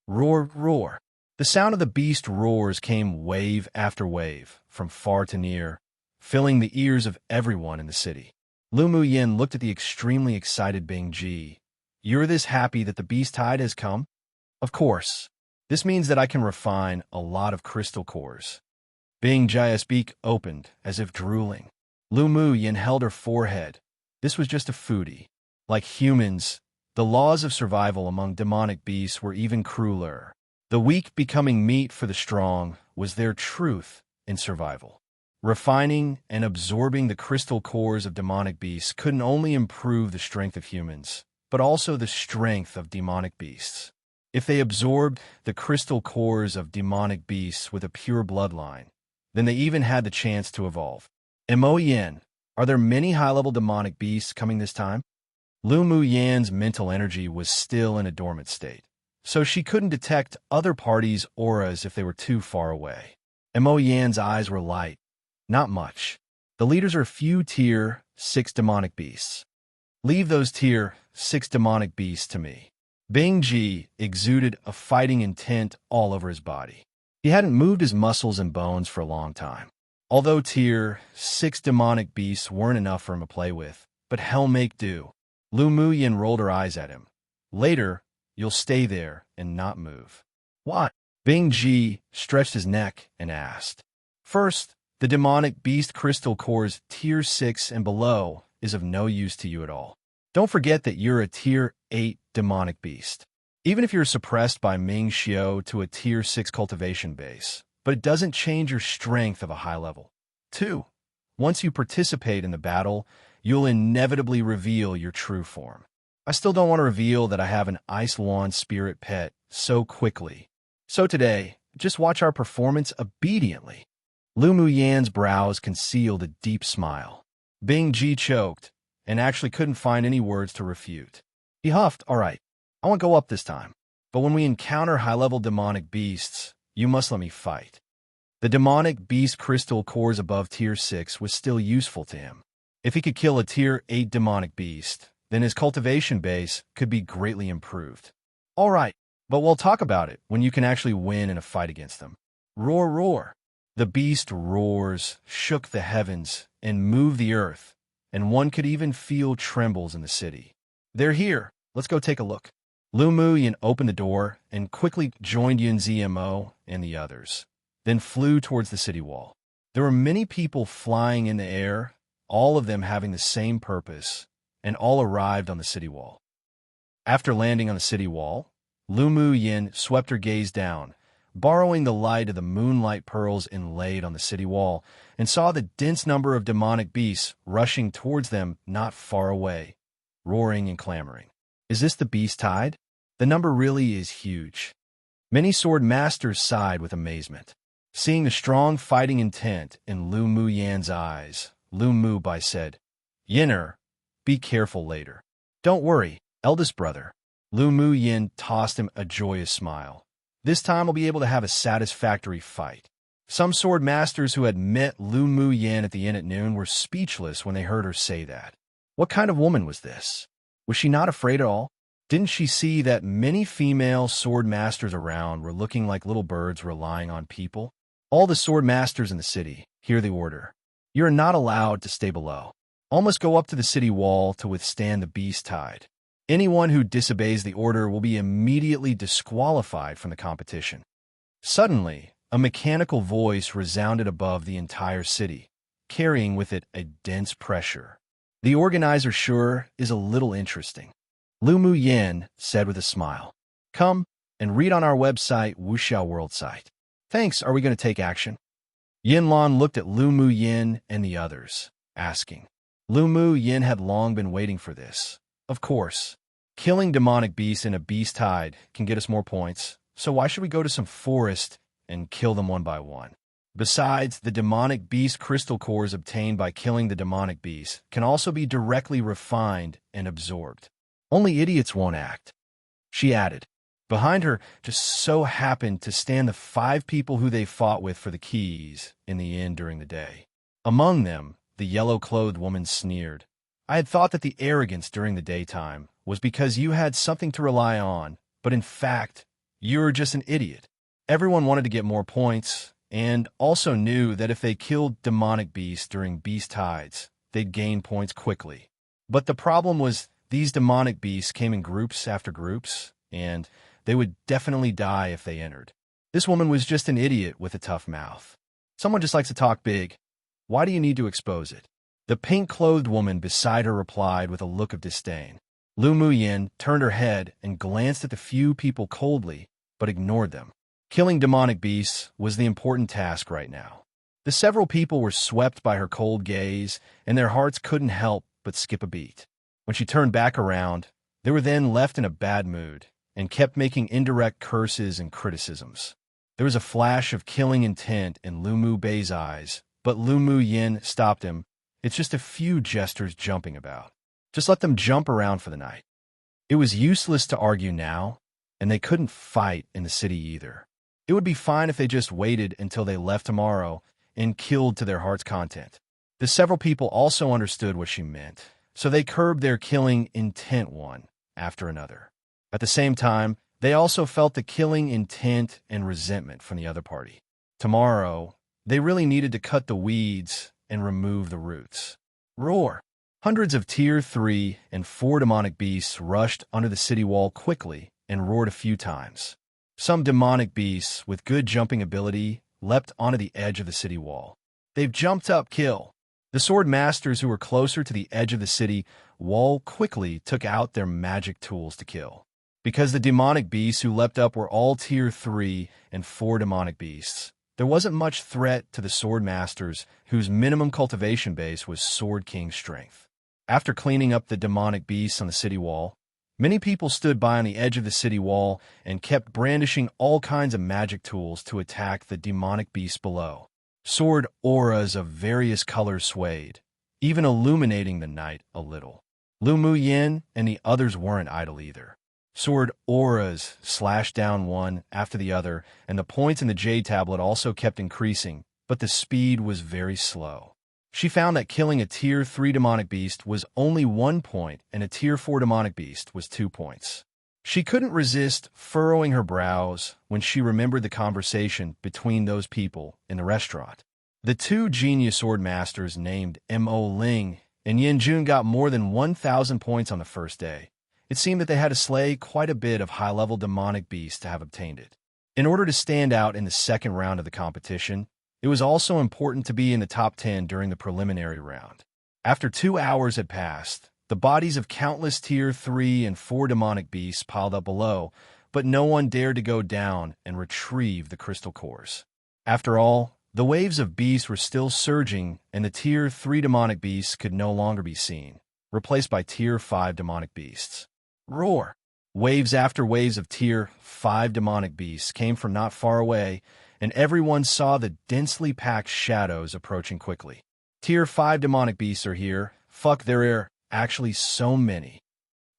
Roar, roar. The sound of the beast roars came wave after wave, from far to near, filling the ears of everyone in the city. Lu Mu Yin looked at the extremely excited Bing Ji. You're this happy that the beast tide has come? Of course. This means that I can refine a lot of crystal cores. Bing Ji's beak opened, as if drooling. Lu Mu Yin held her forehead. This was just a foodie. Like humans, the laws of survival among demonic beasts were even crueler. The weak becoming meat for the strong was their truth in survival. Refining and absorbing the crystal cores of demonic beasts couldn't only improve the strength of humans, but also the strength of demonic beasts. If they absorbed the crystal cores of demonic beasts with a pure bloodline, then they even had the chance to evolve. Mo Yin, are there many high-level demonic beasts coming this time? Lu Mu Yan's mental energy was still in a dormant state, so she couldn't detect other parties' auras if they were too far away. Mo Yan's eyes were light. Not much. The leaders are few Tier 6 demonic beasts. Leave those Tier 6 demonic beasts to me. Bing Ji exuded a fighting intent all over his body. He hadn't moved his muscles and bones for a long time. Although Tier 6 demonic beasts weren't enough for him to play with, but hell make do. Lu Mu Yin rolled her eyes at him. Later, you'll stay there and not move. What? Bing Ji stretched his neck and asked. First, the demonic beast crystal cores Tier 6 and below is of no use to you at all. Don't forget that you're a Tier 8 demonic beast. Even if you're suppressed by Ming Xiao to a Tier 6 cultivation base, but it doesn't change your strength of a high level. 2. Once you participate in the battle, you'll inevitably reveal your true form. I still don't want to reveal that I have an Ice Lawn spirit pet so quickly. So today, just watch our performance obediently. Lu Mu Yan's brows concealed a deep smile. Bing Ji choked, and actually couldn't find any words to refute. He huffed, all right, I won't go up this time. But when we encounter high-level demonic beasts, you must let me fight. The demonic beast crystal cores above Tier 6 was still useful to him. If he could kill a Tier 8 demonic beast, then his cultivation base could be greatly improved. All right, but we'll talk about it when you can actually win in a fight against them. Roar, roar. The beast roars, shook the heavens, and moved the earth, and one could even feel trembles in the city. They're here. Let's go take a look. Lu Mu Yin opened the door and quickly joined Yun Zmo and the others, then flew towards the city wall. There were many people flying in the air, all of them having the same purpose, and all arrived on the city wall. After landing on the city wall, Lu Mu Yin swept her gaze down, borrowing the light of the moonlight pearls inlaid on the city wall, and saw the dense number of demonic beasts rushing towards them not far away, roaring and clamoring. Is this the beast tide? The number really is huge. Many sword masters sighed with amazement. Seeing the strong fighting intent in Lu Mu Yan's eyes, Lu Mu Bai said, Yinner, be careful later. Don't worry, eldest brother. Lu Mu Yin tossed him a joyous smile. This time we'll be able to have a satisfactory fight. Some sword masters who had met Lu Mu Yin at the inn at noon were speechless when they heard her say that. What kind of woman was this? Was she not afraid at all? Didn't she see that many female sword masters around were looking like little birds relying on people? All the sword masters in the city, hear the order. You are not allowed to stay below. All must go up to the city wall to withstand the beast tide. Anyone who disobeys the order will be immediately disqualified from the competition. Suddenly, a mechanical voice resounded above the entire city, carrying with it a dense pressure. The organizer sure is a little interesting. Lu Mu Yin said with a smile. Come and read on our website, Wuxiao World site. Thanks, are we going to take action? Yin Lan looked at Lu Mu Yin and the others, asking. Lu Mu Yin had long been waiting for this. Of course, killing demonic beasts in a beast tide can get us more points, so why should we go to some forest and kill them one by one? Besides, the demonic beast crystal cores obtained by killing the demonic beast can also be directly refined and absorbed. Only idiots won't act. She added. Behind her just so happened to stand the 5 people who they fought with for the keys in the inn during the day. Among them, the yellow-clothed woman sneered. I had thought that the arrogance during the daytime was because you had something to rely on, but in fact, "You're just an idiot." Everyone wanted to get more points, and also knew that if they killed demonic beasts during beast tides, they'd gain points quickly. But the problem was these demonic beasts came in groups after groups, and they would definitely die if they entered. This woman was just an idiot with a tough mouth. Someone just likes to talk big. Why do you need to expose it? The pink-clothed woman beside her replied with a look of disdain. Lu Muyin turned her head and glanced at the few people coldly, but ignored them. Killing demonic beasts was the important task right now. The several people were swept by her cold gaze, and their hearts couldn't help but skip a beat. When she turned back around, they were then left in a bad mood, and kept making indirect curses and criticisms. There was a flash of killing intent in Lu Mu Bei's eyes, but Lu Muyin stopped him. "It's just a few jesters jumping about. Just let them jump around for the night." It was useless to argue now, and they couldn't fight in the city either. It would be fine if they just waited until they left tomorrow and killed to their heart's content. The several people also understood what she meant, so they curbed their killing intent one after another. At the same time, they also felt the killing intent and resentment from the other party. Tomorrow, they really needed to cut the weeds and remove the roots. Roar! Hundreds of Tier 3 and 4 demonic beasts rushed under the city wall quickly and roared a few times. Some demonic beasts with good jumping ability leapt onto the edge of the city wall. "They've jumped up, kill!" The sword masters who were closer to the edge of the city wall quickly took out their magic tools to kill. Because the demonic beasts who leapt up were all Tier 3 and 4 demonic beasts, there wasn't much threat to the sword masters whose minimum cultivation base was Sword King strength. After cleaning up the demonic beasts on the city wall, many people stood by on the edge of the city wall and kept brandishing all kinds of magic tools to attack the demonic beasts below. Sword auras of various colors swayed, even illuminating the night a little. Lu Muyin and the others weren't idle either. Sword auras slashed down one after the other, and the points in the Jade tablet also kept increasing, but the speed was very slow. She found that killing a Tier 3 demonic beast was only 1 point and a Tier 4 demonic beast was 2 points. She couldn't resist furrowing her brows when she remembered the conversation between those people in the restaurant. The 2 genius sword masters named Mo Ling and Yin Jun got more than 1,000 points on the first day. It seemed that they had to slay quite a bit of high-level demonic beasts to have obtained it. In order to stand out in the second round of the competition, it was also important to be in the top 10 during the preliminary round. After 2 hours had passed, the bodies of countless Tier 3 and 4 demonic beasts piled up below, but no one dared to go down and retrieve the crystal cores. After all, the waves of beasts were still surging, and the Tier 3 demonic beasts could no longer be seen, replaced by Tier 5 demonic beasts. Roar! Waves after waves of Tier 5 demonic beasts came from not far away, and everyone saw the densely packed shadows approaching quickly. Tier 5 demonic beasts are here. Fuck, there are actually so many.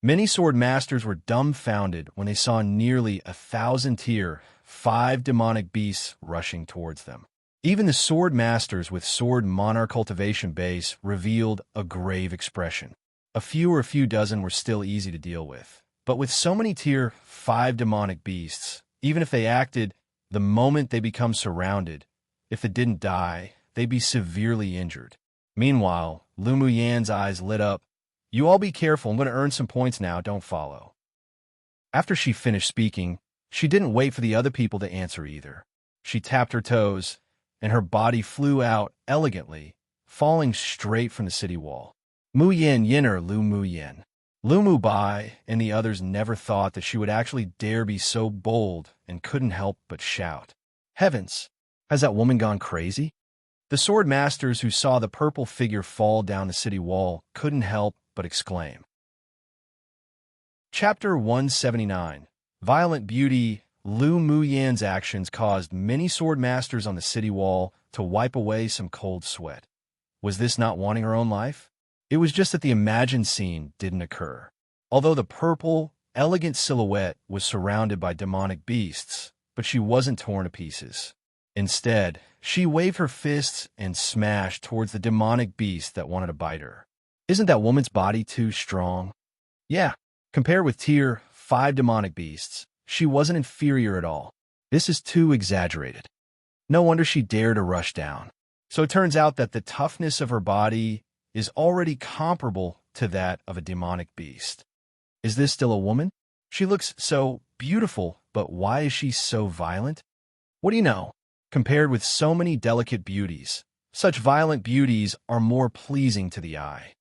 Many sword masters were dumbfounded when they saw nearly 1,000 Tier 5 demonic beasts rushing towards them. Even the sword masters with sword monarch cultivation base revealed a grave expression. A few dozen were still easy to deal with, but with so many Tier 5 demonic beasts, even if they acted the moment they become surrounded, if they didn't die, they'd be severely injured. Meanwhile, Lu Muyan's eyes lit up. "You all be careful, I'm going to earn some points now, don't follow." After she finished speaking, she didn't wait for the other people to answer either. She tapped her toes, and her body flew out elegantly, falling straight from the city wall. Mu Yin Yinner Lu Muyin. Lu Mu Bai and the others never thought that she would actually dare be so bold and couldn't help but shout. Heavens, has that woman gone crazy? The sword masters who saw the purple figure fall down the city wall couldn't help but exclaim. Chapter 179. Violent Beauty. Lu Muyan's actions caused many sword masters on the city wall to wipe away some cold sweat. Was this not wanting her own life? It was just that the imagined scene didn't occur. Although the purple, elegant silhouette was surrounded by demonic beasts, but she wasn't torn to pieces. Instead, she waved her fists and smashed towards the demonic beast that wanted to bite her. Isn't that woman's body too strong? Yeah, compared with Tier 5 demonic beasts, She wasn't inferior at all. This is too exaggerated. No wonder she dared to rush down. So it turns out that the toughness of her body is already comparable to that of a demonic beast. Is this still a woman? She looks so beautiful, but why is she so violent? What do you know? Compared with so many delicate beauties, such violent beauties are more pleasing to the eye.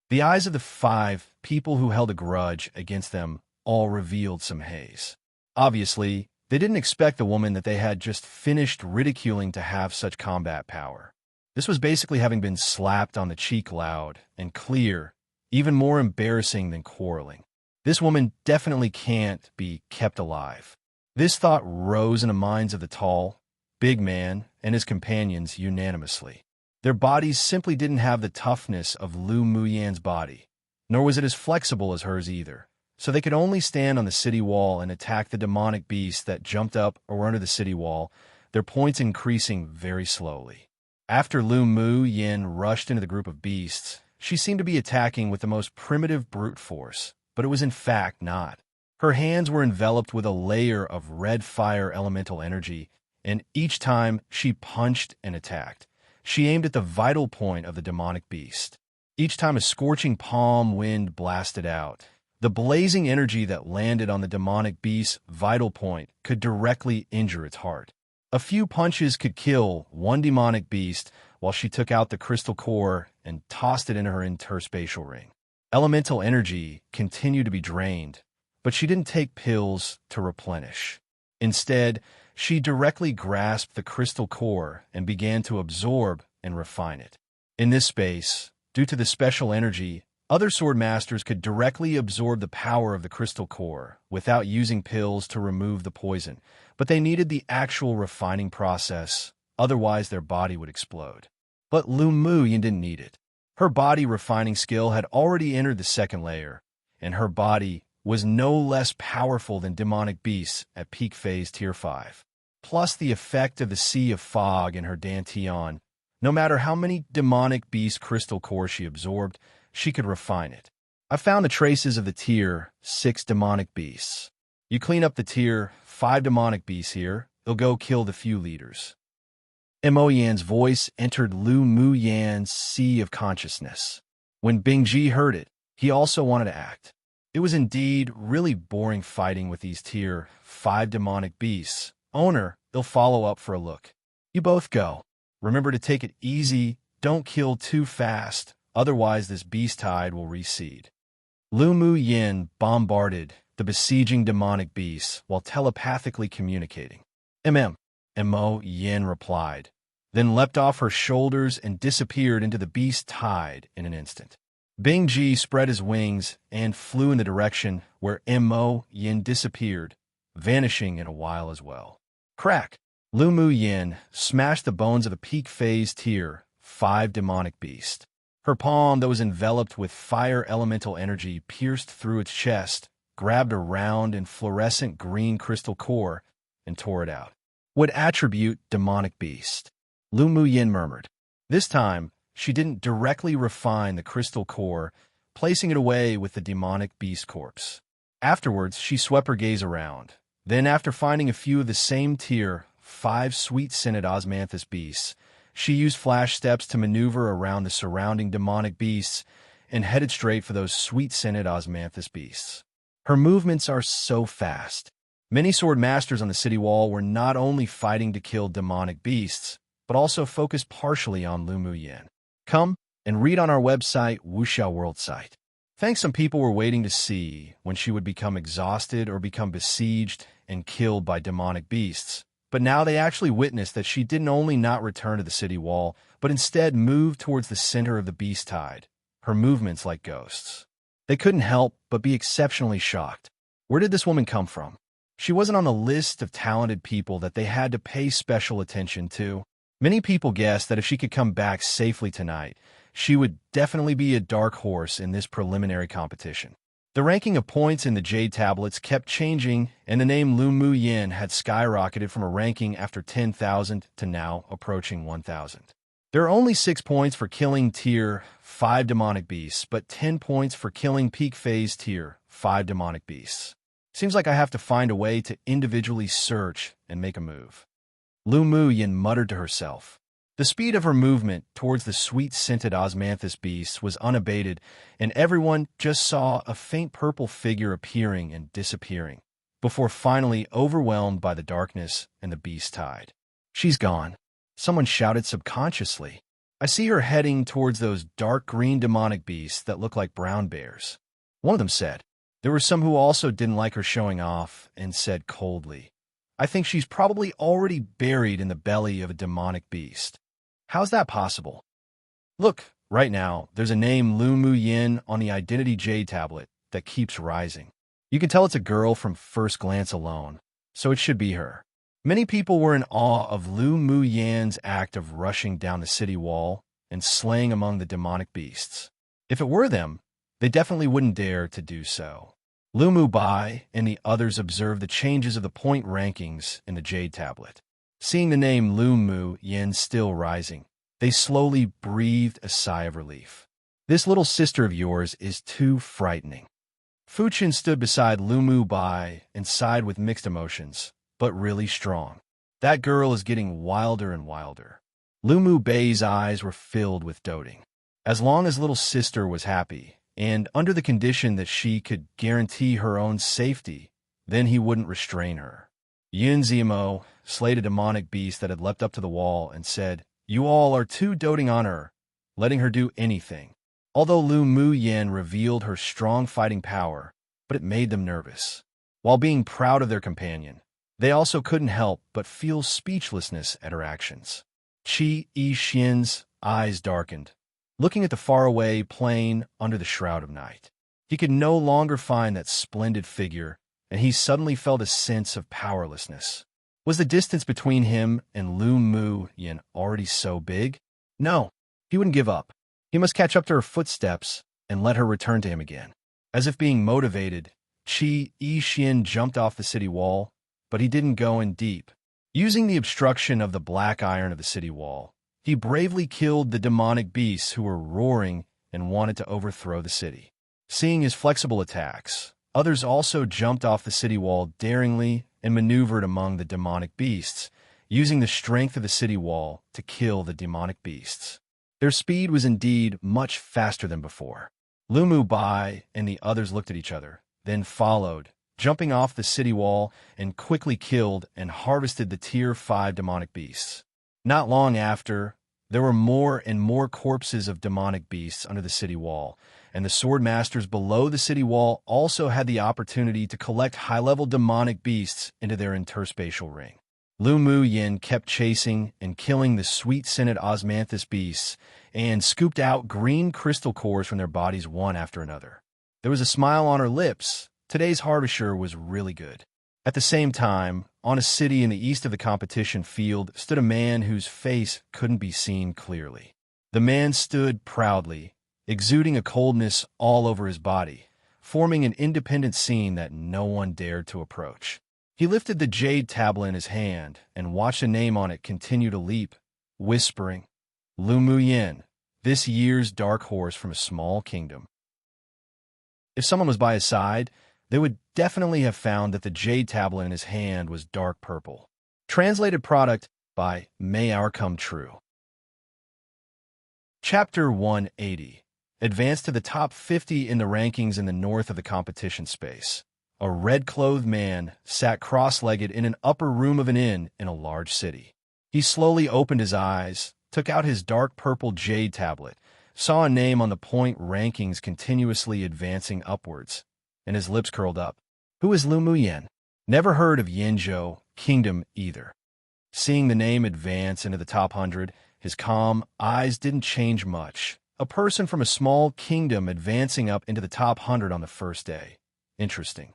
The eyes of the 5 people who held a grudge against them all revealed some haze. Obviously, they didn't expect the woman that they had just finished ridiculing to have such combat power. This was basically having been slapped on the cheek loud and clear, even more embarrassing than quarreling. This woman definitely can't be kept alive. This thought rose in the minds of the tall, big man and his companions unanimously. Their bodies simply didn't have the toughness of Lu Muyan's body, nor was it as flexible as hers either. So they could only stand on the city wall and attack the demonic beasts that jumped up or were under the city wall, their points increasing very slowly. After Lu Muyan rushed into the group of beasts, she seemed to be attacking with the most primitive brute force, but it was in fact not. Her hands were enveloped with a layer of red fire elemental energy, and each time she punched and attacked, she aimed at the vital point of the demonic beast. Each time a scorching palm wind blasted out, the blazing energy that landed on the demonic beast's vital point could directly injure its heart. A few punches could kill one demonic beast while she took out the crystal core and tossed it into her interspatial ring. Elemental energy continued to be drained, but she didn't take pills to replenish. Instead, she directly grasped the crystal core and began to absorb and refine it. In this space, due to the special energy, other sword masters could directly absorb the power of the crystal core without using pills to remove the poison, but they needed the actual refining process, otherwise their body would explode. But Lu Muyan didn't need it. Her body refining skill had already entered the second layer, and her body was no less powerful than demonic beasts at peak phase tier 5. Plus the effect of the sea of fog in her dantian, no matter how many demonic beast crystal core she absorbed, she could refine it. I found the traces of the tier 6 demonic beasts. You clean up the tier 5 demonic beasts here, they'll go kill the few leaders. Mo Yan's voice entered Lu Muyan's sea of consciousness. When Bingji heard it, he also wanted to act. It was indeed really boring fighting with these tier 5 demonic beasts. Owner, they'll follow up for a look. You both go. Remember to take it easy, don't kill too fast, otherwise this beast tide will recede. Lu Muyan bombarded the besieging demonic beasts while telepathically communicating. Mo Yin replied, then leapt off her shoulders and disappeared into the beast tide in an instant. Bingji spread his wings and flew in the direction where Mo Yin disappeared, vanishing in a while as well. Crack! Lu Muyan smashed the bones of a peak phase tier 5 demonic beast. Her palm that was enveloped with fire elemental energy pierced through its chest, grabbed a round and fluorescent green crystal core, and tore it out. What attribute demonic beast? Lu Muyan murmured. This time, she didn't directly refine the crystal core, placing it away with the demonic beast corpse. Afterwards, she swept her gaze around. Then, after finding a few of the same tier 5 sweet-scented osmanthus beasts, she used flash steps to maneuver around the surrounding demonic beasts and headed straight for those sweet-scented osmanthus beasts. Her movements are so fast. Many sword masters on the city wall were not only fighting to kill demonic beasts, but also focused partially on Lu Muyan. Come and read on our website, Wuxia World site. Thanks some people were waiting to see when she would become exhausted or become besieged and killed by demonic beasts. But now they actually witnessed that she didn't only not return to the city wall, but instead moved towards the center of the beast tide, her movements like ghosts. They couldn't help but be exceptionally shocked. Where did this woman come from? She wasn't on the list of talented people that they had to pay special attention to. Many people guessed that if she could come back safely tonight, she would definitely be a dark horse in this preliminary competition. The ranking of points in the Jade tablets kept changing, and the name Lu Muyan had skyrocketed from a ranking after 10,000 to now approaching 1,000. There are only 6 points for killing tier 5 demonic beasts, but 10 points for killing peak phase tier 5 demonic beasts. Seems like I have to find a way to individually search and make a move. Lu Mu Yin muttered to herself. The speed of her movement towards the sweet-scented osmanthus beast was unabated, and everyone just saw a faint purple figure appearing and disappearing, before finally overwhelmed by the darkness and the beast tide. She's gone. Someone shouted subconsciously. I see her heading towards those dark green demonic beasts that look like brown bears. One of them said. There were some who also didn't like her showing off and said coldly, I think she's probably already buried in the belly of a demonic beast. How's that possible? Look, right now, there's a name Lu Mu Yin on the identity Jade tablet that keeps rising. You can tell it's a girl from first glance alone, so it should be her. Many people were in awe of Lu Mu Yan's act of rushing down the city wall and slaying among the demonic beasts. If it were them, they definitely wouldn't dare to do so. Lu Mu Bai and the others observed the changes of the point rankings in the Jade tablet. Seeing the name Lu Mu Yin still rising, they slowly breathed a sigh of relief. This little sister of yours is too frightening. Fu Qin stood beside Lu Mu Bai and sighed with mixed emotions, but really strong. That girl is getting wilder and wilder. Lu Mu Bai's eyes were filled with doting. As long as little sister was happy, and under the condition that she could guarantee her own safety, then he wouldn't restrain her. Yun Zimo slayed a demonic beast that had leapt up to the wall and said, You all are too doting on her, letting her do anything. Although Lu Mu Yin revealed her strong fighting power, but it made them nervous. While being proud of their companion, they also couldn't help but feel speechlessness at her actions. Qi Yi Xian's eyes darkened, looking at the faraway plain under the shroud of night. He could no longer find that splendid figure, and he suddenly felt a sense of powerlessness. Was the distance between him and Lu Mu Yin already so big? No, he wouldn't give up. He must catch up to her footsteps and let her return to him again. As if being motivated, Qi Yi Xian jumped off the city wall, but he didn't go in deep. Using the obstruction of the black iron of the city wall, he bravely killed the demonic beasts who were roaring and wanted to overthrow the city. Seeing his flexible attacks, others also jumped off the city wall daringly and maneuvered among the demonic beasts, using the strength of the city wall to kill the demonic beasts. Their speed was indeed much faster than before. Lu Mu Bai and the others looked at each other, then followed, jumping off the city wall and quickly killed and harvested the Tier 5 demonic beasts. Not long after, there were more and more corpses of demonic beasts under the city wall, and the sword masters below the city wall also had the opportunity to collect high-level demonic beasts into their interspatial ring. Lu Mu Yin kept chasing and killing the sweet-scented osmanthus beasts and scooped out green crystal cores from their bodies one after another. There was a smile on her lips. Today's harvester was really good. At the same time, on a city in the east of the competition field stood a man whose face couldn't be seen clearly. The man stood proudly, exuding a coldness all over his body, forming an independent scene that no one dared to approach. He lifted the jade tablet in his hand and watched a name on it continue to leap, whispering, Lu Mu Yin, this year's dark horse from a small kingdom. If someone was by his side, they would definitely have found that the jade tablet in his hand was dark purple. Translated product by May Our Come True. Chapter 180. Advance to the top 50 in the rankings in the north of the competition space. A red-clothed man sat cross-legged in an upper room of an inn in a large city. He slowly opened his eyes, took out his dark purple jade tablet, saw a name on the point rankings continuously advancing upwards, and his lips curled up. Who is Lu Mu Yin? Never heard of Yinzhou Kingdom either. Seeing the name advance into the top 100, his calm eyes didn't change much. A person from a small kingdom advancing up into the top 100 on the first day. Interesting.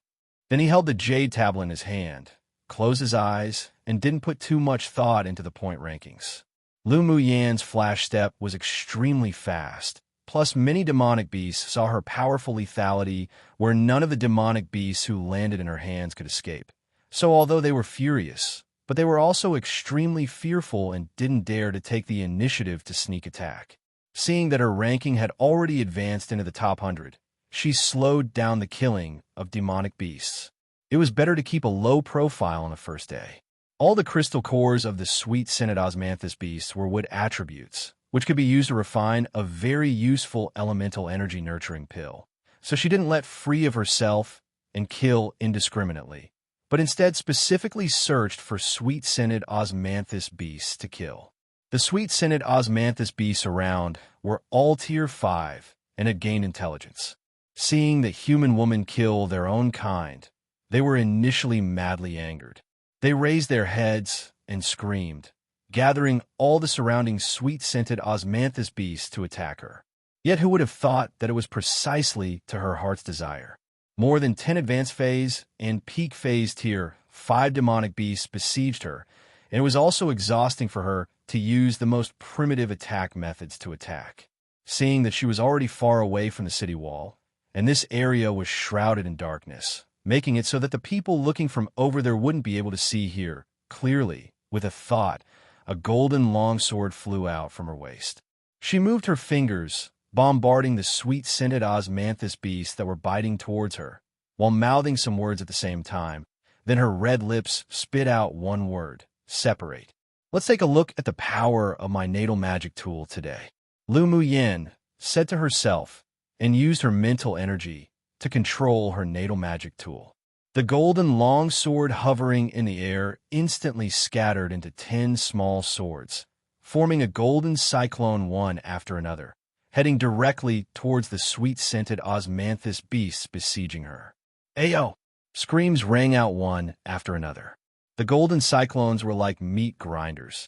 Then he held the jade tablet in his hand, closed his eyes, and didn't put too much thought into the point rankings. Lu Mu Yan's flash step was extremely fast, plus many demonic beasts saw her powerful lethality where none of the demonic beasts who landed in her hands could escape. So although they were furious, but they were also extremely fearful and didn't dare to take the initiative to sneak attack. Seeing that her ranking had already advanced into the top 100, she slowed down the killing of demonic beasts. It was better to keep a low profile on the first day. All the crystal cores of the sweet-scented osmanthus beasts were wood attributes, which could be used to refine a very useful elemental energy nurturing pill. So she didn't let free of herself and kill indiscriminately, but instead specifically searched for sweet-scented osmanthus beasts to kill. The sweet-scented osmanthus beasts around were all tier 5 and had gained intelligence. Seeing the human woman kill their own kind, they were initially madly angered. They raised their heads and screamed, gathering all the surrounding sweet-scented osmanthus beasts to attack her. Yet who would have thought that it was precisely to her heart's desire? More than 10 advanced phase and peak phase tier 5 demonic beasts besieged her, and it was also exhausting for her to use the most primitive attack methods to attack. Seeing that she was already far away from the city wall, and this area was shrouded in darkness, making it so that the people looking from over there wouldn't be able to see here clearly, with a thought, a golden longsword flew out from her waist. She moved her fingers, bombarding the sweet-scented osmanthus beasts that were biting towards her, while mouthing some words at the same time. Then her red lips spit out one word: separate. Let's take a look at the power of my natal magic tool today. Lu Mu Yin said to herself, and used her mental energy to control her natal magic tool. The golden long sword hovering in the air instantly scattered into 10 small swords, forming a golden cyclone one after another, heading directly towards the sweet-scented osmanthus beasts besieging her. Ayo! Screams rang out one after another. The golden cyclones were like meat grinders.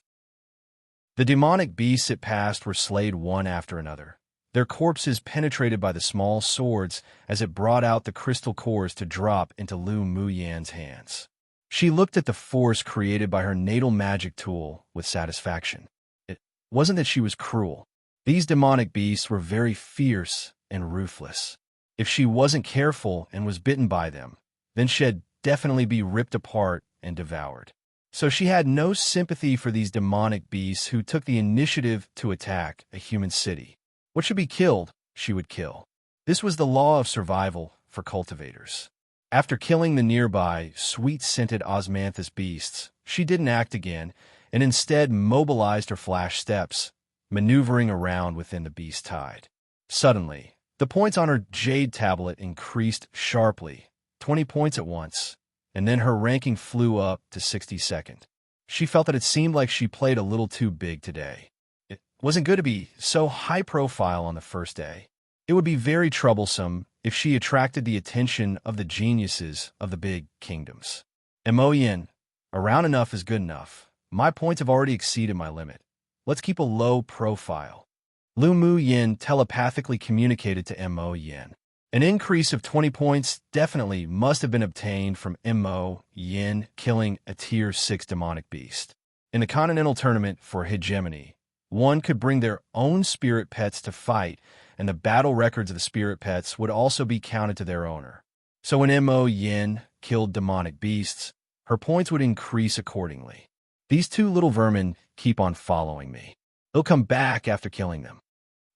The demonic beasts it passed were slayed one after another, their corpses penetrated by the small swords as it brought out the crystal cores to drop into Lu Muyan's hands. She looked at the force created by her natal magic tool with satisfaction. It wasn't that she was cruel. These demonic beasts were very fierce and ruthless. If she wasn't careful and was bitten by them, then she'd definitely be ripped apart and devoured. So she had no sympathy for these demonic beasts who took the initiative to attack a human city. What should be killed, she would kill. This was the law of survival for cultivators. After killing the nearby, sweet-scented osmanthus beasts, she didn't act again, and instead mobilized her flash steps, maneuvering around within the beast tide. Suddenly, the points on her jade tablet increased sharply, 20 points at once, and then her ranking flew up to 62nd. She felt that it seemed like she played a little too big today. It wasn't good to be so high profile on the first day. It would be very troublesome if she attracted the attention of the geniuses of the big kingdoms. Yin, around enough is good enough. My points have already exceeded my limit. Let's keep a low profile. Lu Mu Yin telepathically communicated to Mo Yin. An increase of 20 points definitely must have been obtained from Mo Yin killing a tier 6 demonic beast. In the continental tournament for hegemony, one could bring their own spirit pets to fight, and the battle records of the spirit pets would also be counted to their owner. So when Mo Yin killed demonic beasts, her points would increase accordingly. These two little vermin keep on following me. They'll come back after killing them.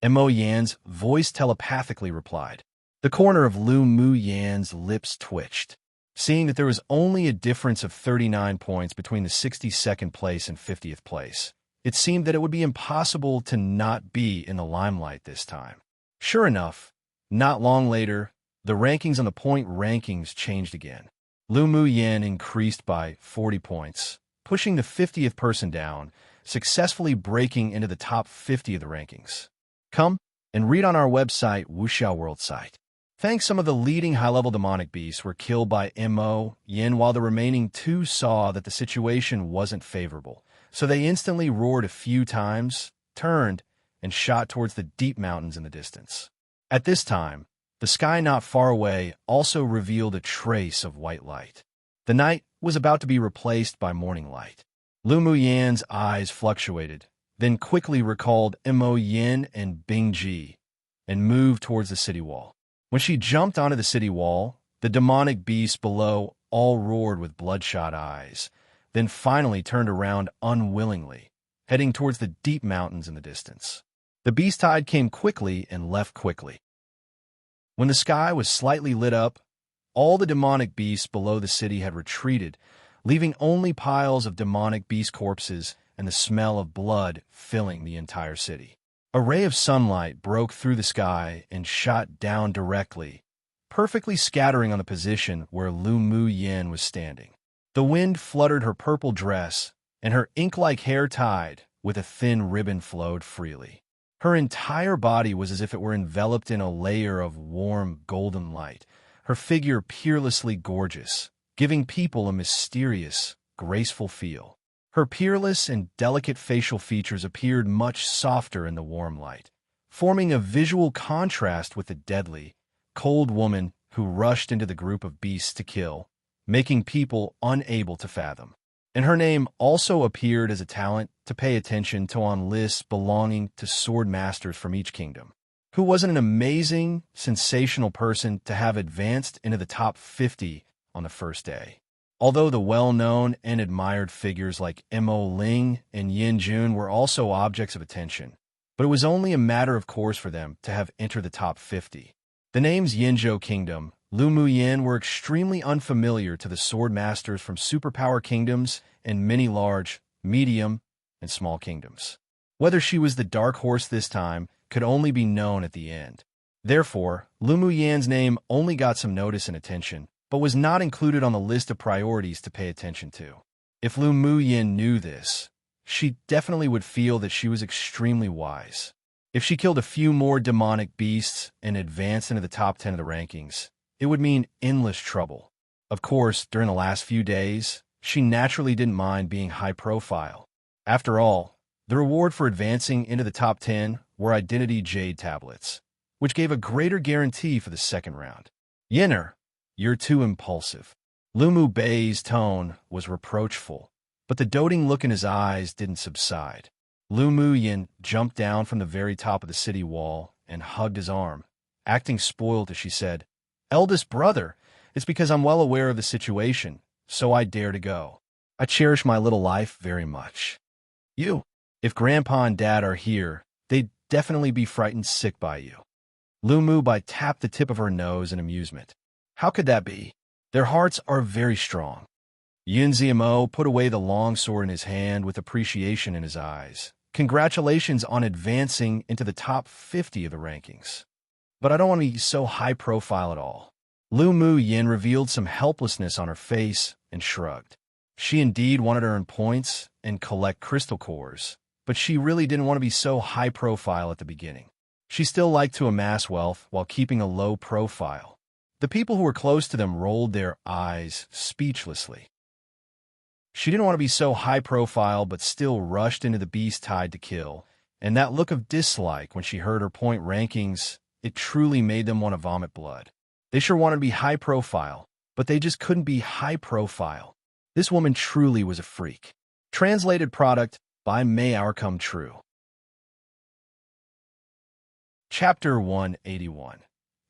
Mo Yan's voice telepathically replied. The corner of Lu Mu Yan's lips twitched. Seeing that there was only a difference of 39 points between the 62nd place and 50th place, it seemed that it would be impossible to not be in the limelight this time. Sure enough, not long later, the rankings on the point rankings changed again. Lu Mu Yan increased by 40 points, pushing the 50th person down, successfully breaking into the top 50 of the rankings. Come and read on our website, Wuxiao World site. Thanks, some of the leading high-level demonic beasts were killed by Mo Yin, while the remaining two saw that the situation wasn't favorable. So they instantly roared a few times, turned, and shot towards the deep mountains in the distance. At this time, the sky not far away also revealed a trace of white light. The night was about to be replaced by morning light. Lu Mu Yan's eyes fluctuated, then quickly recalled Mo Yin and Bing Ji, and moved towards the city wall. When she jumped onto the city wall, the demonic beasts below all roared with bloodshot eyes, then finally turned around unwillingly, heading towards the deep mountains in the distance. The beast tide came quickly and left quickly. When the sky was slightly lit up, All the demonic beasts below the city had retreated, leaving only piles of demonic beast corpses and the smell of blood filling the entire city. A ray of sunlight broke through the sky and shot down directly, perfectly scattering on the position where Lu Mu Yin was standing. The wind fluttered her purple dress, and her ink-like hair tied with a thin ribbon flowed freely. Her entire body was as if it were enveloped in a layer of warm, golden light, her figure peerlessly gorgeous, giving people a mysterious, graceful feel. Her peerless and delicate facial features appeared much softer in the warm light, forming a visual contrast with the deadly, cold woman who rushed into the group of beasts to kill, making people unable to fathom. And her name also appeared as a talent to pay attention to on lists belonging to sword masters from each kingdom. Who wasn't an amazing, sensational person to have advanced into the top 50 on the first day? Although the well-known and admired figures like Mo Ling and Yin Jun were also objects of attention, but it was only a matter of course for them to have entered the top 50. The names Yinzhou Kingdom, Lu Mu Yin were extremely unfamiliar to the sword masters from superpower kingdoms and many large, medium, and small kingdoms. Whether she was the dark horse this time could only be known at the end. Therefore, Lu Mu Yin's name only got some notice and attention, but was not included on the list of priorities to pay attention to. If Lu Mu Yin knew this, she definitely would feel that she was extremely wise. If she killed a few more demonic beasts and advanced into the top 10 of the rankings, it would mean endless trouble. Of course, during the last few days, she naturally didn't mind being high profile. After all, the reward for advancing into the top 10 were identity jade tablets, which gave a greater guarantee for the second round. Yinner, you're too impulsive. Lu Mu Bei's tone was reproachful, but the doting look in his eyes didn't subside. Lu Mu Yin jumped down from the very top of the city wall and hugged his arm, acting spoiled as she said, "Eldest brother, it's because I'm well aware of the situation, so I dare to go. I cherish my little life very much. If Grandpa and Dad are here, they'd definitely be frightened sick by you." Lu Mu Bai tapped the tip of her nose in amusement. "How could that be? Their hearts are very strong." Yun Ziamo put away the long sword in his hand with appreciation in his eyes. "Congratulations on advancing into the top 50 of the rankings. But I don't want to be so high profile at all." Lu Mu Yin revealed some helplessness on her face and shrugged. She indeed wanted to earn points and collect crystal cores, but she really didn't want to be so high profile at the beginning. She still liked to amass wealth while keeping a low profile. The people who were close to them rolled their eyes speechlessly. She didn't want to be so high profile but still rushed into the beast tied to kill, and that look of dislike when she heard her point rankings, it truly made them want to vomit blood. They sure wanted to be high profile, but they just couldn't be high profile. This woman truly was a freak. Translated product by May Our Come True. Chapter 181.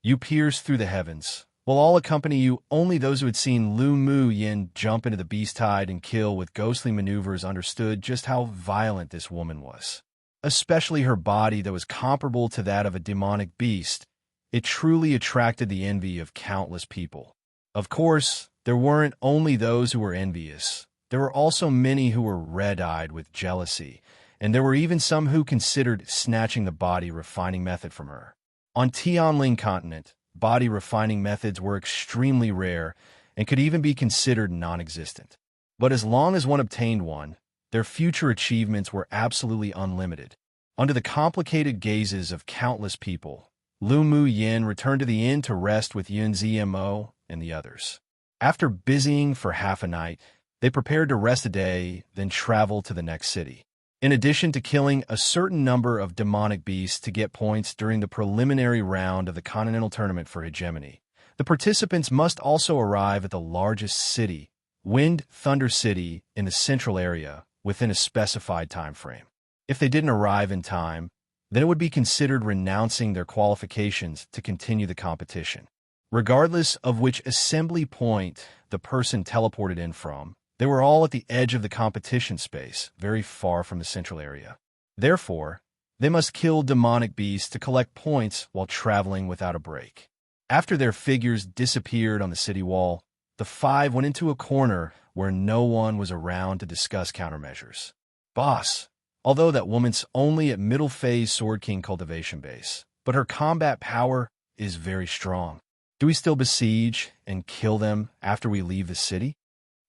You pierce through the heavens. Will all accompany you? Only those who had seen Lu Mu Yin jump into the beast tide and kill with ghostly maneuvers understood just how violent this woman was. Especially her body that was comparable to that of a demonic beast. It truly attracted the envy of countless people. Of course, there weren't only those who were envious. There were also many who were red-eyed with jealousy, and there were even some who considered snatching the body refining method from her. On Tianling continent, body refining methods were extremely rare and could even be considered non-existent. But as long as one obtained one, their future achievements were absolutely unlimited. Under the complicated gazes of countless people, Lu Mu Yin returned to the inn to rest with Yun Ziamo and the others. After busying for half a night, they prepared to rest a day, then travel to the next city. In addition to killing a certain number of demonic beasts to get points during the preliminary round of the Continental Tournament for Hegemony, the participants must also arrive at the largest city, Wind Thunder City, in the central area, within a specified time frame. If they didn't arrive in time, then it would be considered renouncing their qualifications to continue the competition. Regardless of which assembly point the person teleported in from, they were all at the edge of the competition space, very far from the central area. Therefore, they must kill demonic beasts to collect points while traveling without a break. After their figures disappeared on the city wall, the five went into a corner where no one was around to discuss countermeasures. Boss, although that woman's only at middle phase Sword King cultivation base, but her combat power is very strong. Do we still besiege and kill them after we leave the city?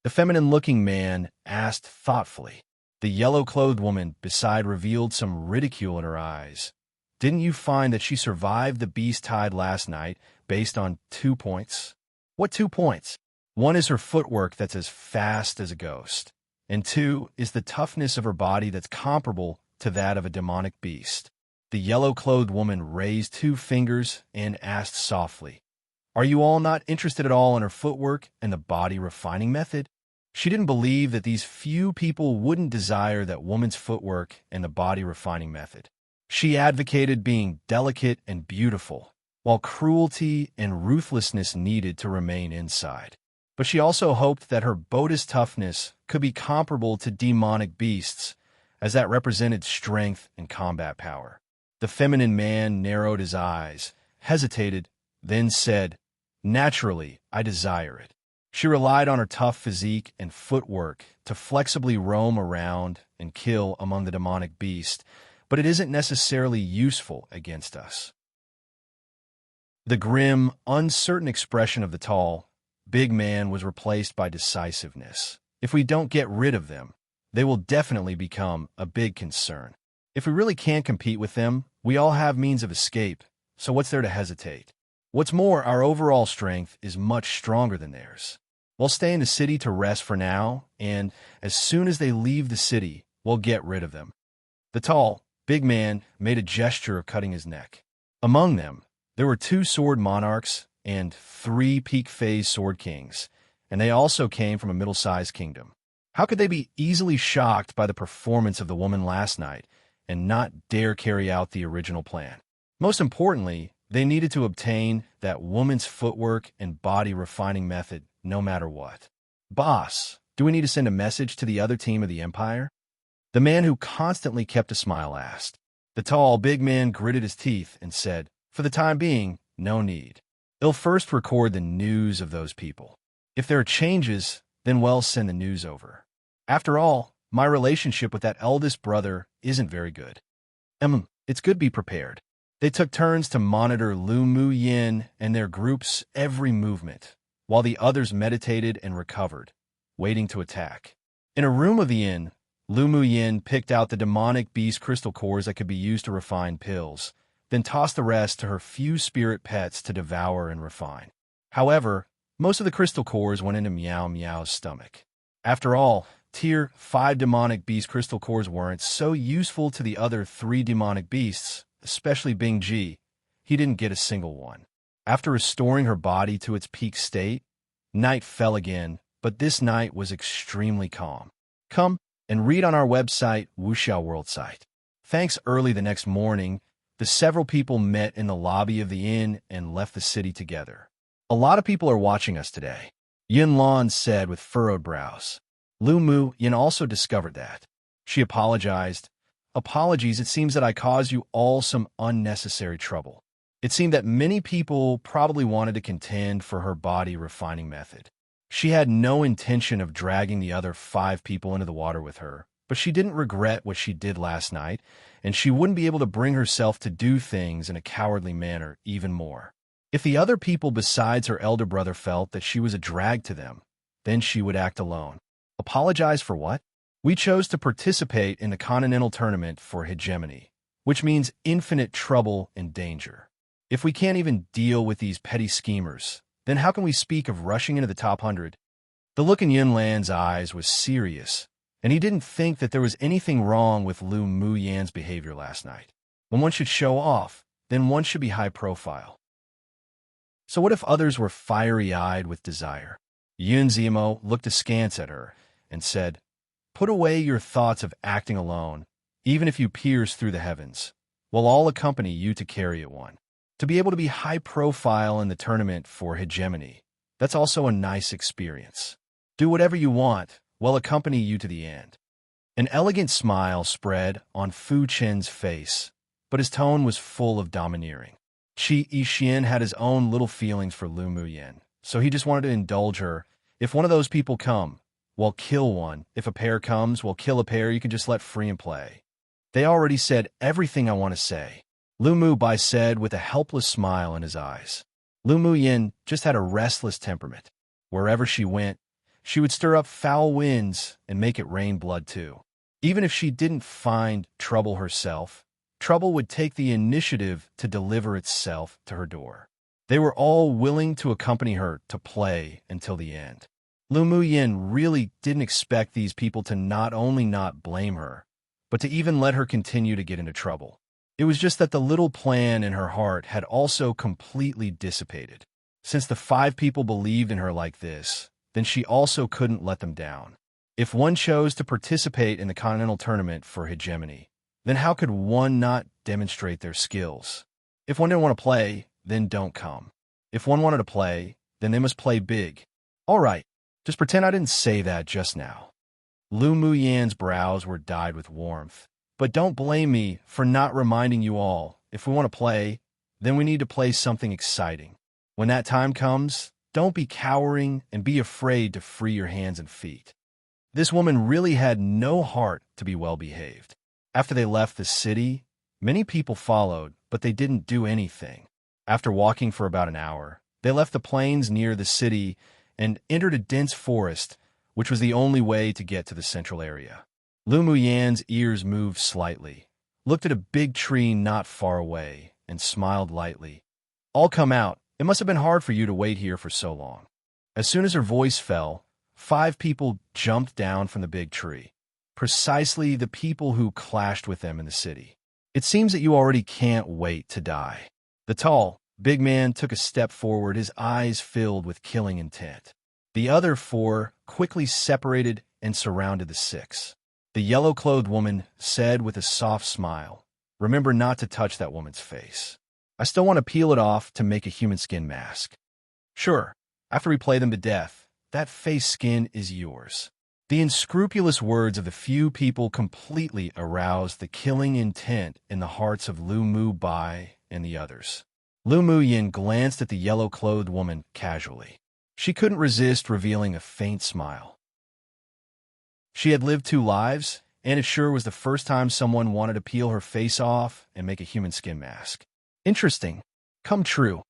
The feminine-looking man asked thoughtfully. The yellow-clothed woman beside revealed some ridicule in her eyes. Didn't you find that she survived the beast tide last night based on 2 points? What 2 points? One is her footwork that's as fast as a ghost, and 2 is the toughness of her body that's comparable to that of a demonic beast. The yellow-clothed woman raised 2 fingers and asked softly, "Are you all not interested at all in her footwork and the body refining method?" She didn't believe that these few people wouldn't desire that woman's footwork and the body refining method. She advocated being delicate and beautiful, while cruelty and ruthlessness needed to remain inside. But she also hoped that her Bodhi's toughness could be comparable to demonic beasts, as that represented strength and combat power. The feminine man narrowed his eyes, hesitated, then said, "Naturally, I desire it." She relied on her tough physique and footwork to flexibly roam around and kill among the demonic beast, but it isn't necessarily useful against us. The grim, uncertain expression of the tall, big man was replaced by decisiveness. If we don't get rid of them, they will definitely become a big concern. If we really can't compete with them, we all have means of escape, so what's there to hesitate? What's more, our overall strength is much stronger than theirs. We'll stay in the city to rest for now, and as soon as they leave the city, we'll get rid of them. The tall, big man made a gesture of cutting his neck. Among them, there were 2 sword monarchs and 3 peak phase sword kings, and they also came from a middle-sized kingdom. How could they be easily shocked by the performance of the woman last night and not dare carry out the original plan? Most importantly, they needed to obtain that woman's footwork and body refining method no matter what. Boss, do we need to send a message to the other team of the Empire? The man who constantly kept a smile asked. The tall, big man gritted his teeth and said, "For the time being, no need. They'll first record the news of those people. If there are changes, then we'll send the news over. After all, my relationship with that eldest brother isn't very good. It's good to be prepared." They took turns to monitor Lu Mu Yin and their group's every movement, while the others meditated and recovered, waiting to attack. In a room of the inn, Lu Mu Yin picked out the demonic beast crystal cores that could be used to refine pills, then tossed the rest to her few spirit pets to devour and refine. However, most of the crystal cores went into Meow Meow's stomach. After all, Tier 5 demonic beast crystal cores weren't so useful to the other 3 demonic beasts, especially Bing Ji. He didn't get a single one. After restoring her body to its peak state, night fell again, but this night was extremely calm. Come and read on our website, Wuxiao World site. Thanks. Early the next morning, the several people met in the lobby of the inn and left the city together. "A lot of people are watching us today," Yin Lan said with furrowed brows. Lu Mu Yin also discovered that. She apologized. "Apologies, it seems that I caused you all some unnecessary trouble." It seemed that many people probably wanted to contend for her body refining method. She had no intention of dragging the other 5 people into the water with her, but she didn't regret what she did last night, and she wouldn't be able to bring herself to do things in a cowardly manner even more. If the other people besides her elder brother felt that she was a drag to them, then she would act alone. Apologize for what? We chose to participate in the Continental Tournament for Hegemony, which means infinite trouble and danger. If we can't even deal with these petty schemers, then how can we speak of rushing into the top 100? The look in Yin Lan's eyes was serious, and he didn't think that there was anything wrong with Lu Mu Yan's behavior last night. When one should show off, then one should be high profile. So what if others were fiery-eyed with desire? Yun Zimo looked askance at her and said, "Put away your thoughts of acting alone, even if you pierce through the heavens. We'll all accompany you to carry it one. To be able to be high profile in the tournament for Hegemony, that's also a nice experience. Do whatever you want, we'll accompany you to the end." An elegant smile spread on Fu Chen's face, but his tone was full of domineering. Qi Yixian had his own little feelings for Lu Muyin, so he just wanted to indulge her. If one of those people come, well, kill one. If a pair comes, well, kill a pair. You can just let free and play. They already said everything I want to say, Lu Mubai said with a helpless smile in his eyes. Lu Muyin just had a restless temperament. Wherever she went, she would stir up foul winds and make it rain blood too. Even if she didn't find trouble herself, trouble would take the initiative to deliver itself to her door. They were all willing to accompany her to play until the end. Lu Muyin really didn't expect these people to not only not blame her, but to even let her continue to get into trouble. It was just that the little plan in her heart had also completely dissipated. Since the 5 people believed in her like this, then she also couldn't let them down. If one chose to participate in the Continental Tournament for hegemony, then how could one not demonstrate their skills? If one didn't want to play, then don't come. If one wanted to play, then they must play big. All right, just pretend I didn't say that just now. Lu Muyin's brows were dyed with warmth. But don't blame me for not reminding you all. If we want to play, then we need to play something exciting. When that time comes, don't be cowering and be afraid to free your hands and feet. This woman really had no heart to be well-behaved. After they left the city, many people followed, but they didn't do anything. After walking for about an hour, they left the plains near the city and entered a dense forest, which was the only way to get to the central area. Lu Muyin's ears moved slightly, looked at a big tree not far away, and smiled lightly. "I'll come out. It must have been hard for you to wait here for so long." As soon as her voice fell, 5 people jumped down from the big tree, precisely the people who clashed with them in the city. "It seems that you already can't wait to die." The tall, big man took a step forward, his eyes filled with killing intent. The other 4 quickly separated and surrounded the 6. The yellow-clothed woman said with a soft smile, "Remember not to touch that woman's face. I still want to peel it off to make a human skin mask. Sure, after we play them to death, that face skin is yours." The unscrupulous words of the few people completely aroused the killing intent in the hearts of Lu Mu Bai and the others. Lu Muyin glanced at the yellow-clothed woman casually. She couldn't resist revealing a faint smile. She had lived 2 lives, and it sure was the first time someone wanted to peel her face off and make a human skin mask. Interesting. Come true.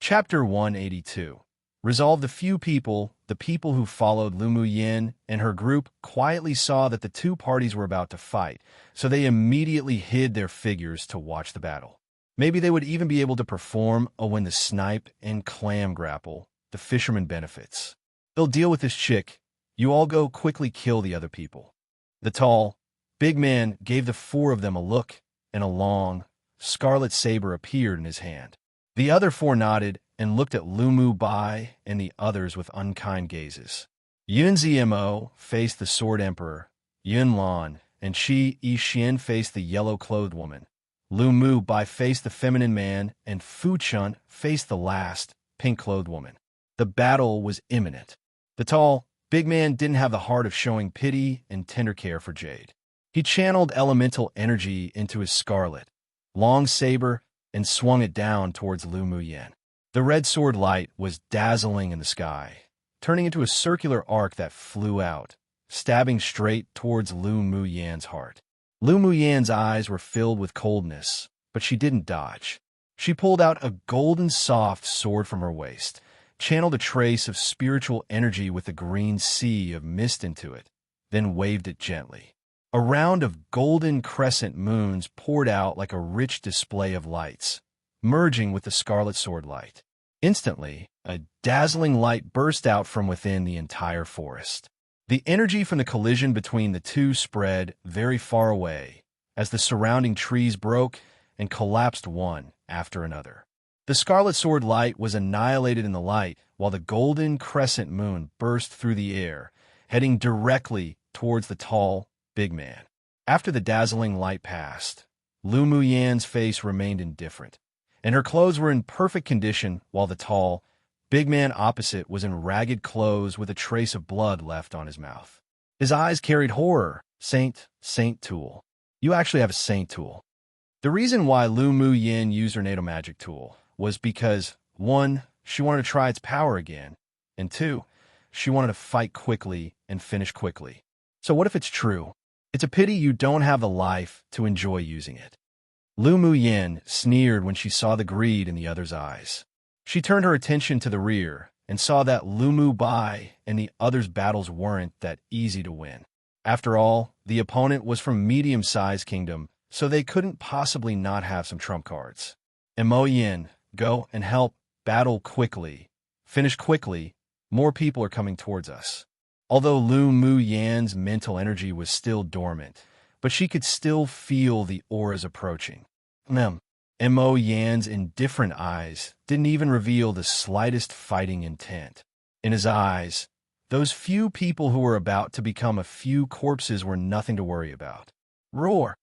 Chapter 182. Resolved. The few people, the people who followed Lu Muyin and her group, quietly saw that the 2 parties were about to fight, so they immediately hid their figures to watch the battle. Maybe they would even be able to perform a when the snipe and clam grapple, the fisherman benefits. "They'll deal with this chick. You all go quickly kill the other people." The tall, big man gave the 4 of them a look, and a long, scarlet saber appeared in his hand. The other 4 nodded and looked at Lu Mu Bai and the others with unkind gazes. Yun Zmo faced the Sword Emperor, Yun Lan, and Qi Yixian faced the yellow-clothed woman. Lu Mu Bai faced the feminine man, and Fu Chun faced the last, pink-clothed woman. The battle was imminent. The tall, big man didn't have the heart of showing pity and tender care for Jade. He channeled elemental energy into his scarlet, long saber and swung it down towards Lu Muyin. The red sword light was dazzling in the sky, turning into a circular arc that flew out, stabbing straight towards Lu Muyin's heart. Lu Muyin's eyes were filled with coldness, but she didn't dodge. She pulled out a golden soft sword from her waist, channeled a trace of spiritual energy with a green sea of mist into it, then waved it gently. A round of golden crescent moons poured out like a rich display of lights, merging with the scarlet sword light. Instantly, a dazzling light burst out from within the entire forest. The energy from the collision between the 2 spread very far away as the surrounding trees broke and collapsed one after another. The scarlet sword light was annihilated in the light, while the golden crescent moon burst through the air, heading directly towards the tall, big man. After the dazzling light passed, Lu Muyin's face remained indifferent, and her clothes were in perfect condition, while the tall, big man opposite was in ragged clothes with a trace of blood left on his mouth. His eyes carried horror. Saint tool. You actually have a saint tool. The reason why Lu Mu Yin used her natal magic tool was because, 1, she wanted to try its power again, and 2, she wanted to fight quickly and finish quickly. So what if it's true? It's a pity you don't have the life to enjoy using it. Lu Mu Yin sneered when she saw the greed in the other's eyes. She turned her attention to the rear and saw that Lu Mu Bai and the other's battles weren't that easy to win. After all, the opponent was from medium-sized kingdom, so they couldn't possibly not have some trump cards. And Mo Yin, go and help, battle quickly, finish quickly, more people are coming towards us. Although Lu Mu Yan's mental energy was still dormant, but she could still feel the auras approaching. And Mo Yan's indifferent eyes didn't even reveal the slightest fighting intent. In his eyes, those few people who were about to become a few corpses were nothing to worry about. Roar!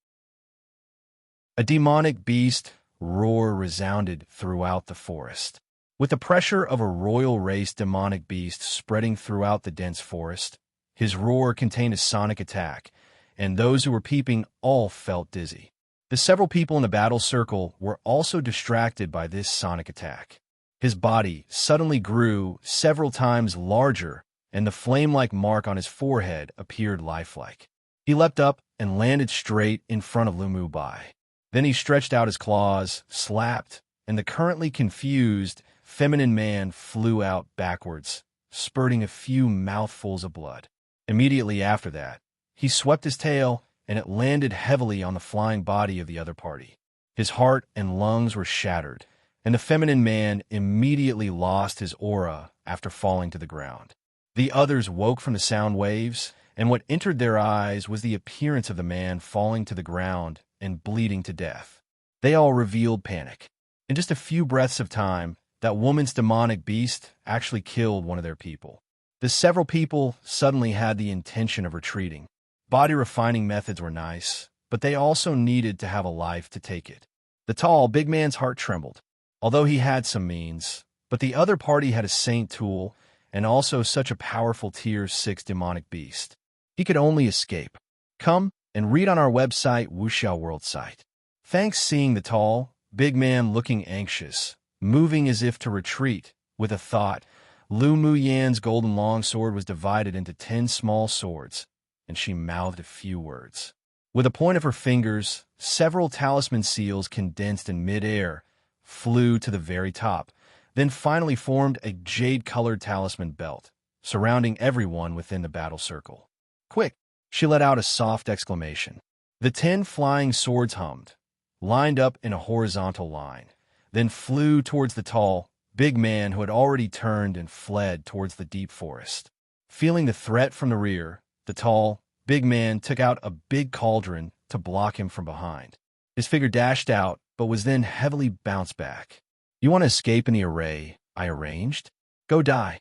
A demonic beast roar resounded throughout the forest. With the pressure of a royal race demonic beast spreading throughout the dense forest, his roar contained a sonic attack, and those who were peeping all felt dizzy. The several people in the battle circle were also distracted by this sonic attack. His body suddenly grew several times larger, and the flame-like mark on his forehead appeared lifelike. He leapt up and landed straight in front of Lu Mu Bai. Then he stretched out his claws, slapped, and the currently confused, feminine man flew out backwards, spurting a few mouthfuls of blood. Immediately after that, he swept his tail, and it landed heavily on the flying body of the other party. His heart and lungs were shattered, and the feminine man immediately lost his aura after falling to the ground. The others woke from the sound waves, and what entered their eyes was the appearance of the man falling to the ground and bleeding to death. They all revealed panic. In just a few breaths of time, that woman's demonic beast actually killed one of their people. The several people suddenly had the intention of retreating. Body refining methods were nice, but they also needed to have a life to take it. The tall, big man's heart trembled, although he had some means, but the other party had a saint tool and also such a powerful Tier 6 demonic beast. He could only escape. Come and read on our website, Wuxiao World site. Thanks. Seeing the tall, big man looking anxious, moving as if to retreat, with a thought, Lu Mu Yan's golden longsword was divided into 10 small swords, and she mouthed a few words. With the point of her fingers, several talisman seals condensed in mid-air flew to the very top, then finally formed a jade-colored talisman belt, surrounding everyone within the battle circle. Quick! She let out a soft exclamation. The 10 flying swords hummed, lined up in a horizontal line, then flew towards the tall, big man who had already turned and fled towards the deep forest. Feeling the threat from the rear, the tall, big man took out a big cauldron to block him from behind. His figure dashed out, but was then heavily bounced back. You want to escape in the array I arranged? Go die.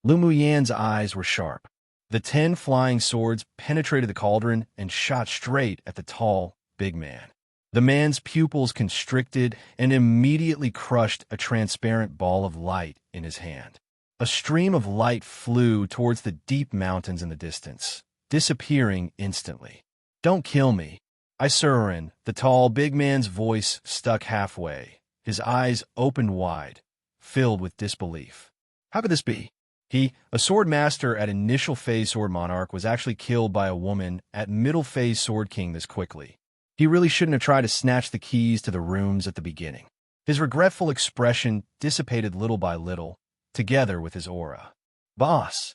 Lu Mu Yan's eyes were sharp. The 10 flying swords penetrated the cauldron and shot straight at the tall, big man. The man's pupils constricted and immediately crushed a transparent ball of light in his hand. A stream of light flew towards the deep mountains in the distance, disappearing instantly. Don't kill me. I Surin, the tall, big man's voice stuck halfway, his eyes opened wide, filled with disbelief. How could this be? He, a sword master at initial phase sword monarch, was actually killed by a woman at middle phase sword king this quickly. He really shouldn't have tried to snatch the keys to the rooms at the beginning. His regretful expression dissipated little by little, together with his aura. Boss!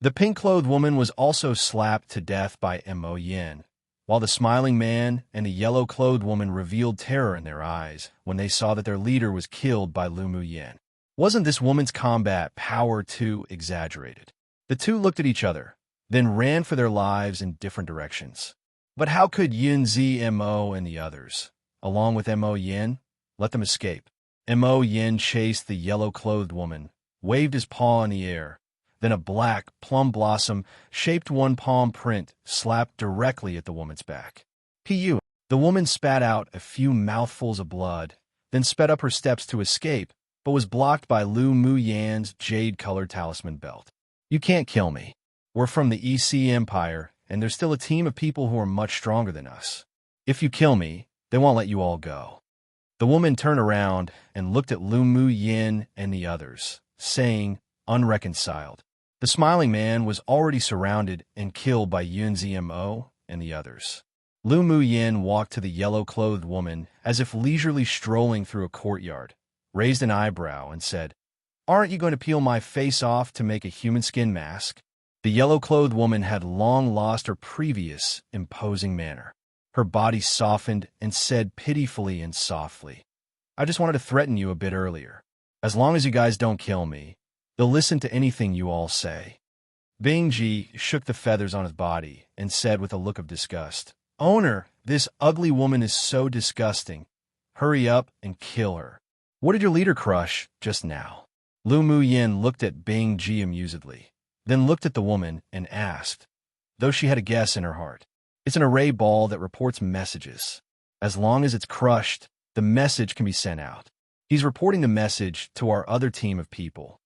The pink-clothed woman was also slapped to death by Mo Yin, while the smiling man and the yellow-clothed woman revealed terror in their eyes when they saw that their leader was killed by Lu Mu Yin. Wasn't this woman's combat power too exaggerated? The two looked at each other, then ran for their lives in different directions. But how could Yun Zi Mo and the others, along with Mo Yin, let them escape? Mo Yin chased the yellow-clothed woman, waved his paw in the air. Then a black, plum-blossom-shaped one-palm print slapped directly at the woman's back. Pu! The woman spat out a few mouthfuls of blood, then sped up her steps to escape, but was blocked by Lu Mu Yan's jade-colored talisman belt. You can't kill me. We're from the EC Empire, and there's still a team of people who are much stronger than us. If you kill me, they won't let you all go." The woman turned around and looked at Lu Mu Yin and the others, saying, unreconciled. The smiling man was already surrounded and killed by Yun Zmo and the others. Lu Mu Yin walked to the yellow-clothed woman as if leisurely strolling through a courtyard, raised an eyebrow, and said, "Aren't you going to peel my face off to make a human skin mask?" The yellow-clothed woman had long lost her previous imposing manner. Her body softened and said pitifully and softly, "I just wanted to threaten you a bit earlier. As long as you guys don't kill me, they'll listen to anything you all say." Bing Ji shook the feathers on his body and said with a look of disgust, "Owner, this ugly woman is so disgusting. Hurry up and kill her. What did your leader crush just now?" Lu Mu Yin looked at Bing Ji amusedly, then looked at the woman and asked, though she had a guess in her heart, "It's an array ball that reports messages. As long as it's crushed, the message can be sent out. He's reporting the message to our other team of people."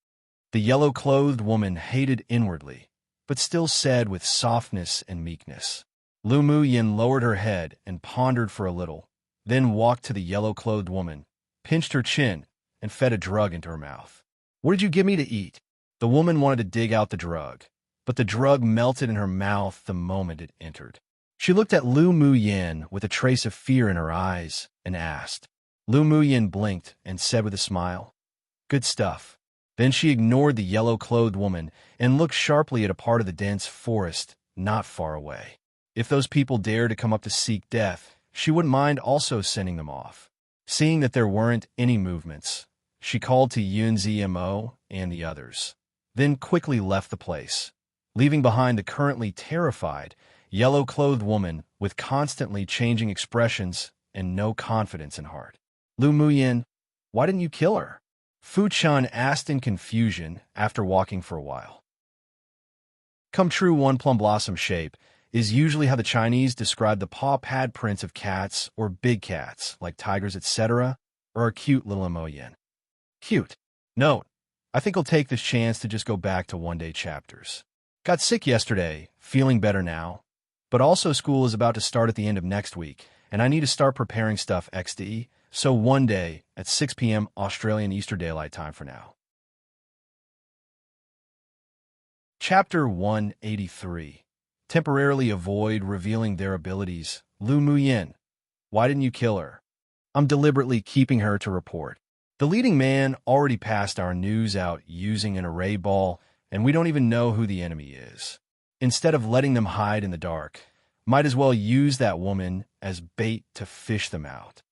The yellow-clothed woman hated inwardly, but still said with softness and meekness. Lu Mu Yin lowered her head and pondered for a little, then walked to the yellow-clothed woman, pinched her chin, and fed a drug into her mouth. "What did you give me to eat?" The woman wanted to dig out the drug, but the drug melted in her mouth the moment it entered. She looked at Lu Mu Yin with a trace of fear in her eyes and asked. Lu Mu Yin blinked and said with a smile, "Good stuff." Then she ignored the yellow-clothed woman and looked sharply at a part of the dense forest not far away. If those people dared to come up to seek death, she wouldn't mind also sending them off. Seeing that there weren't any movements, she called to Yun Zmo and the others, then quickly left the place, leaving behind the currently terrified, yellow-clothed woman with constantly changing expressions and no confidence in heart. "Lu Mu Yin, why didn't you kill her?" Fu Chun asked in confusion after walking for a while. Come true one plum blossom shape is usually how the Chinese describe the paw pad prints of cats or big cats, like tigers, etc., or a cute little emoyin. Cute. Note, I think I'll take this chance to just go back to one-day chapters. Got sick yesterday, feeling better now, but also school is about to start at the end of next week, and I need to start preparing stuff XD, so one day at 6 p.m. Australian Eastern Daylight Time for now. Chapter 183. Temporarily avoid revealing their abilities. Lu Mu Yin, why didn't you kill her? I'm deliberately keeping her to report. The leading man already passed our news out using an array ball, and we don't even know who the enemy is. Instead of letting them hide in the dark, might as well use that woman as bait to fish them out.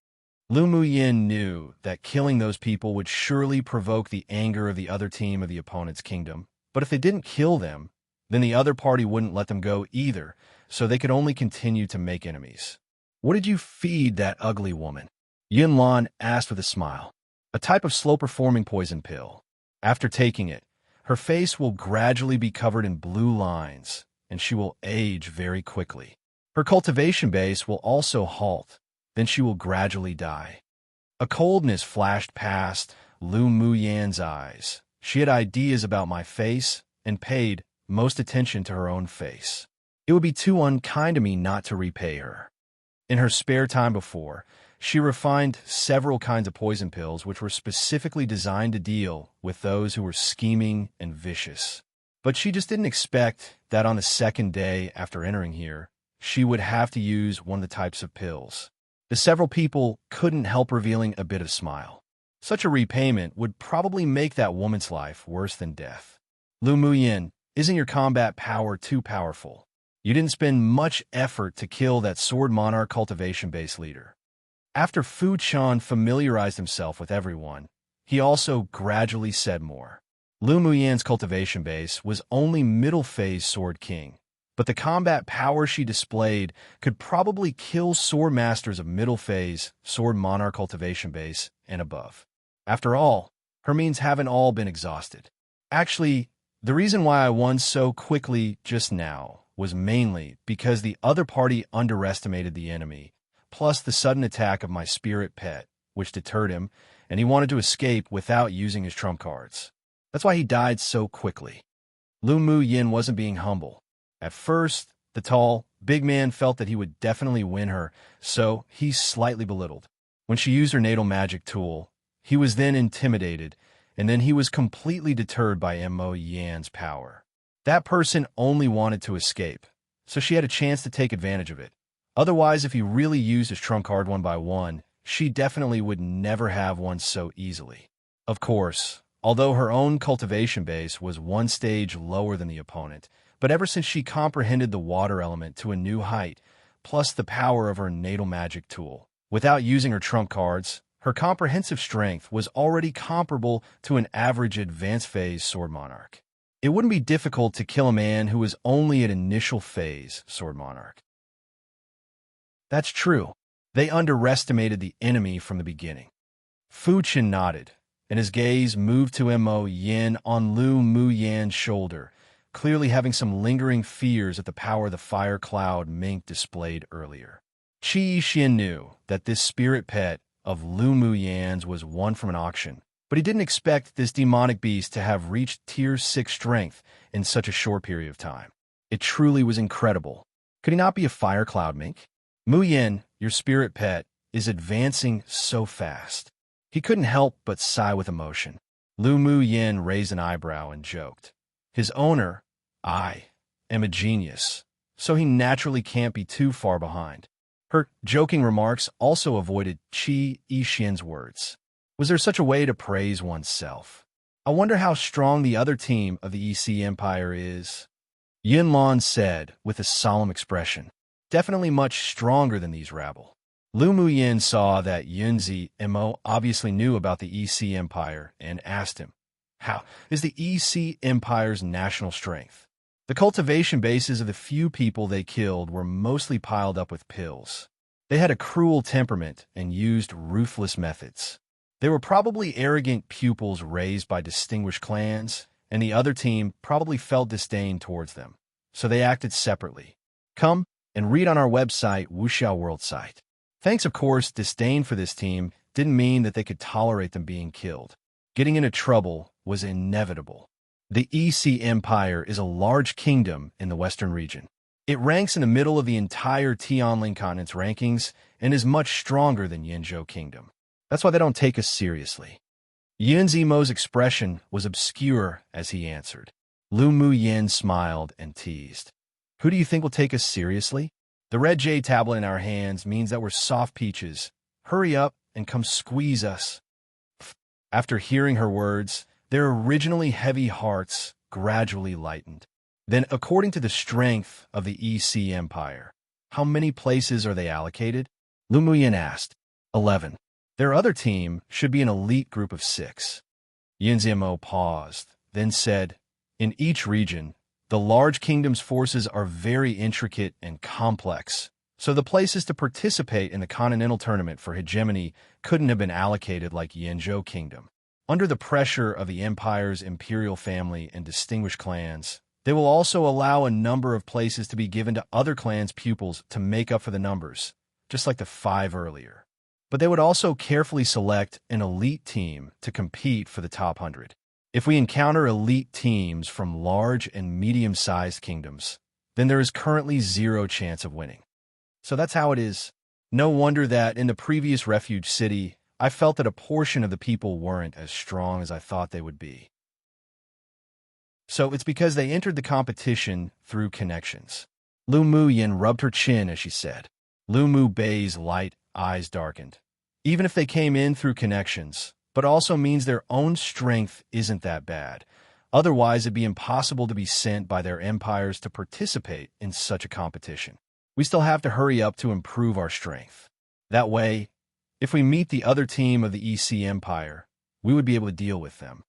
Lu Mu Yin knew that killing those people would surely provoke the anger of the other team of the opponent's kingdom, but if they didn't kill them, then the other party wouldn't let them go either, so they could only continue to make enemies. "What did you feed that ugly woman?" Yun Lan asked with a smile. "A type of slow-performing poison pill. After taking it, her face will gradually be covered in blue lines, and she will age very quickly. Her cultivation base will also halt, then she will gradually die." A coldness flashed past Lu Mu Yan's eyes. She had ideas about my face and paid most attention to her own face. It would be too unkind of me not to repay her. In her spare time before, she refined several kinds of poison pills which were specifically designed to deal with those who were scheming and vicious. But she just didn't expect that on the second day after entering here, she would have to use one of the types of pills. The several people couldn't help revealing a bit of smile. Such a repayment would probably make that woman's life worse than death. Lu Mu Yin, isn't your combat power too powerful? You didn't spend much effort to kill that Sword Monarch cultivation base leader. After Fu Chan familiarized himself with everyone, he also gradually said more. Lu Mu Yan's cultivation base was only middle phase Sword King, but the combat power she displayed could probably kill sword masters of middle phase Sword Monarch cultivation base and above. After all, her means haven't all been exhausted. Actually, the reason why I won so quickly just now was mainly because the other party underestimated the enemy, plus the sudden attack of my spirit pet, which deterred him, and he wanted to escape without using his trump cards. That's why he died so quickly. Lu Mu Yin wasn't being humble. At first, The tall, big man felt that he would definitely win her, so he slightly belittled. When she used her natal magic tool, he was then intimidated, and then he was completely deterred by Mo Yan's power. That person only wanted to escape, so she had a chance to take advantage of it. Otherwise, if he really used his trump card one by one, she definitely would never have won so easily. Of course, although her own cultivation base was one stage lower than the opponent, but ever since she comprehended the water element to a new height, plus the power of her natal magic tool, without using her trump cards, her comprehensive strength was already comparable to an average advanced phase Sword Monarch. It wouldn't be difficult to kill a man who was only at initial phase Sword Monarch. That's true. They underestimated the enemy from the beginning. Fu Qin nodded, and his gaze moved to Mo Yin on Lu Mu Yan's shoulder, clearly having some lingering fears at the power the fire cloud mink displayed earlier. Qi Xian knew that this spirit pet of Lu Mu Yan's was one from an auction, but he didn't expect this demonic beast to have reached Tier 6 strength in such a short period of time. It truly was incredible. Could he not be a fire cloud mink? Mu Yin, your spirit pet, is advancing so fast. He couldn't help but sigh with emotion. Lu Mu Yin raised an eyebrow and joked. His owner, I, am a genius, so he naturally can't be too far behind. Her joking remarks also avoided Qi Yixian's words. Was there such a way to praise oneself? I wonder how strong the other team of the EC Empire is. Yin Lan said with a solemn expression. Definitely much stronger than these rabble. Lu Mu Yin saw that Yunzi Mo obviously knew about the EC Empire and asked him, how is the EC Empire's national strength? The cultivation bases of the few people they killed were mostly piled up with pills. They had a cruel temperament and used ruthless methods. They were probably arrogant pupils raised by distinguished clans, and the other team probably felt disdain towards them, so they acted separately. Come and read on our website, Wuxiao World site. Thanks, of course, disdain for this team didn't mean that they could tolerate them being killed. Getting into trouble was inevitable. The EC Empire is a large kingdom in the Western region. It ranks in the middle of the entire Tianling continent's rankings and is much stronger than Yinzhou Kingdom. That's why they don't take us seriously. Yin Zimo's expression was obscure as he answered. Lu Mu Yin smiled and teased. Who do you think will take us seriously? The red jade tablet in our hands means that we're soft peaches. Hurry up and come squeeze us. After hearing her words, their originally heavy hearts gradually lightened. Then, according to the strength of the EC Empire, how many places are they allocated? Lu Mu Yin asked. 11. Their other team should be an elite group of 6. Yin Zimo paused, then said, in each region, the large kingdom's forces are very intricate and complex, so the places to participate in the continental tournament for hegemony couldn't have been allocated like Yinzhou Kingdom. Under the pressure of the empire's imperial family and distinguished clans, they will also allow a number of places to be given to other clans' pupils to make up for the numbers, just like the 5 earlier. But they would also carefully select an elite team to compete for the top 100. If we encounter elite teams from large and medium-sized kingdoms, then there is currently 0 chance of winning. So that's how it is. No wonder that in the previous refuge city, I felt that a portion of the people weren't as strong as I thought they would be. So it's because they entered the competition through connections. Lu Mu Yin rubbed her chin as she said. Lu Mu Bei's light eyes darkened. Even if they came in through connections, but also means their own strength isn't that bad. Otherwise, it'd be impossible to be sent by their empires to participate in such a competition. We still have to hurry up to improve our strength. That way, if we meet the other team of the EC Empire, we would be able to deal with them.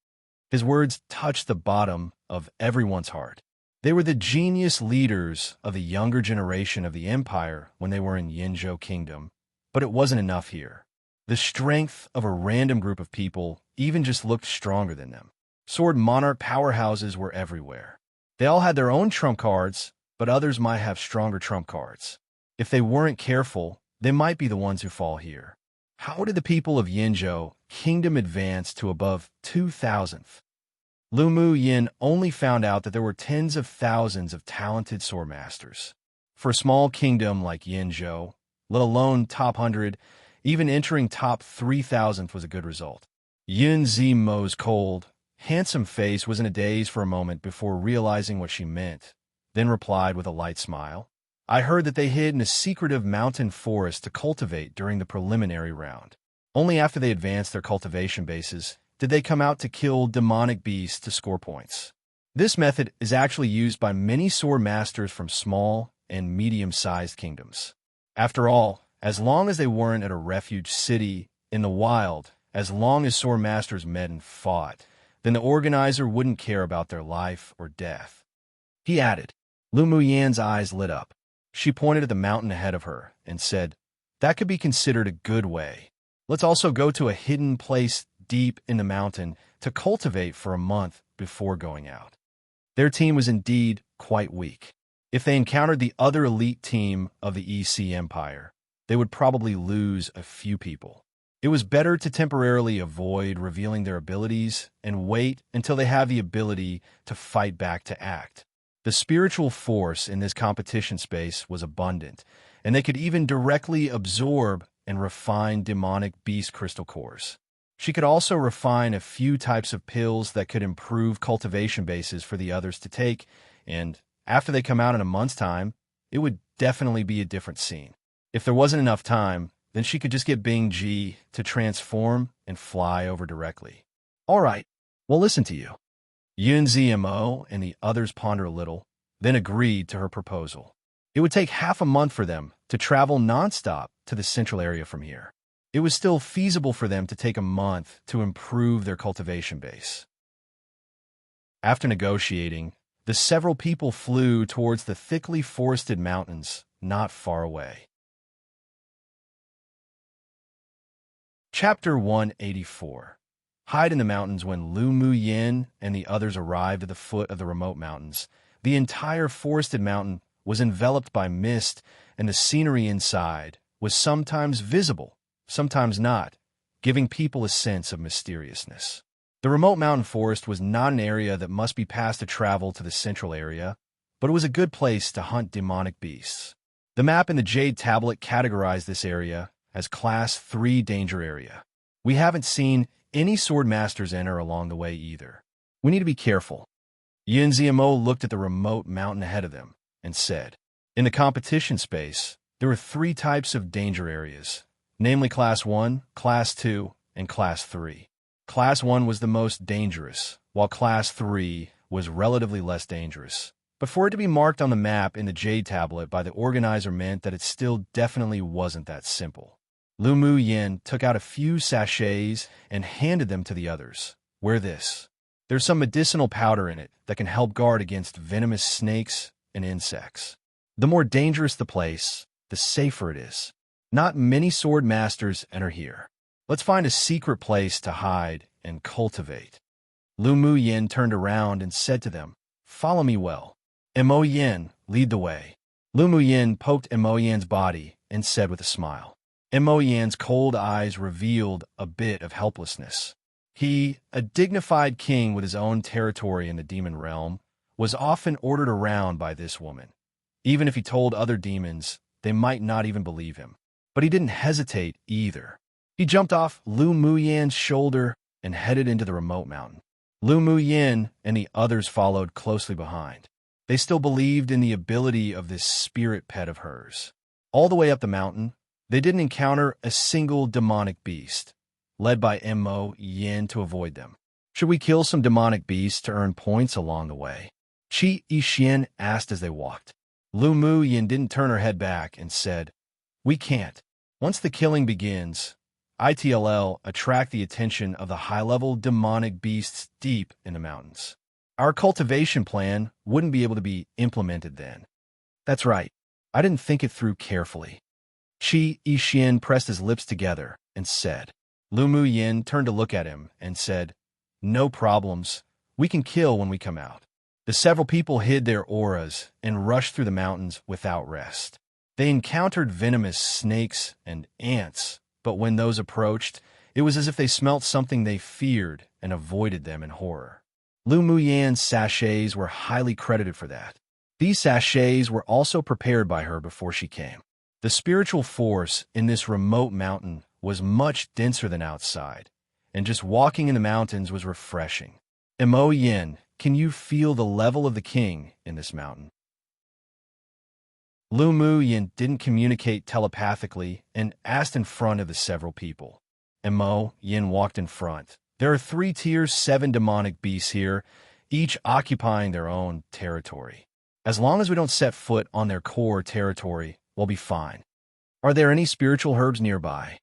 His words touched the bottom of everyone's heart. They were the genius leaders of the younger generation of the Empire when they were in Yinzhou Kingdom, but it wasn't enough here. The strength of a random group of people even just looked stronger than them. Sword Monarch powerhouses were everywhere. They all had their own trump cards, but others might have stronger trump cards. If they weren't careful, they might be the ones who fall here. How did the people of Yinzhou Kingdom advance to above 2,000th? Lu Mu Yin only found out that there were tens of thousands of talented sword masters. For a small kingdom like Yinzhou, let alone top 100, even entering top 3,000 was a good result. Yun Zimo's cold, handsome face was in a daze for a moment before realizing what she meant, then replied with a light smile. I heard that they hid in a secretive mountain forest to cultivate during the preliminary round. Only after they advanced their cultivation bases did they come out to kill demonic beasts to score points. This method is actually used by many sword masters from small and medium-sized kingdoms. After all, as long as they weren't at a refuge city in the wild, as long as sword masters met and fought, then the organizer wouldn't care about their life or death. He added. Lu Muyan's eyes lit up. She pointed at the mountain ahead of her and said, that could be considered a good way. Let's also go to a hidden place deep in the mountain to cultivate for a month before going out. Their team was indeed quite weak. If they encountered the other elite team of the EC Empire, they would probably lose a few people. It was better to temporarily avoid revealing their abilities and wait until they have the ability to fight back to act. The spiritual force in this competition space was abundant, and they could even directly absorb and refine demonic beast crystal cores. She could also refine a few types of pills that could improve cultivation bases for the others to take, and after they come out in a month's time, it would definitely be a different scene. If there wasn't enough time, then she could just get Bing Ji to transform and fly over directly. All right, we'll listen to you. Yun Zmo and the others pondered a little, then agreed to her proposal. It would take half a month for them to travel nonstop to the central area from here. It was still feasible for them to take a month to improve their cultivation base. After negotiating, the several people flew towards the thickly forested mountains not far away. Chapter 184. Hide in the mountains. When Lu Muyin and the others arrived at the foot of the remote mountains, the entire forested mountain was enveloped by mist, and the scenery inside was sometimes visible, sometimes not, giving people a sense of mysteriousness. The remote mountain forest was not an area that must be passed to travel to the central area, but it was a good place to hunt demonic beasts. The map in the Jade Tablet categorized this area as Class 3 Danger Area. We haven't seen any sword masters enter along the way either. We need to be careful. Yin Zmo looked at the remote mountain ahead of them and said, in the competition space, there were 3 types of danger areas, namely Class 1, Class 2, and Class 3. Class 1 was the most dangerous, while Class 3 was relatively less dangerous. But for it to be marked on the map in the Jade Tablet by the organizer meant that it still definitely wasn't that simple. Lu Muyin took out a few sachets and handed them to the others. Wear this. There's some medicinal powder in it that can help guard against venomous snakes and insects. The more dangerous the place, the safer it is. Not many sword masters enter here. Let's find a secret place to hide and cultivate. Lu Muyin turned around and said to them, follow me well. Mo Yin, lead the way. Lu Muyin poked Mo Yin's body and said with a smile. Mo Yin's cold eyes revealed a bit of helplessness. He, a dignified king with his own territory in the demon realm, was often ordered around by this woman. Even if he told other demons, they might not even believe him. But he didn't hesitate either. He jumped off Lu Muyin's shoulder and headed into the remote mountain. Lu Muyin and the others followed closely behind. They still believed in the ability of this spirit pet of hers. All the way up the mountain, they didn't encounter a single demonic beast, led by Mo Yin to avoid them. Should we kill some demonic beasts to earn points along the way? Qi Yixin asked as they walked. Lu Muyin didn't turn her head back and said, we can't. Once the killing begins, ITLL attract the attention of the high-level demonic beasts deep in the mountains. Our cultivation plan wouldn't be able to be implemented then. That's right. I didn't think it through carefully. Qi Yixin pressed his lips together and said. Lu Muyin turned to look at him and said, no problems. We can kill when we come out. The several people hid their auras and rushed through the mountains without rest. They encountered venomous snakes and ants, but when those approached, it was as if they smelt something they feared and avoided them in horror. Lu Muyin's sachets were highly credited for that. These sachets were also prepared by her before she came. The spiritual force in this remote mountain was much denser than outside, and just walking in the mountains was refreshing. Mo Yin, can you feel the level of the king in this mountain? Lu Mu Yin didn't communicate telepathically and asked in front of the several people. Mo Yin walked in front. There are 3 tiers, 7 demonic beasts here, each occupying their own territory. As long as we don't set foot on their core territory, we'll be fine. Are there any spiritual herbs nearby?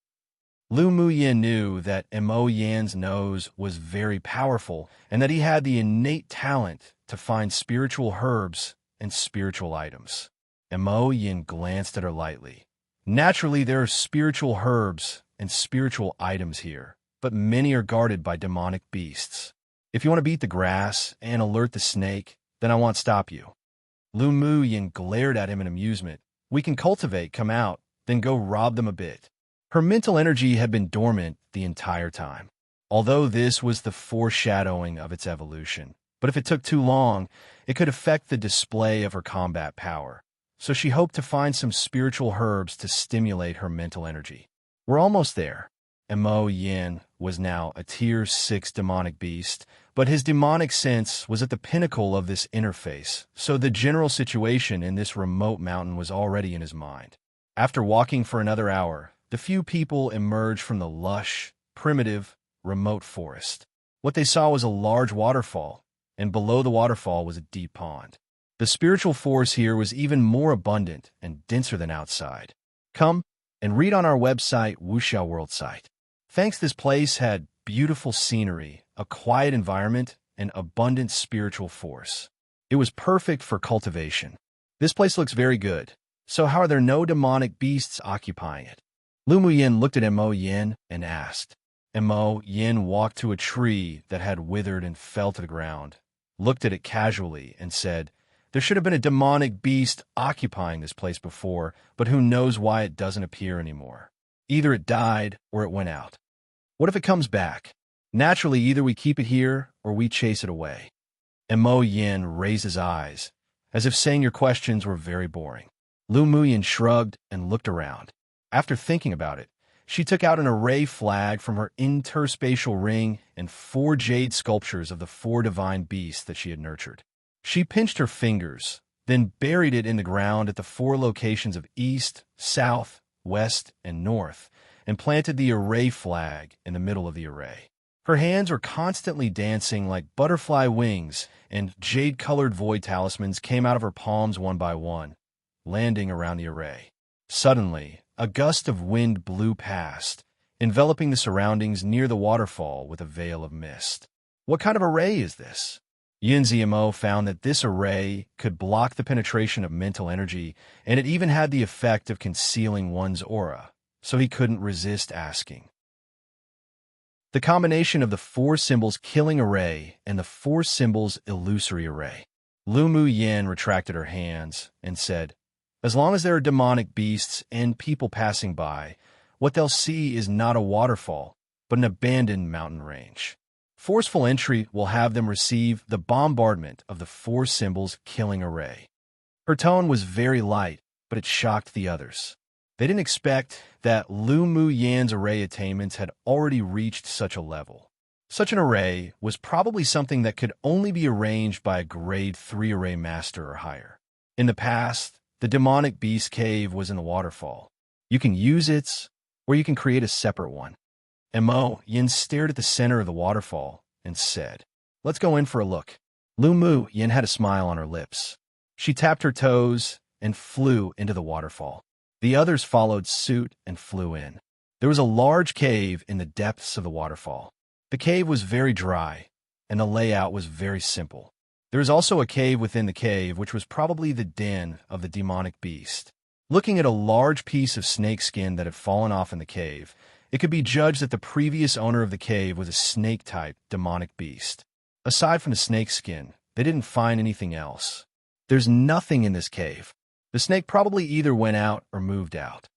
Lu Mu Yin knew that Mo Yan's nose was very powerful and that he had the innate talent to find spiritual herbs and spiritual items. Mo Yin glanced at her lightly. Naturally, there are spiritual herbs and spiritual items here, but many are guarded by demonic beasts. If you want to beat the grass and alert the snake, then I won't stop you. Lu Mu Yin glared at him in amusement. We can cultivate, come out, then go rob them a bit. Her mental energy had been dormant the entire time, although this was the foreshadowing of its evolution. But if it took too long, it could affect the display of her combat power. So she hoped to find some spiritual herbs to stimulate her mental energy. We're almost there. Mo Yin was now a tier 6 demonic beast, but his demonic sense was at the pinnacle of this interface, so the general situation in this remote mountain was already in his mind. After walking for another hour, the few people emerged from the lush, primitive, remote forest. What they saw was a large waterfall, and below the waterfall was a deep pond. The spiritual force here was even more abundant and denser than outside. Come and read on our website, Wuxia World site. Thanks, this place had beautiful scenery, a quiet environment, and abundant spiritual force. It was perfect for cultivation. This place looks very good. So how are there no demonic beasts occupying it? Lu Mu Yin looked at Mo Yin and asked. Mo Yin walked to a tree that had withered and fell to the ground, looked at it casually, and said, there should have been a demonic beast occupying this place before, but who knows why it doesn't appear anymore. Either it died or it went out. What if it comes back? Naturally, either we keep it here or we chase it away. Mo Yin raised his eyes, as if saying your questions were very boring. Lu Mu Yin shrugged and looked around. After thinking about it, she took out an array flag from her interspatial ring and 4 jade sculptures of the 4 divine beasts that she had nurtured. She pinched her fingers, then buried it in the ground at the 4 locations of east, south, west, and north, and planted the array flag in the middle of the array. Her hands were constantly dancing like butterfly wings, and jade-colored void talismans came out of her palms one by one, landing around the array. Suddenly, a gust of wind blew past, enveloping the surroundings near the waterfall with a veil of mist. What kind of array is this? Yin Ziamo found that this array could block the penetration of mental energy, and it even had the effect of concealing one's aura, so he couldn't resist asking. The combination of the 4 symbols killing array and the 4 symbols illusory array. Lu Mu Yin retracted her hands and said, as long as there are demonic beasts and people passing by, what they'll see is not a waterfall, but an abandoned mountain range. Forceful entry will have them receive the bombardment of the 4 symbols killing array. Her tone was very light, but it shocked the others. They didn't expect that Lu Mu Yan's array attainments had already reached such a level. Such an array was probably something that could only be arranged by a grade 3 array master or higher. In the past, the demonic beast cave was in the waterfall. You can use it, or you can create a separate one. Mo Yin stared at the center of the waterfall and said, let's go in for a look. Lu Mu Yin had a smile on her lips. She tapped her toes and flew into the waterfall. The others followed suit and flew in. There was a large cave in the depths of the waterfall. The cave was very dry, and the layout was very simple. There was also a cave within the cave, which was probably the den of the demonic beast. Looking at a large piece of snake skin that had fallen off in the cave, it could be judged that the previous owner of the cave was a snake-type demonic beast. Aside from the snake skin, they didn't find anything else. There's nothing in this cave. The snake probably either went out or moved out.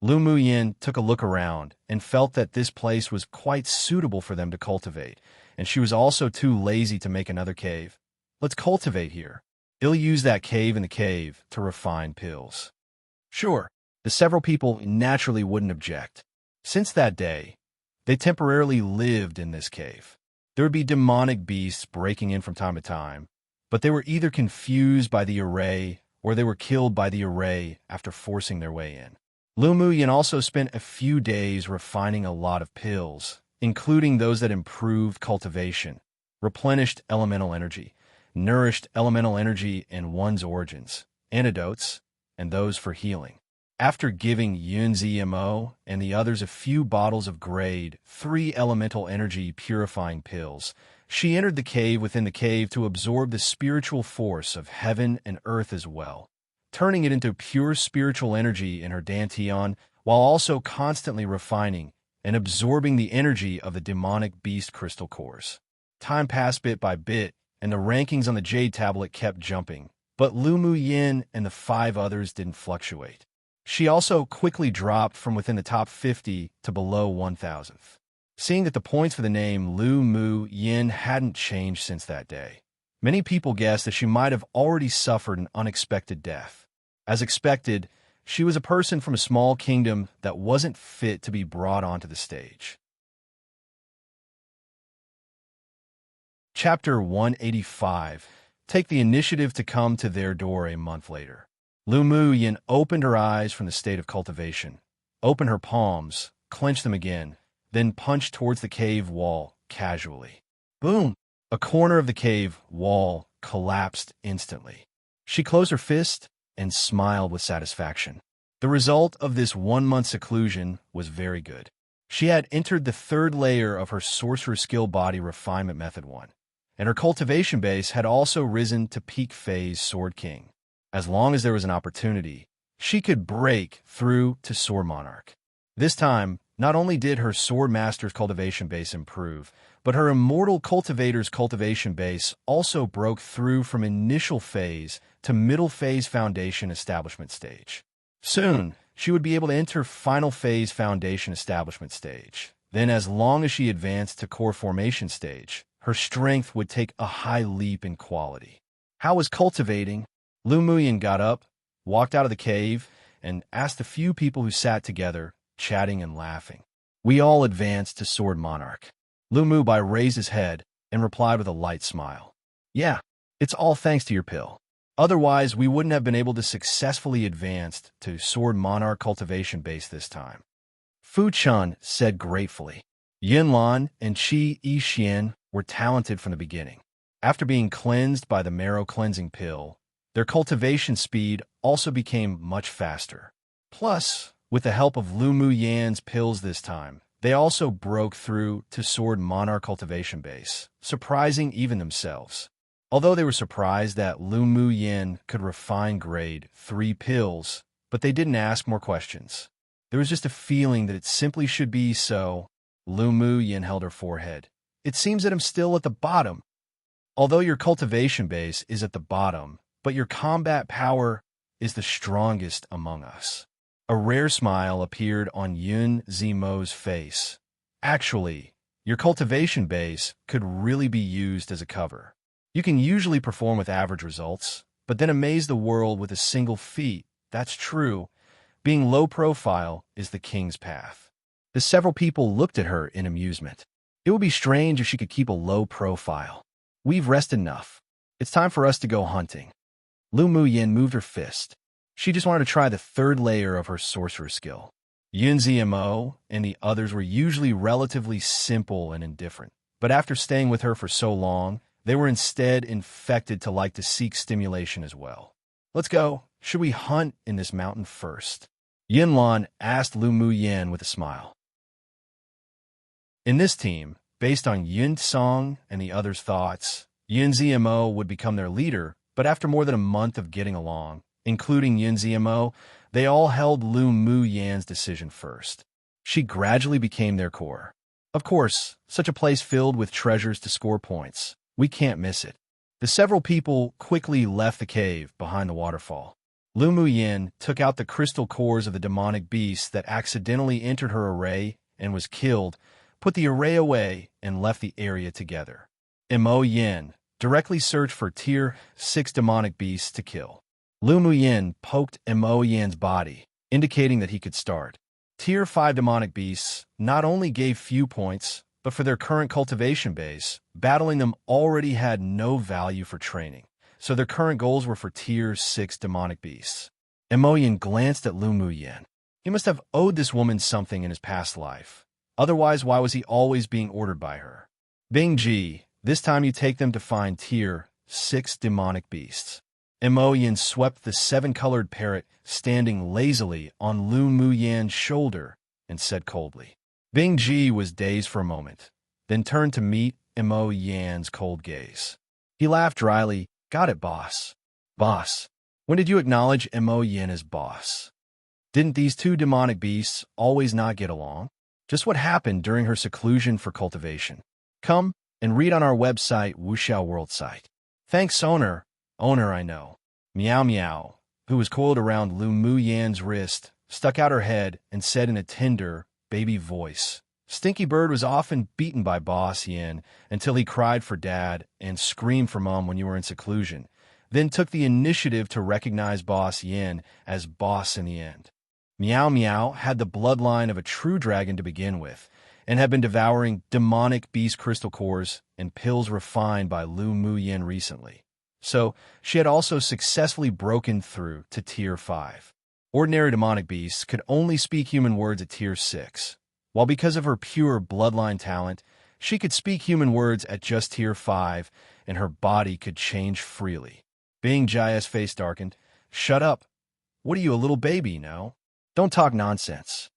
Lu Mu Yin took a look around and felt that this place was quite suitable for them to cultivate, and she was also too lazy to make another cave. Let's cultivate here. He'll use that cave in the cave to refine pills. Sure, the several people naturally wouldn't object. Since that day, they temporarily lived in this cave. There would be demonic beasts breaking in from time to time, but they were either confused by the array or they were killed by the array after forcing their way in. Lu Muyin also spent a few days refining a lot of pills, including those that improved cultivation, replenished elemental energy, nourished elemental energy in one's origins, antidotes, and those for healing. After giving Yunzi Mo and the others a few bottles of grade 3 elemental energy purifying pills, she entered the cave within the cave to absorb the spiritual force of heaven and earth as well, turning it into pure spiritual energy in her dantian, while also constantly refining and absorbing the energy of the demonic beast crystal cores. Time passed bit by bit, and the rankings on the Jade Tablet kept jumping, but Lu Muyin and the 5 others didn't fluctuate. She also quickly dropped from within the top 50 to below 1,000th. Seeing that the points for the name Lu Muyin hadn't changed since that day, many people guessed that she might have already suffered an unexpected death. As expected, she was a person from a small kingdom that wasn't fit to be brought onto the stage. Chapter 185. Take the initiative to come to their door a month later. Lu Muyin opened her eyes from the state of cultivation, opened her palms, clenched them again, then punched towards the cave wall casually. Boom! A corner of the cave wall collapsed instantly. She closed her fist and smiled with satisfaction. The result of this 1-month seclusion was very good. She had entered the 3rd layer of her sorcerer skill body refinement method 1, and her cultivation base had also risen to peak phase Sword King. As long as there was an opportunity, she could break through to Sword Monarch. This time, not only did her Sword Master's cultivation base improve, but her Immortal Cultivator's cultivation base also broke through from initial phase to middle phase foundation establishment stage. Soon, she would be able to enter final phase foundation establishment stage. Then, as long as she advanced to core formation stage, her strength would take a high leap in quality. How was cultivating? Lu Muyin got up, walked out of the cave, and asked a few people who sat together, chatting and laughing. We all advanced to Sword Monarch. Lu Mubai raised his head and replied with a light smile. Yeah, it's all thanks to your pill. Otherwise, we wouldn't have been able to successfully advance to Sword Monarch cultivation base this time. Fu Chun said gratefully. Yinlan and Qi Yixian were talented from the beginning. After being cleansed by the marrow cleansing pill, their cultivation speed also became much faster. Plus, with the help of Lu Muyin's pills this time, they also broke through to Sword Monarch cultivation base, surprising even themselves. Although they were surprised that Lu Muyin could refine grade 3 pills, but they didn't ask more questions. There was just a feeling that it simply should be so. Lu Muyin held her forehead. It seems that I'm still at the bottom. Although your cultivation base is at the bottom, but your combat power is the strongest among us. A rare smile appeared on Yun Zimo's face. Actually, your cultivation base could really be used as a cover. You can usually perform with average results, but then amaze the world with a single feat. That's true. Being low profile is the king's path. The several people looked at her in amusement. It would be strange if she could keep a low profile. We've rested enough. It's time for us to go hunting. Lu Muyin moved her fist. She just wanted to try the 3rd layer of her sorcerer skill. Yunzi Mo and the others were usually relatively simple and indifferent, but after staying with her for so long, they were instead infected to like to seek stimulation as well. Let's go. Should we hunt in this mountain first? Yinlan asked Lu Muyin with a smile. In this team, based on Yun Song and the others' thoughts, Yunzi Mo would become their leader, but after more than a month of getting along, including Yunzi Mo, they all held Lu Muyin's decision first. She gradually became their core. Of course, such a place filled with treasures to score points. We can't miss it. The several people quickly left the cave behind the waterfall. Lu Muyin took out the crystal cores of the demonic beast that accidentally entered her array and was killed, put the array away, and left the area together. Mo Yin, Directly search for Tier 6 demonic beasts to kill. Lu Muyin poked Mo Yan's body, indicating that he could start. Tier 5 demonic beasts not only gave few points, but for their current cultivation base, battling them already had no value for training, so their current goals were for Tier 6 demonic beasts. Mo Yan glanced at Lu Muyin. He must have owed this woman something in his past life. Otherwise, why was he always being ordered by her? Bing Ji, this time you take them to find Tier 6 demonic beasts. Mo Yan swept the 7-colored parrot standing lazily on Lu Muyan's shoulder and said coldly. Bing Ji was dazed for a moment, then turned to meet Mo Yan's cold gaze. He laughed dryly. Got it, boss. Boss. When did you acknowledge Mo Yan as boss? Didn't these two demonic beasts always not get along? Just what happened during her seclusion for cultivation? Come and read on our website, Wuxiao World site. Thanks, owner. Owner, I know. Meow Meow, who was coiled around Lu Muyan's wrist, stuck out her head and said in a tender, baby voice, Stinky Bird was often beaten by Boss Yin until he cried for Dad and screamed for Mom when you were in seclusion, then took the initiative to recognize Boss Yin as boss in the end. Meow Meow had the bloodline of a true dragon to begin with, and had been devouring demonic beast crystal cores and pills refined by Lu Muyin recently. So, she had also successfully broken through to Tier 5. Ordinary demonic beasts could only speak human words at Tier 6, while because of her pure bloodline talent, she could speak human words at just Tier 5, and her body could change freely. Bing Jia's face darkened. Shut up. What are you, a little baby, no? Don't talk nonsense.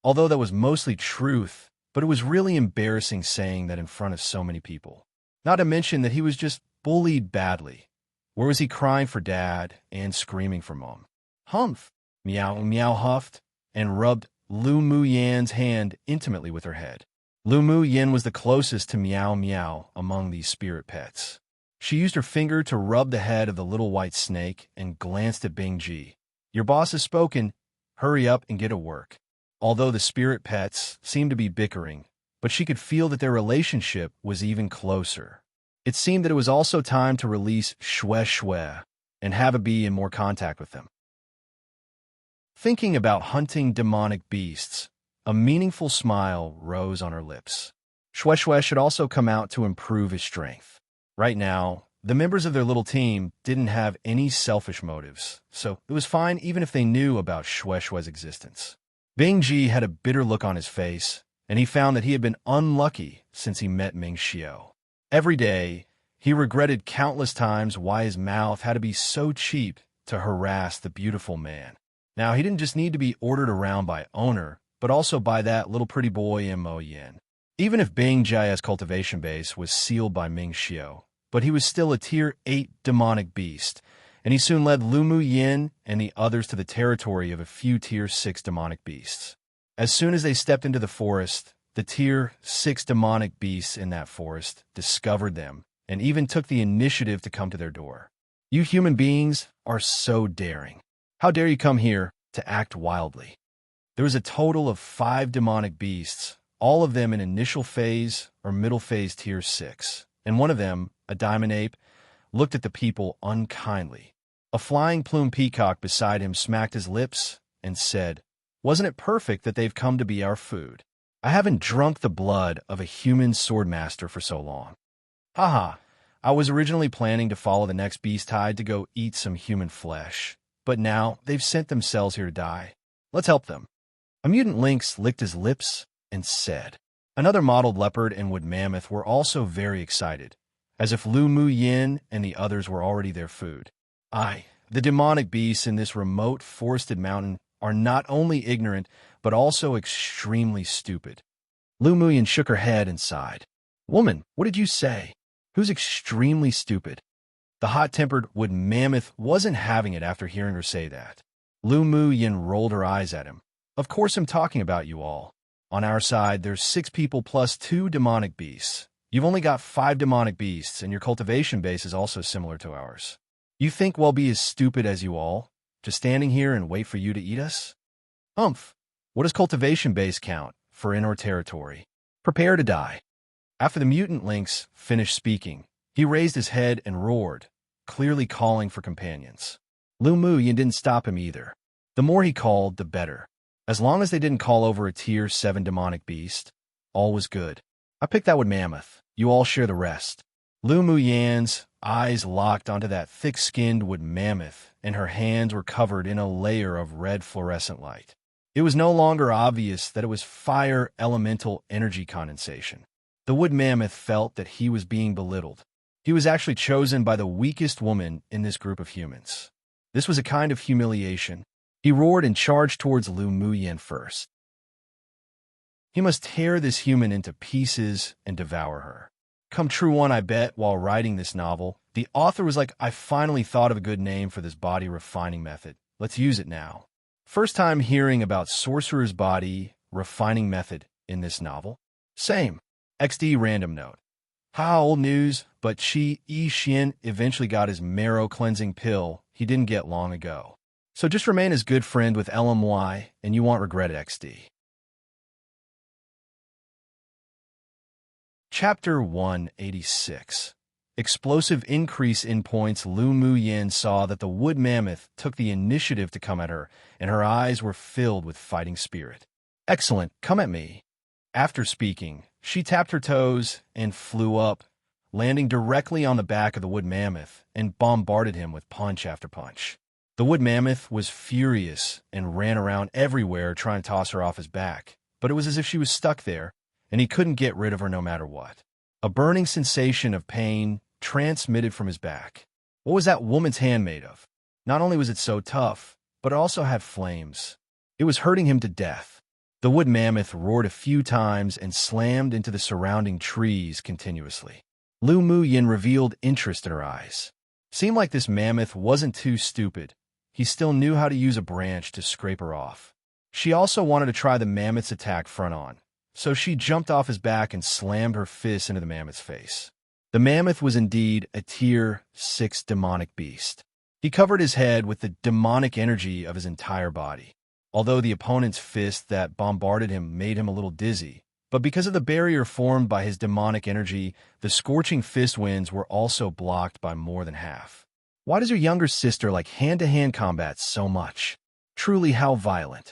Although that was mostly truth, but it was really embarrassing saying that in front of so many people. Not to mention that he was just bullied badly. Where was he crying for Dad and screaming for Mom? Humph! Meow Meow huffed and rubbed Lu Muyan's hand intimately with her head. Lu Muyin was the closest to Meow Meow among these spirit pets. She used her finger to rub the head of the little white snake and glanced at Bing Ji. Your boss has spoken. Hurry up and get to work. Although the spirit pets seemed to be bickering, but she could feel that their relationship was even closer. It seemed that it was also time to release Shue Shue and have a be in more contact with them. Thinking about hunting demonic beasts, a meaningful smile rose on her lips. Shue Shue should also come out to improve his strength. Right now, the members of their little team didn't have any selfish motives, so it was fine even if they knew about Shue Shue's existence. Bing Ji had a bitter look on his face, and he found that he had been unlucky since he met Ming Xiao. Every day, he regretted countless times why his mouth had to be so cheap to harass the beautiful man. Now, he didn't just need to be ordered around by owner, but also by that little pretty boy Mo Yin. Even if Bing Jia's cultivation base was sealed by Ming Xiao, but he was still a Tier 8 demonic beast, and he soon led Lu Muyin and the others to the territory of a few Tier 6 demonic beasts. As soon as they stepped into the forest, the Tier 6 demonic beasts in that forest discovered them and even took the initiative to come to their door. You human beings are so daring. How dare you come here to act wildly? There was a total of 5 demonic beasts, all of them in initial phase or middle phase Tier 6, and one of them, a diamond ape, looked at the people unkindly. A flying plume peacock beside him smacked his lips and said, Wasn't it perfect that they've come to be our food? I haven't drunk the blood of a human swordmaster for so long. Haha, I was originally planning to follow the next beast tide to go eat some human flesh, but now they've sent themselves here to die. Let's help them. A mutant lynx licked his lips and said. Another mottled leopard and wood mammoth were also very excited, as if Lu Muyin and the others were already their food. The demonic beasts in this remote forested mountain are not only ignorant, but also extremely stupid. Lu Muyin shook her head and sighed. Woman, what did you say? Who's extremely stupid? The hot-tempered wood mammoth wasn't having it after hearing her say that. Lu Muyin rolled her eyes at him. Of course I'm talking about you all. On our side, there's 6 people plus 2 demonic beasts. You've only got 5 demonic beasts, and your cultivation base is also similar to ours. You think we'll be as stupid as you all, just standing here and wait for you to eat us? Humph. What does cultivation base count for in our territory? Prepare to die. After the mutant lynx finished speaking, He raised his head and roared, clearly calling for companions. Lu Muyin didn't stop him either. The more he called, the better. As long as they didn't call over a tier 7 demonic beast, all was good. I picked that wood mammoth. You all share the rest. Lu Muyan's eyes locked onto that thick-skinned wood mammoth, and her hands were covered in a layer of red fluorescent light. It was no longer obvious that it was fire elemental energy condensation. The wood mammoth felt that he was being belittled. He was actually chosen by the weakest woman in this group of humans. This was a kind of humiliation. He roared and charged towards Lu Muyan first. He must tear this human into pieces and devour her. Come true one, I bet, while writing this novel. The author was like, I finally thought of a good name for this body refining method. Let's use it now. First time hearing about sorcerer's body refining method in this novel. Same. XD random note. Ha, old news, but Yi Xian eventually got his marrow cleansing pill he didn't get long ago. So just remain his good friend with LMY, and you won't regret it, XD. Chapter 186. Explosive increase in points. Lu Muyin saw that the wood mammoth took the initiative to come at her, and her eyes were filled with fighting spirit. Excellent, come at me. After speaking, she tapped her toes and flew up, landing directly on the back of the wood mammoth and bombarded him with punch after punch. The wood mammoth was furious and ran around everywhere trying to toss her off his back, but it was as if she was stuck there, and he couldn't get rid of her no matter what. A burning sensation of pain transmitted from his back. What was that woman's hand made of? Not only was it so tough, but it also had flames. It was hurting him to death. The wood mammoth roared a few times and slammed into the surrounding trees continuously. Lu Muyin revealed interest in her eyes. Seemed like this mammoth wasn't too stupid. He still knew how to use a branch to scrape her off. She also wanted to try the mammoth's attack front on, so she jumped off his back and slammed her fist into the mammoth's face. The mammoth was indeed a tier 6 demonic beast. He covered his head with the demonic energy of his entire body. Although the opponent's fist that bombarded him made him a little dizzy, but because of the barrier formed by his demonic energy, the scorching fist winds were also blocked by more than half. Why does your younger sister like hand-to-hand combat so much? Truly how violent.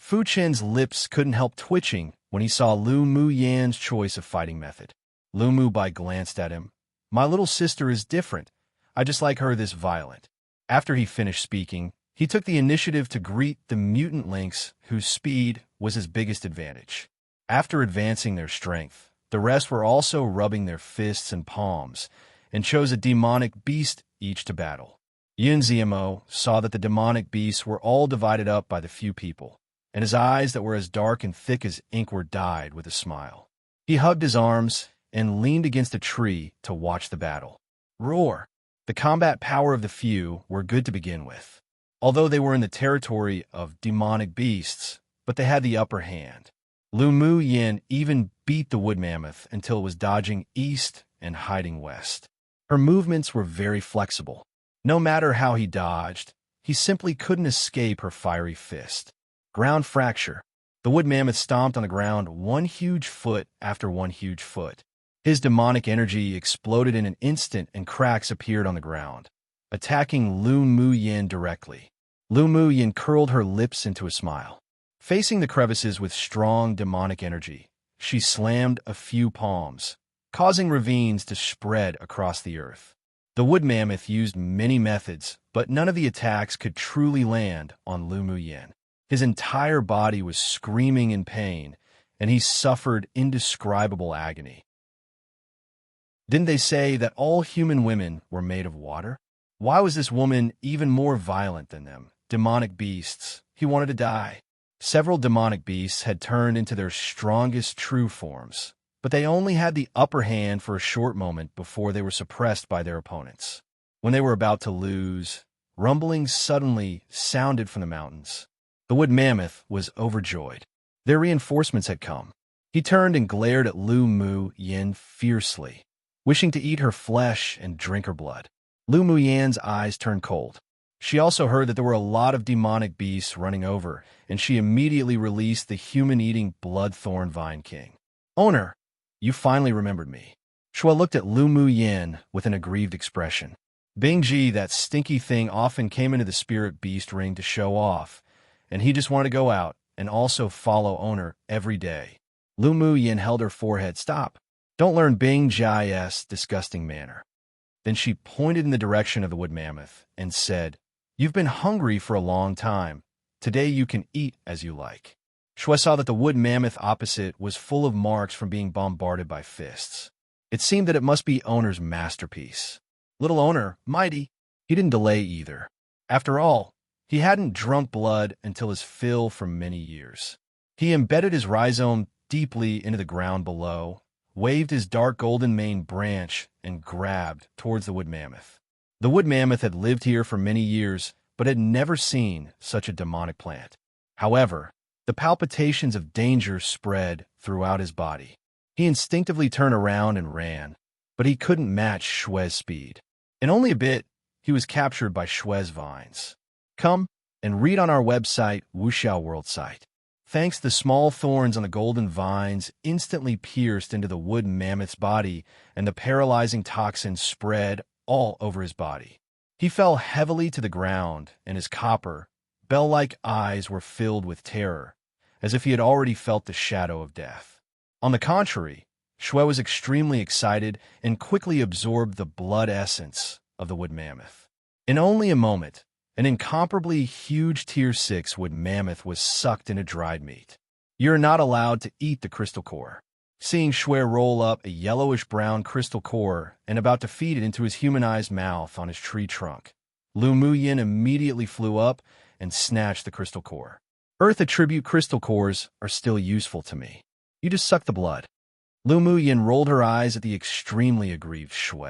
Fu Chen's lips couldn't help twitching when he saw Lu Muyan's choice of fighting method. Lu Mubai glanced at him. My little sister is different. I just like her this violent. After he finished speaking, he took the initiative to greet the mutant lynx, whose speed was his biggest advantage. After advancing their strength, the rest were also rubbing their fists and palms, and chose a demonic beast each to battle. Yun Ziamo saw that the demonic beasts were all divided up by the few people, and his eyes that were as dark and thick as ink were dyed with a smile. He hugged his arms and leaned against a tree to watch the battle. Roar! The combat power of the few were good to begin with. Although they were in the territory of demonic beasts, but they had the upper hand. Lu Muyin even beat the wood mammoth until it was dodging east and hiding west. Her movements were very flexible. No matter how he dodged, he simply couldn't escape her fiery fist. Ground fracture. The wood mammoth stomped on the ground one huge foot after one huge foot. His demonic energy exploded in an instant and cracks appeared on the ground, attacking Lu Muyin directly. Lu Muyin curled her lips into a smile. Facing the crevices with strong demonic energy, she slammed a few palms, causing ravines to spread across the earth. The wood mammoth used many methods, but none of the attacks could truly land on Lu Muyin. His entire body was screaming in pain, and he suffered indescribable agony. Didn't they say that all human women were made of water? Why was this woman even more violent than them? Demonic beasts. He wanted to die. Several demonic beasts had turned into their strongest true forms, but they only had the upper hand for a short moment before they were suppressed by their opponents. When they were about to lose, rumblings suddenly sounded from the mountains. The wood mammoth was overjoyed. Their reinforcements had come. He turned and glared at Lu Muyin fiercely, wishing to eat her flesh and drink her blood. Lu Muyan's eyes turned cold. She also heard that there were a lot of demonic beasts running over, and she immediately released the human-eating Bloodthorn Vine King. Owner, you finally remembered me. Shue looked at Lu Mu Yin with an aggrieved expression. Bingji, that stinky thing, often came into the spirit beast ring to show off, and he just wanted to go out and also follow owner every day. Lu Mu Yin held her forehead. Stop. Don't learn Bing Ji's disgusting manner. Then she pointed in the direction of the wood mammoth and said, You've been hungry for a long time. Today you can eat as you like. Shue saw that the wood mammoth opposite was full of marks from being bombarded by fists. It seemed that it must be owner's masterpiece. Little owner, mighty. He didn't delay either. After all, he hadn't drunk blood until his fill for many years. He embedded his rhizome deeply into the ground below, waved his dark golden maned branch, and grabbed towards the wood mammoth. The wood mammoth had lived here for many years, but had never seen such a demonic plant. However, the palpitations of danger spread throughout his body. He instinctively turned around and ran, but he couldn't match Shue's speed. In only a bit, he was captured by Shue's vines. Come and read on our website, Wuxiao World site. Thanks, the small thorns on the golden vines instantly pierced into the wood mammoth's body, and the paralyzing toxin spread all over his body. He fell heavily to the ground, and his copper, bell-like eyes were filled with terror, as if he had already felt the shadow of death. On the contrary, Shue was extremely excited and quickly absorbed the blood essence of the wood mammoth. In only a moment, an incomparably huge Tier 6 wood mammoth was sucked into dried meat. You're not allowed to eat the crystal core. Seeing Shue roll up a yellowish-brown crystal core and about to feed it into his humanized mouth on his tree trunk, Lu Mu Yin immediately flew up and snatched the crystal core. Earth attribute crystal cores are still useful to me. You just suck the blood. Lu Mu Yin rolled her eyes at the extremely aggrieved Shue.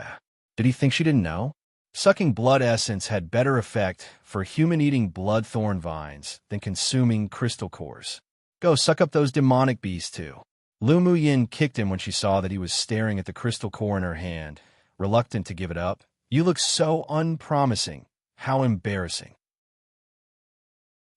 Did he think she didn't know? Sucking blood essence had better effect for human-eating blood thorn vines than consuming crystal cores. Go suck up those demonic beasts too. Lu Mu Yin kicked him when she saw that he was staring at the crystal core in her hand, reluctant to give it up. You look so unpromising. How embarrassing.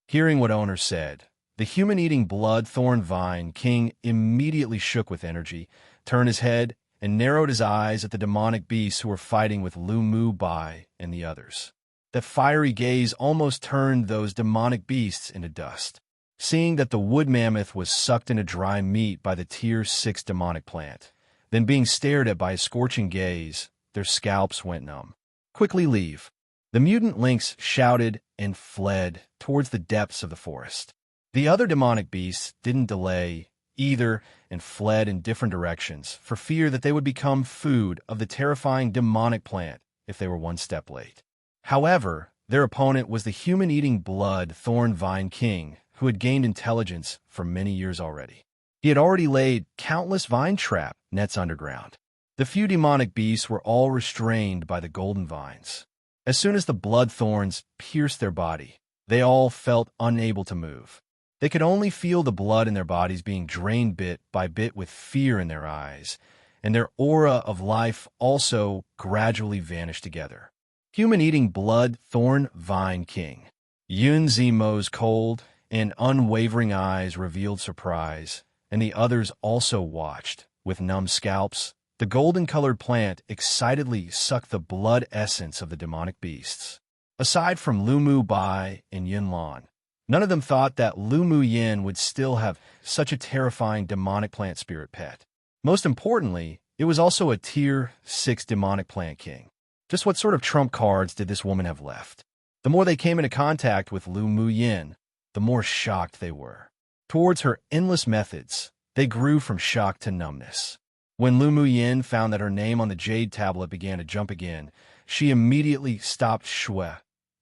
Hearing what owner said, the human-eating blood thorn vine king immediately shook with energy, turned his head, and narrowed his eyes at the demonic beasts who were fighting with Lu Mu Bai and the others. That fiery gaze almost turned those demonic beasts into dust. Seeing that the wood mammoth was sucked into dry meat by the Tier 6 demonic plant, then being stared at by a scorching gaze, their scalps went numb. Quickly leave. The mutant lynx shouted and fled towards the depths of the forest. The other demonic beasts didn't delay either and fled in different directions for fear that they would become food of the terrifying demonic plant if they were one step late. However, their opponent was the human-eating blood thorn vine king who had gained intelligence for many years already. He had already laid countless vine trap nets underground. The few demonic beasts were all restrained by the golden vines. As soon as the blood thorns pierced their body, they all felt unable to move. They could only feel the blood in their bodies being drained bit by bit with fear in their eyes, and their aura of life also gradually vanished together. Human-eating blood thorn vine king. Yun Zimo's cold and unwavering eyes revealed surprise, and the others also watched, with numb scalps. The golden-colored plant excitedly sucked the blood essence of the demonic beasts. Aside from Lu Mu Bai and Yun Lan, none of them thought that Lu Mu Yin would still have such a terrifying demonic plant spirit pet. Most importantly, it was also a Tier 6 demonic plant king. Just what sort of trump cards did this woman have left? The more they came into contact with Lu Mu Yin, the more shocked they were. Towards her endless methods, they grew from shock to numbness. When Lu Mu Yin found that her name on the jade tablet began to jump again, she immediately stopped Shue.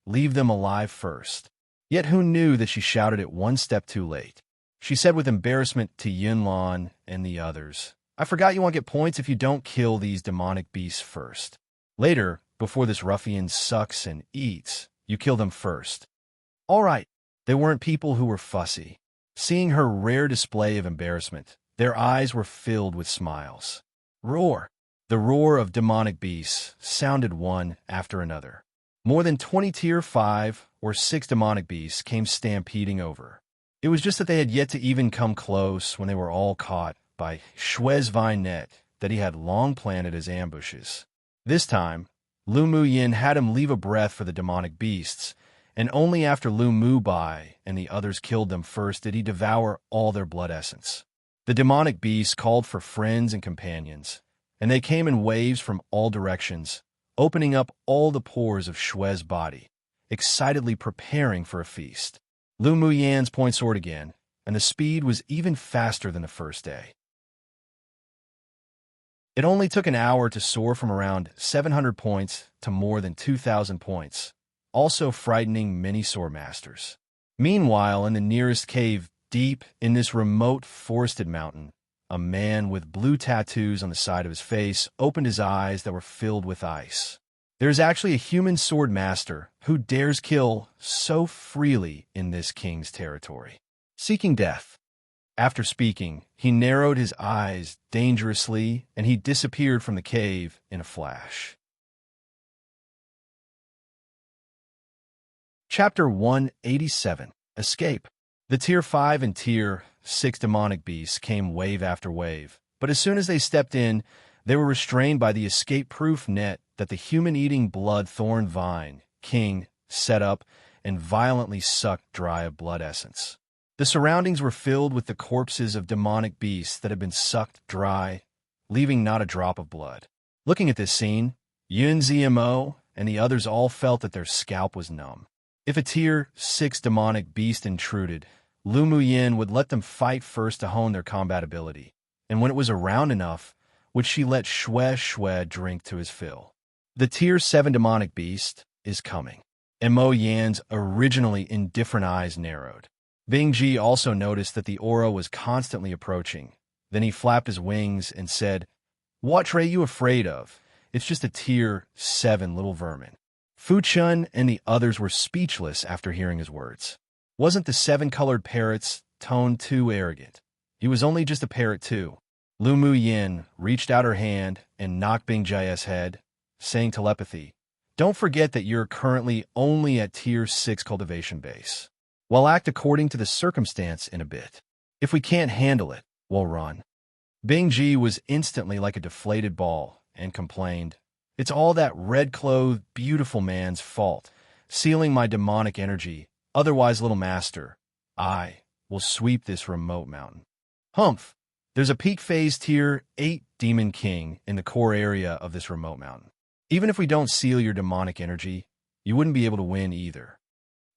Leave them alive first. Yet who knew that she shouted it one step too late? She said with embarrassment to Yun Lan and the others, I forgot you won't get points if you don't kill these demonic beasts first. Later, before this ruffian sucks and eats, you kill them first. All right, they weren't people who were fussy. Seeing her rare display of embarrassment, their eyes were filled with smiles. Roar! The roar of demonic beasts sounded one after another. More than 20 Tier 5 or 6 demonic beasts came stampeding over. It was just that they had yet to even come close when they were all caught by Shue's vine net, that he had long planted as ambushes. This time, Lu Mu Yin had him leave a breath for the demonic beasts, and only after Lu Mu Bai and the others killed them first did he devour all their blood essence. The demonic beasts called for friends and companions, and they came in waves from all directions, opening up all the pores of Shue's body, excitedly preparing for a feast. Lu Mu Yan's point soared again, and the speed was even faster than the first day. It only took an hour to soar from around 700 points to more than 2,000 points, also frightening many sword masters. Meanwhile, in the nearest cave, deep in this remote forested mountain, a man with blue tattoos on the side of his face opened his eyes that were filled with ice. There is actually a human sword master who dares kill so freely in this king's territory. Seeking death. After speaking, he narrowed his eyes dangerously, and he disappeared from the cave in a flash. Chapter 187. Escape. The Tier 5 and Tier 6 demonic beasts came wave after wave, but as soon as they stepped in, they were restrained by the escape-proof net that the human-eating blood-thorn vine king set up and violently sucked dry of blood essence. The surroundings were filled with the corpses of demonic beasts that had been sucked dry, leaving not a drop of blood. Looking at this scene, Yun Zmo and the others all felt that their scalp was numb. If a Tier 6 demonic beast intruded, Lu Mu Yin would let them fight first to hone their combat ability, and when it was around enough, would she let Shue drink to his fill. The Tier 7 demonic beast is coming. Mo Yan's originally indifferent eyes narrowed. Bing Ji also noticed that the aura was constantly approaching. Then he flapped his wings and said, "What are you afraid of? It's just a Tier 7 little vermin." Fu Chun and the others were speechless after hearing his words. Wasn't the 7-colored parrot's tone too arrogant? He was only just a parrot too. Lu Mu Yin reached out her hand and knocked Bing Ji's head, saying telepathy, "Don't forget that you're currently only at Tier 6 cultivation base. We'll act according to the circumstance in a bit. If we can't handle it, we'll run." Bing Ji was instantly like a deflated ball and complained, "It's all that red-clothed, beautiful man's fault, sealing my demonic energy. Otherwise, little master, I will sweep this remote mountain." Humph! There's a peak phase Tier 8 Demon King in the core area of this remote mountain. Even if we don't seal your demonic energy, you wouldn't be able to win either.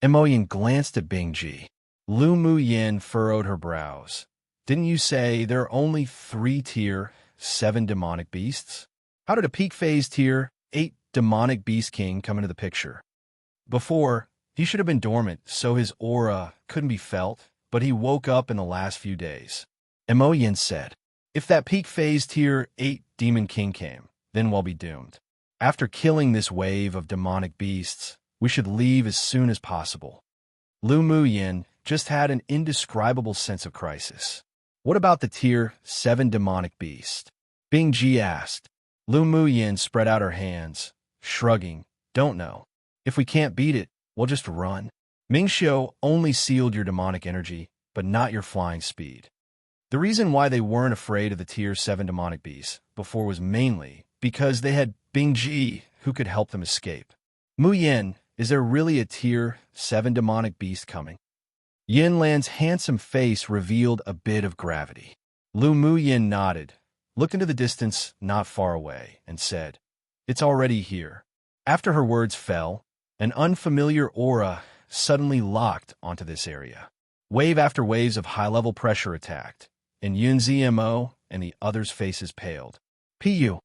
Mo Yin glanced at Bing Ji. Lu Mu Yin furrowed her brows. "Didn't you say there are only 3 Tier 7 demonic beasts? How did a peak phase Tier 8 demonic beast king come into the picture? Before, he should have been dormant, so his aura couldn't be felt, but he woke up in the last few days." Mo Yin said, "If that peak phase Tier 8 demon king came, then we'll be doomed. After killing this wave of demonic beasts, we should leave as soon as possible." Lu Mu Yin just had an indescribable sense of crisis. "What about the Tier 7 demonic beast?" Bing Ji asked. Lu Mu Yin spread out her hands, shrugging, "Don't know. If we can't beat it, we'll just run. Ming Xiu only sealed your demonic energy, but not your flying speed." The reason why they weren't afraid of the Tier 7 demonic beasts before was mainly because they had Bing Ji who could help them escape. "Mu Yin, is there really a Tier 7 demonic beast coming?" Yin Lan's handsome face revealed a bit of gravity. Lu Mu Yin nodded, looked into the distance not far away, and said, "It's already here." After her words fell, an unfamiliar aura suddenly locked onto this area. Wave after waves of high-level pressure attacked, and Yun Zmo and the others' faces paled. Pu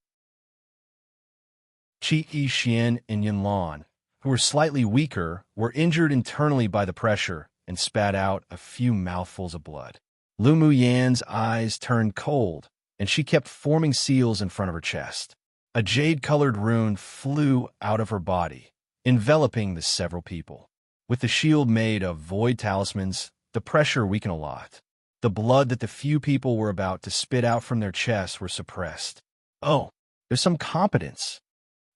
Qi Xian and Yin Lan, who were slightly weaker, were injured internally by the pressure and spat out a few mouthfuls of blood. Lu Mu Yan's eyes turned cold, and she kept forming seals in front of her chest. A jade-colored rune flew out of her body, enveloping the several people. With the shield made of void talismans, the pressure weakened a lot. The blood that the few people were about to spit out from their chests were suppressed. "Oh, there's some competence."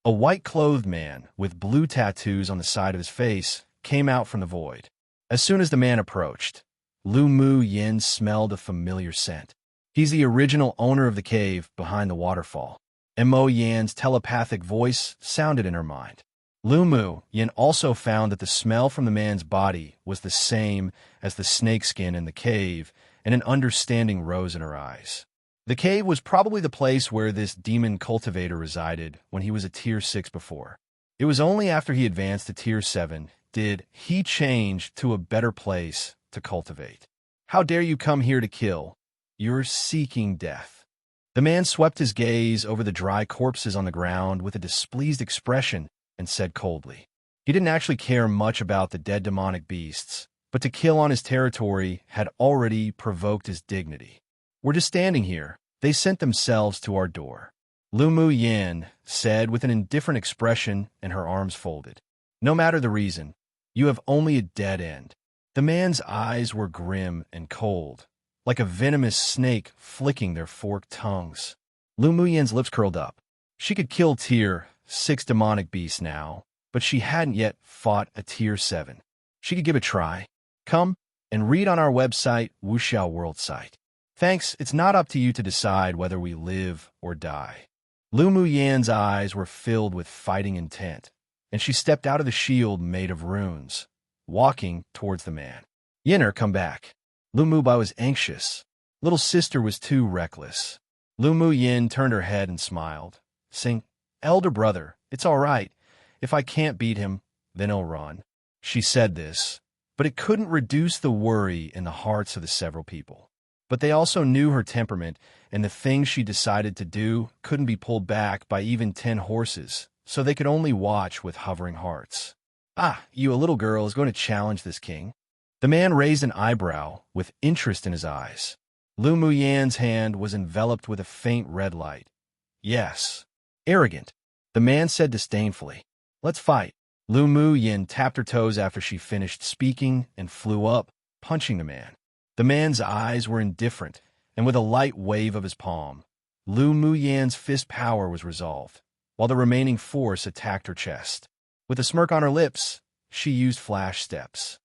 A white-clothed man with blue tattoos on the side of his face came out from the void. As soon as the man approached, Lu Mu Yin smelled a familiar scent. He's the original owner of the cave behind the waterfall. Mo Yan's telepathic voice sounded in her mind. Lumu Yan also found that the smell from the man's body was the same as the snakeskin in the cave, and an understanding rose in her eyes. The cave was probably the place where this demon cultivator resided when he was a Tier 6 before. It was only after he advanced to Tier 7 did he change to a better place to cultivate. How dare you come here to kill? You're seeking death. The man swept his gaze over the dry corpses on the ground with a displeased expression and said coldly. He didn't actually care much about the dead demonic beasts, but to kill on his territory had already provoked his dignity. We're just standing here. They sent themselves to our door. Lumu Yan said with an indifferent expression and her arms folded. No matter the reason, you have only a dead end. The man's eyes were grim and cold, like a venomous snake flicking their forked tongues. Lumu Yan's lips curled up. She could kill Tier 6 demonic beasts now, but she hadn't yet fought a Tier 7. She could give it a try. Come and read on our website, Wuxiao World site. Thanks, it's not up to you to decide whether we live or die. Lumu Yan's eyes were filled with fighting intent, and she stepped out of the shield made of runes, walking towards the man. Yinner, come back. Lumu Bai was anxious. Little sister was too reckless. Lumu Yin turned her head and smiled, saying, Elder brother, it's all right. If I can't beat him, then he'll run. She said this, but it couldn't reduce the worry in the hearts of the several people. But they also knew her temperament, and the things she decided to do couldn't be pulled back by even 10 horses, so they could only watch with hovering hearts. Ah, you, a little girl, is going to challenge this king? The man raised an eyebrow with interest in his eyes. Lumu Yan's hand was enveloped with a faint red light. Yes. Arrogant. The man said disdainfully. Let's fight. Lumu Yan tapped her toes after she finished speaking and flew up, punching the man. The man's eyes were indifferent, and with a light wave of his palm, Lumu Yan's fist power was resolved, while the remaining force attacked her chest. With a smirk on her lips, she used flash steps.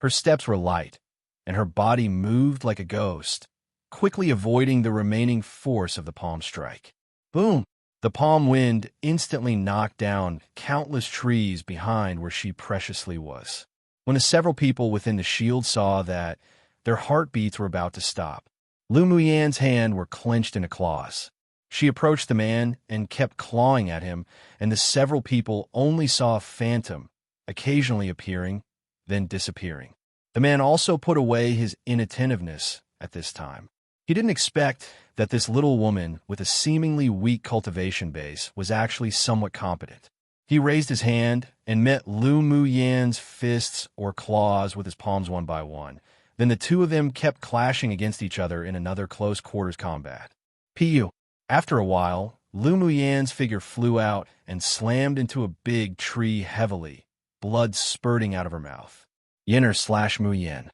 Her steps were light, and her body moved like a ghost, quickly avoiding the remaining force of the palm strike. Boom! The palm wind instantly knocked down countless trees behind where she preciously was. When the several people within the shield saw that, their heartbeats were about to stop. Lumu Yan's hands were clenched into claws. She approached the man and kept clawing at him, and the several people only saw a phantom, occasionally appearing, then disappearing. The man also put away his inattentiveness at this time. He didn't expect that this little woman with a seemingly weak cultivation base was actually somewhat competent. He raised his hand and met Lumu Yan's fists or claws with his palms one by one. Then the two of them kept clashing against each other in another close-quarters combat. Pu. After a while, Lumu Yan's figure flew out and slammed into a big tree heavily, blood spurting out of her mouth. Yinner / Mu Yan.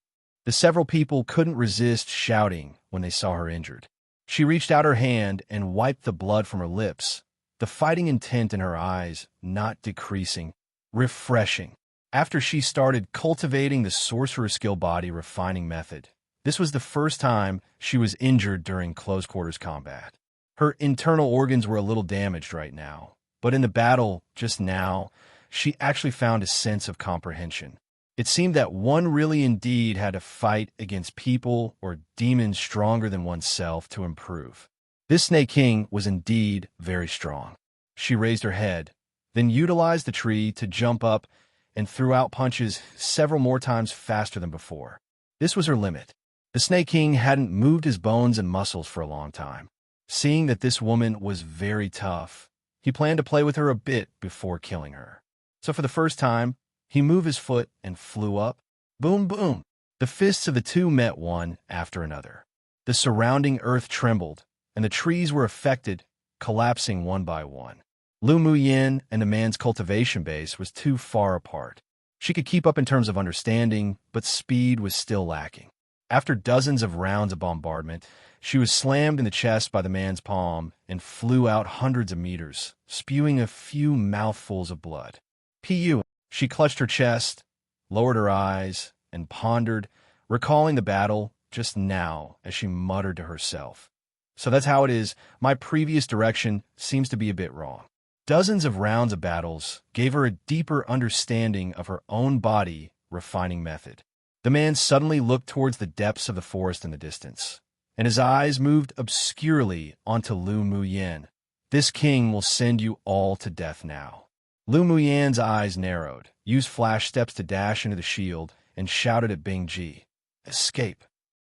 The several people couldn't resist shouting when they saw her injured. She reached out her hand and wiped the blood from her lips, the fighting intent in her eyes not decreasing, refreshing. After she started cultivating the sorcerer skill body refining method, this was the first time she was injured during close-quarters combat. Her internal organs were a little damaged right now, but in the battle just now, she actually found a sense of comprehension. It seemed that one really indeed had to fight against people or demons stronger than oneself to improve. This Snake King was indeed very strong. She raised her head, then utilized the tree to jump up and threw out punches several more times faster than before. This was her limit. The Snake King hadn't moved his bones and muscles for a long time. Seeing that this woman was very tough, he planned to play with her a bit before killing her. So for the first time, he moved his foot and flew up. Boom, boom. The fists of the two met one after another. The surrounding earth trembled, and the trees were affected, collapsing one by one. Lumu Yan and the man's cultivation base was too far apart. She could keep up in terms of understanding, but speed was still lacking. After dozens of rounds of bombardment, she was slammed in the chest by the man's palm and flew out hundreds of meters, spewing a few mouthfuls of blood. Pu. She clutched her chest, lowered her eyes, and pondered, recalling the battle just now as she muttered to herself. So that's how it is. My previous direction seems to be a bit wrong. Dozens of rounds of battles gave her a deeper understanding of her own body refining method. The man suddenly looked towards the depths of the forest in the distance, and his eyes moved obscurely onto Lu Muyan. This king will send you all to death now. Lu Muyan's eyes narrowed, used flash steps to dash into the shield, and shouted at Bing Ji, "Escape!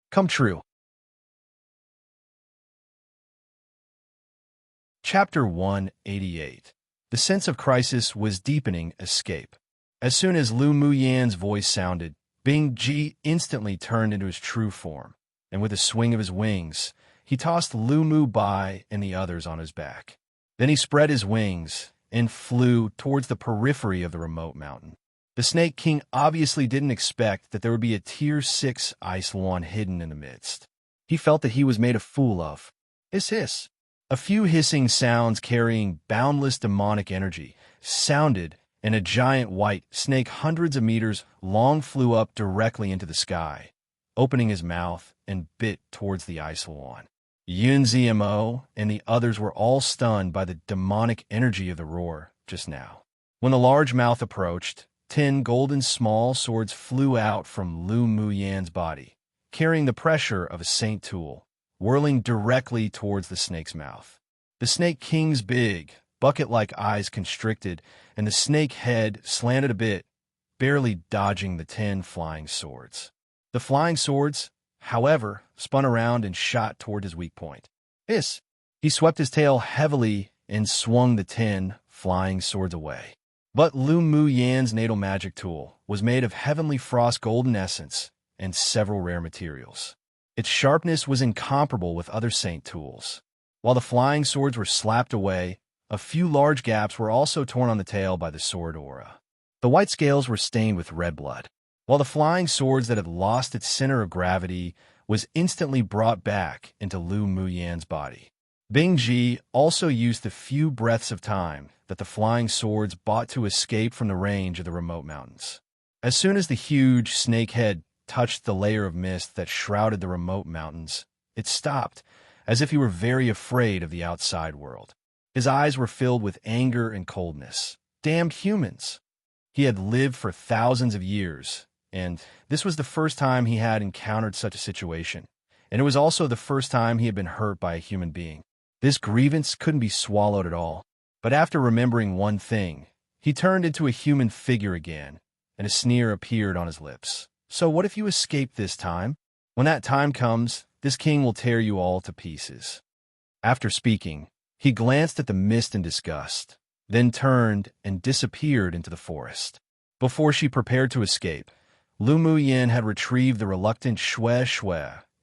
Come true!" Chapter 188. The sense of crisis was deepening. Escape. As soon as Lu Muyan's voice sounded, Bing Ji instantly turned into his true form, and with a swing of his wings, he tossed Lu Mu Bai and the others on his back. Then he spread his wings and flew towards the periphery of the remote mountain. The Snake King obviously didn't expect that there would be a Tier 6 ice lawn hidden in the midst. He felt that he was made a fool of. Hiss. A few hissing sounds carrying boundless demonic energy sounded, and a giant white snake hundreds of meters long flew up directly into the sky, opening his mouth and bit towards the ice lawn. Yun Zmo and the others were all stunned by the demonic energy of the roar just now. When the large mouth approached, 10 golden small swords flew out from Lu Muyan's body, carrying the pressure of a saint tool, whirling directly towards the snake's mouth. The Snake King's big, bucket-like eyes constricted, and the snake head slanted a bit, barely dodging the 10 flying swords. The flying swords, however, spun around and shot toward his weak point. Hiss! He swept his tail heavily and swung the 10 flying swords away. But Lu Muyan's natal magic tool was made of heavenly frost golden essence and several rare materials. Its sharpness was incomparable with other saint tools. While the flying swords were slapped away, a few large gaps were also torn on the tail by the sword aura. The white scales were stained with red blood, while the flying swords that had lost its center of gravity was instantly brought back into Lu Muyan's body. Bing Ji also used the few breaths of time that the flying swords bought to escape from the range of the remote mountains. As soon as the huge snake head touched the layer of mist that shrouded the remote mountains, it stopped, as if he were very afraid of the outside world. His eyes were filled with anger and coldness. Damned humans! He had lived for thousands of years, and this was the first time he had encountered such a situation, and it was also the first time he had been hurt by a human being. This grievance couldn't be swallowed at all, but after remembering one thing, he turned into a human figure again, and a sneer appeared on his lips. So what if you escape this time? When that time comes, this king will tear you all to pieces. After speaking, he glanced at the mist in disgust, then turned and disappeared into the forest. Before she prepared to escape, Lu Muyan had retrieved the reluctant Shui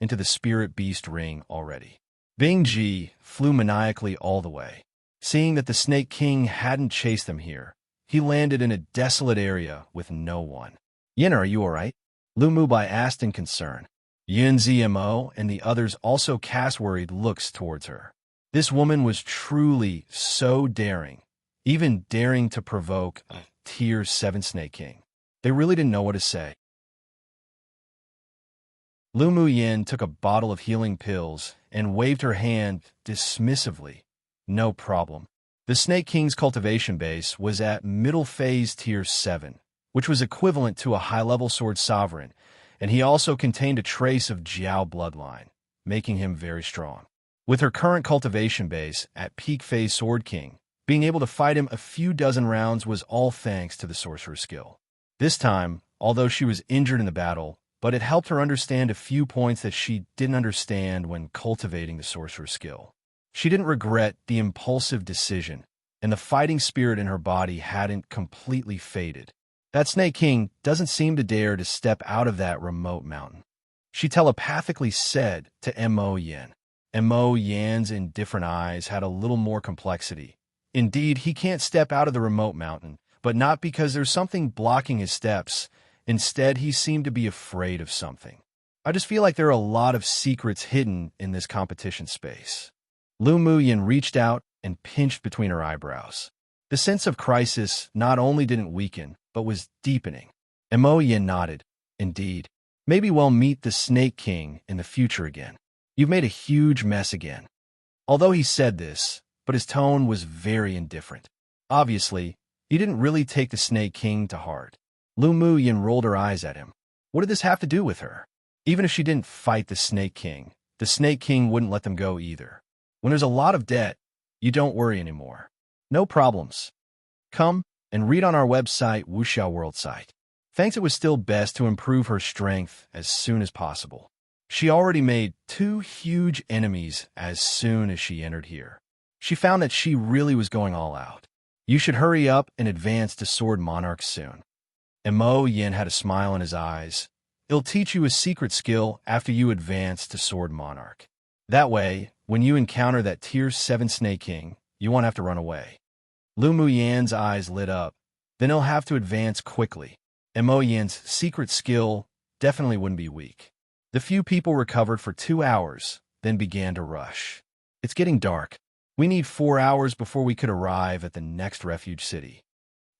into the spirit beast ring already. Bing Ji flew maniacally all the way. Seeing that the Snake King hadn't chased them here, he landed in a desolate area with no one. "Yin, are you all right?" Lu Mubai asked in concern. Yun Zmo and the others also cast worried looks towards her. This woman was truly so daring, even daring to provoke a Tier 7 Snake King. They really didn't know what to say. Lu Muyan took a bottle of healing pills and waved her hand dismissively. No problem. The Snake King's cultivation base was at middle phase Tier 7, which was equivalent to a high-level sword sovereign, and he also contained a trace of Jiao bloodline, making him very strong. With her current cultivation base at peak phase Sword King, being able to fight him a few dozen rounds was all thanks to the sorcerer's skill. This time, although she was injured in the battle, but it helped her understand a few points that she didn't understand when cultivating the sorcerer's skill. She didn't regret the impulsive decision, and the fighting spirit in her body hadn't completely faded. That Snake King doesn't seem to dare to step out of that remote mountain. She telepathically said to Mo Yan. Mo Yan's indifferent eyes had a little more complexity. Indeed, he can't step out of the remote mountain, but not because there's something blocking his steps. Instead, he seemed to be afraid of something. I just feel like there are a lot of secrets hidden in this competition space. Lu Muyan reached out and pinched between her eyebrows. The sense of crisis not only didn't weaken, but was deepening. Mo Yan nodded. Indeed. Maybe we'll meet the Snake King in the future again. You've made a huge mess again. Although he said this, but his tone was very indifferent. Obviously, he didn't really take the Snake King to heart. Lu Muyin rolled her eyes at him. What did this have to do with her? Even if she didn't fight the Snake King wouldn't let them go either. When there's a lot of debt, you don't worry anymore. No problems. Come and read on our website, Wuxiao World site. Thinks it was still best to improve her strength as soon as possible. She already made 2 huge enemies as soon as she entered here. She found that she really was going all out. You should hurry up and advance to Sword Monarch soon. Mo Yin had a smile in his eyes. It'll teach you a secret skill after you advance to Sword Monarch. That way, when you encounter that Tier 7 Snake King, you won't have to run away. Lu Muyan's eyes lit up. Then he'll have to advance quickly. Mo Yin's secret skill definitely wouldn't be weak. The few people recovered for 2 hours, then began to rush. It's getting dark. We need 4 hours before we could arrive at the next refuge city.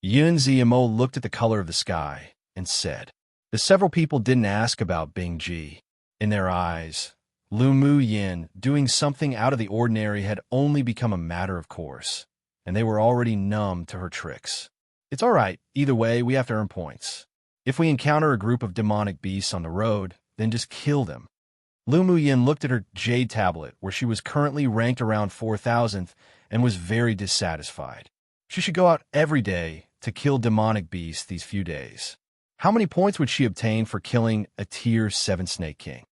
Yun Ziamo looked at the color of the sky and said, the several people didn't ask about Bing Ji. In their eyes, Lu Muyin doing something out of the ordinary had only become a matter of course, and they were already numb to her tricks. It's all right, either way, we have to earn points. If we encounter a group of demonic beasts on the road, then just kill them. Lu Muyin looked at her jade tablet, where she was currently ranked around 4,000th, and was very dissatisfied. She should go out every day to kill demonic beasts these few days. How many points would she obtain for killing a Tier 7 Snake King?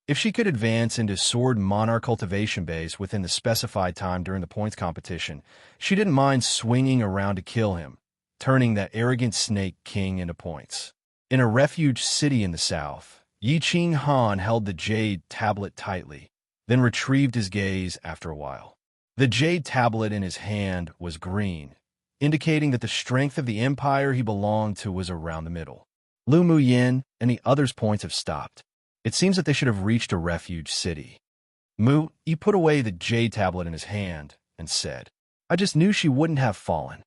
If she could advance into Sword Monarch cultivation base within the specified time during the points competition, she didn't mind swinging around to kill him, turning that arrogant Snake King into points. In a refuge city in the south, Yi Qing Han held the jade tablet tightly, then retrieved his gaze after a while. The jade tablet in his hand was green, indicating that the strength of the empire he belonged to was around the middle. Lu Muyin and the others' points have stopped. It seems that they should have reached a refuge city. He put away the jade tablet in his hand and said, I just knew she wouldn't have fallen.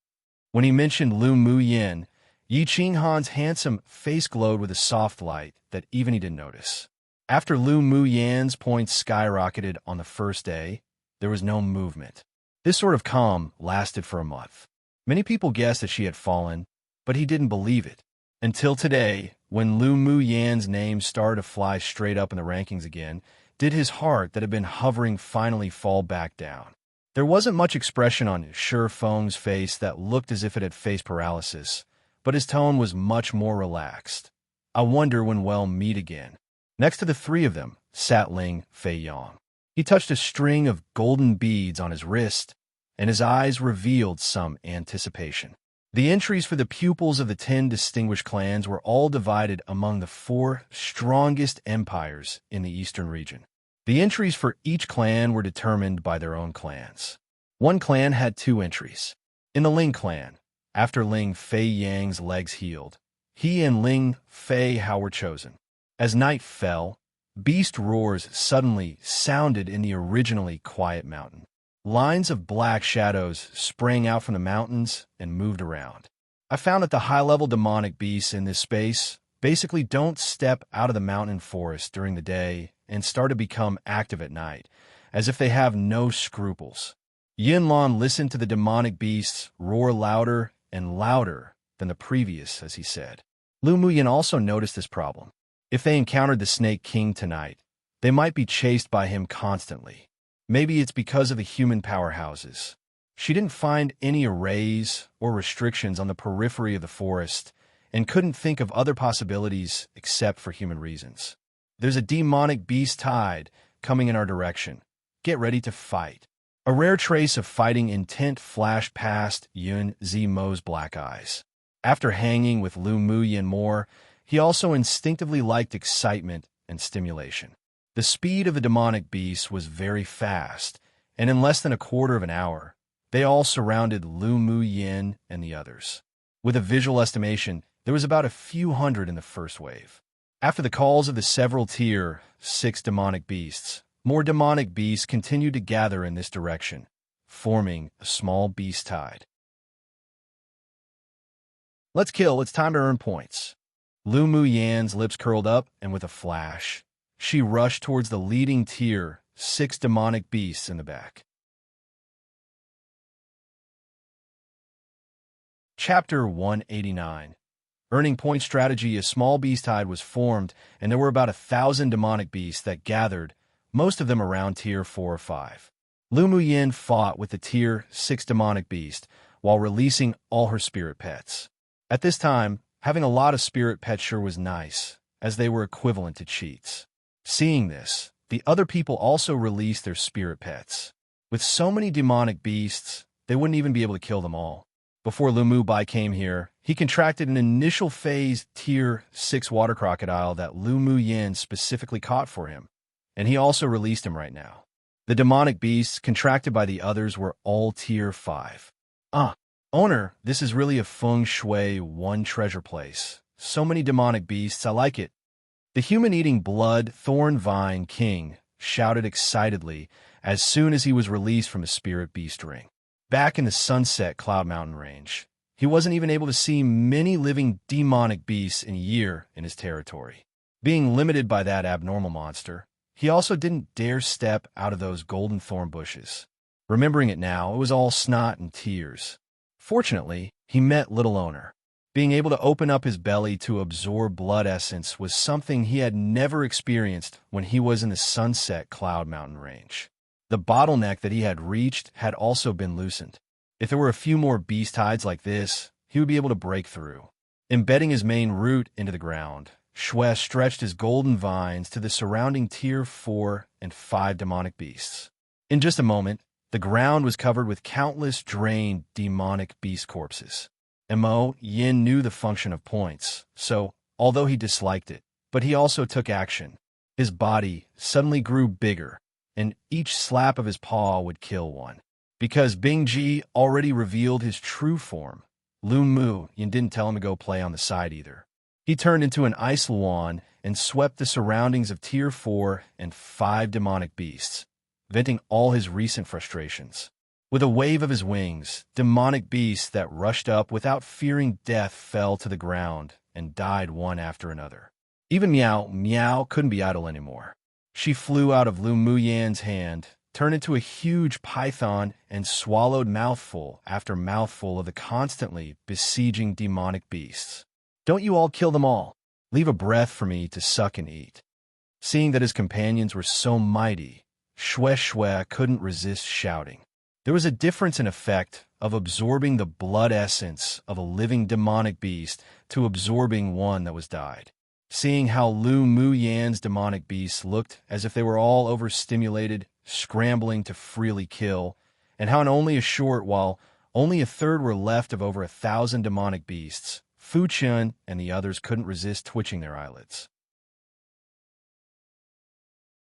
When he mentioned Lu Muyin, Yi Qing Han's handsome face glowed with a soft light that even he didn't notice. After Lu Muyin's points skyrocketed on the first day, there was no movement. This sort of calm lasted for a month. Many people guessed that she had fallen, but he didn't believe it. Until today, when Lu Muyin's name started to fly straight up in the rankings again, did his heart that had been hovering finally fall back down. There wasn't much expression on Shi Feng's face that looked as if it had face paralysis, but his tone was much more relaxed. I wonder when we'll meet again. Next to the 3 of them sat Ling Fei Yong. He touched a string of golden beads on his wrist, and his eyes revealed some anticipation. The entries for the pupils of the 10 distinguished clans were all divided among the 4 strongest empires in the eastern region. The entries for each clan were determined by their own clans. One clan had 2 entries. In the Ling clan, after Ling Fei Yang's legs healed, he and Ling Fei Hao were chosen. As night fell, beast roars suddenly sounded in the originally quiet mountain. Lines of black shadows sprang out from the mountains and moved around. I found that the high-level demonic beasts in this space basically don't step out of the mountain forest during the day and start to become active at night, as if they have no scruples. Yin Lan listened to the demonic beasts roar louder and louder than the previous, as he said. Lu Muyin also noticed this problem. If they encountered the Snake King tonight, they might be chased by him constantly. Maybe it's because of the human powerhouses. She didn't find any arrays or restrictions on the periphery of the forest and couldn't think of other possibilities except for human reasons. There's a demonic beast tide coming in our direction. Get ready to fight. A rare trace of fighting intent flashed past Yun Zimo's black eyes. After hanging with Lu Muyin more, he also instinctively liked excitement and stimulation. The speed of the demonic beasts was very fast, and in less than a quarter of an hour, they all surrounded Lu Muyin and the others. With a visual estimation, there was about a few hundred in the first wave. After the calls of the several Tier 6 demonic beasts, more demonic beasts continued to gather in this direction, forming a small beast tide. Let's kill, it's time to earn points. Lu Mu Yan's lips curled up, and with a flash, she rushed towards the leading tier 6 demonic beasts in the back. Chapter 189. Earning Point Strategy. A small beast tide was formed, and there were about 1,000 demonic beasts that gathered, most of them around tier 4 or 5. Lu Mu Yin fought with the tier 6 demonic beast while releasing all her spirit pets. At this time, having a lot of spirit pets sure was nice, as they were equivalent to cheats. Seeing this, the other people also released their spirit pets. With so many demonic beasts, they wouldn't even be able to kill them all. Before Lu Mu Bai came here, he contracted an initial phase tier 6 water crocodile that Lu Mu Yin specifically caught for him, and he also released him right now. The demonic beasts contracted by the others were all tier 5. Owner, this is really a feng shui one treasure place. So many demonic beasts, I like it. The human-eating blood thorn vine king shouted excitedly as soon as he was released from his spirit beast ring. Back in the Sunset Cloud Mountain range, he wasn't even able to see many living demonic beasts in a year in his territory. Being limited by that abnormal monster, he also didn't dare step out of those golden thorn bushes. Remembering it now, it was all snot and tears. Fortunately, he met Little Owner. Being able to open up his belly to absorb blood essence was something he had never experienced when he was in the Sunset Cloud Mountain range. The bottleneck that he had reached had also been loosened. If there were a few more beast hides like this, he would be able to break through. Embedding his main root into the ground, Shui stretched his golden vines to the surrounding tier 4 and 5 demonic beasts. In just a moment, the ground was covered with countless drained demonic beast corpses. Mo Yin knew the function of points, so, although he disliked it, but he also took action. His body suddenly grew bigger, and each slap of his paw would kill one. Because Bing Ji already revealed his true form, Lu Mu Yin didn't tell him to go play on the side either. He turned into an ice luan and swept the surroundings of tier 4 and 5 demonic beasts, venting all his recent frustrations. With a wave of his wings, demonic beasts that rushed up without fearing death fell to the ground and died one after another. Even Meow couldn't be idle anymore. She flew out of Lu Mu Yan's hand, turned into a huge python, and swallowed mouthful after mouthful of the constantly besieging demonic beasts. Don't you all kill them all. Leave a breath for me to suck and eat. Seeing that his companions were so mighty, Shui couldn't resist shouting. There was a difference in effect of absorbing the blood essence of a living demonic beast to absorbing one that was died. Seeing how Lu Mu Yan's demonic beasts looked as if they were all overstimulated, scrambling to freely kill, and how in only a short while, only a third were left of over 1,000 demonic beasts, Fu Chun and the others couldn't resist twitching their eyelids.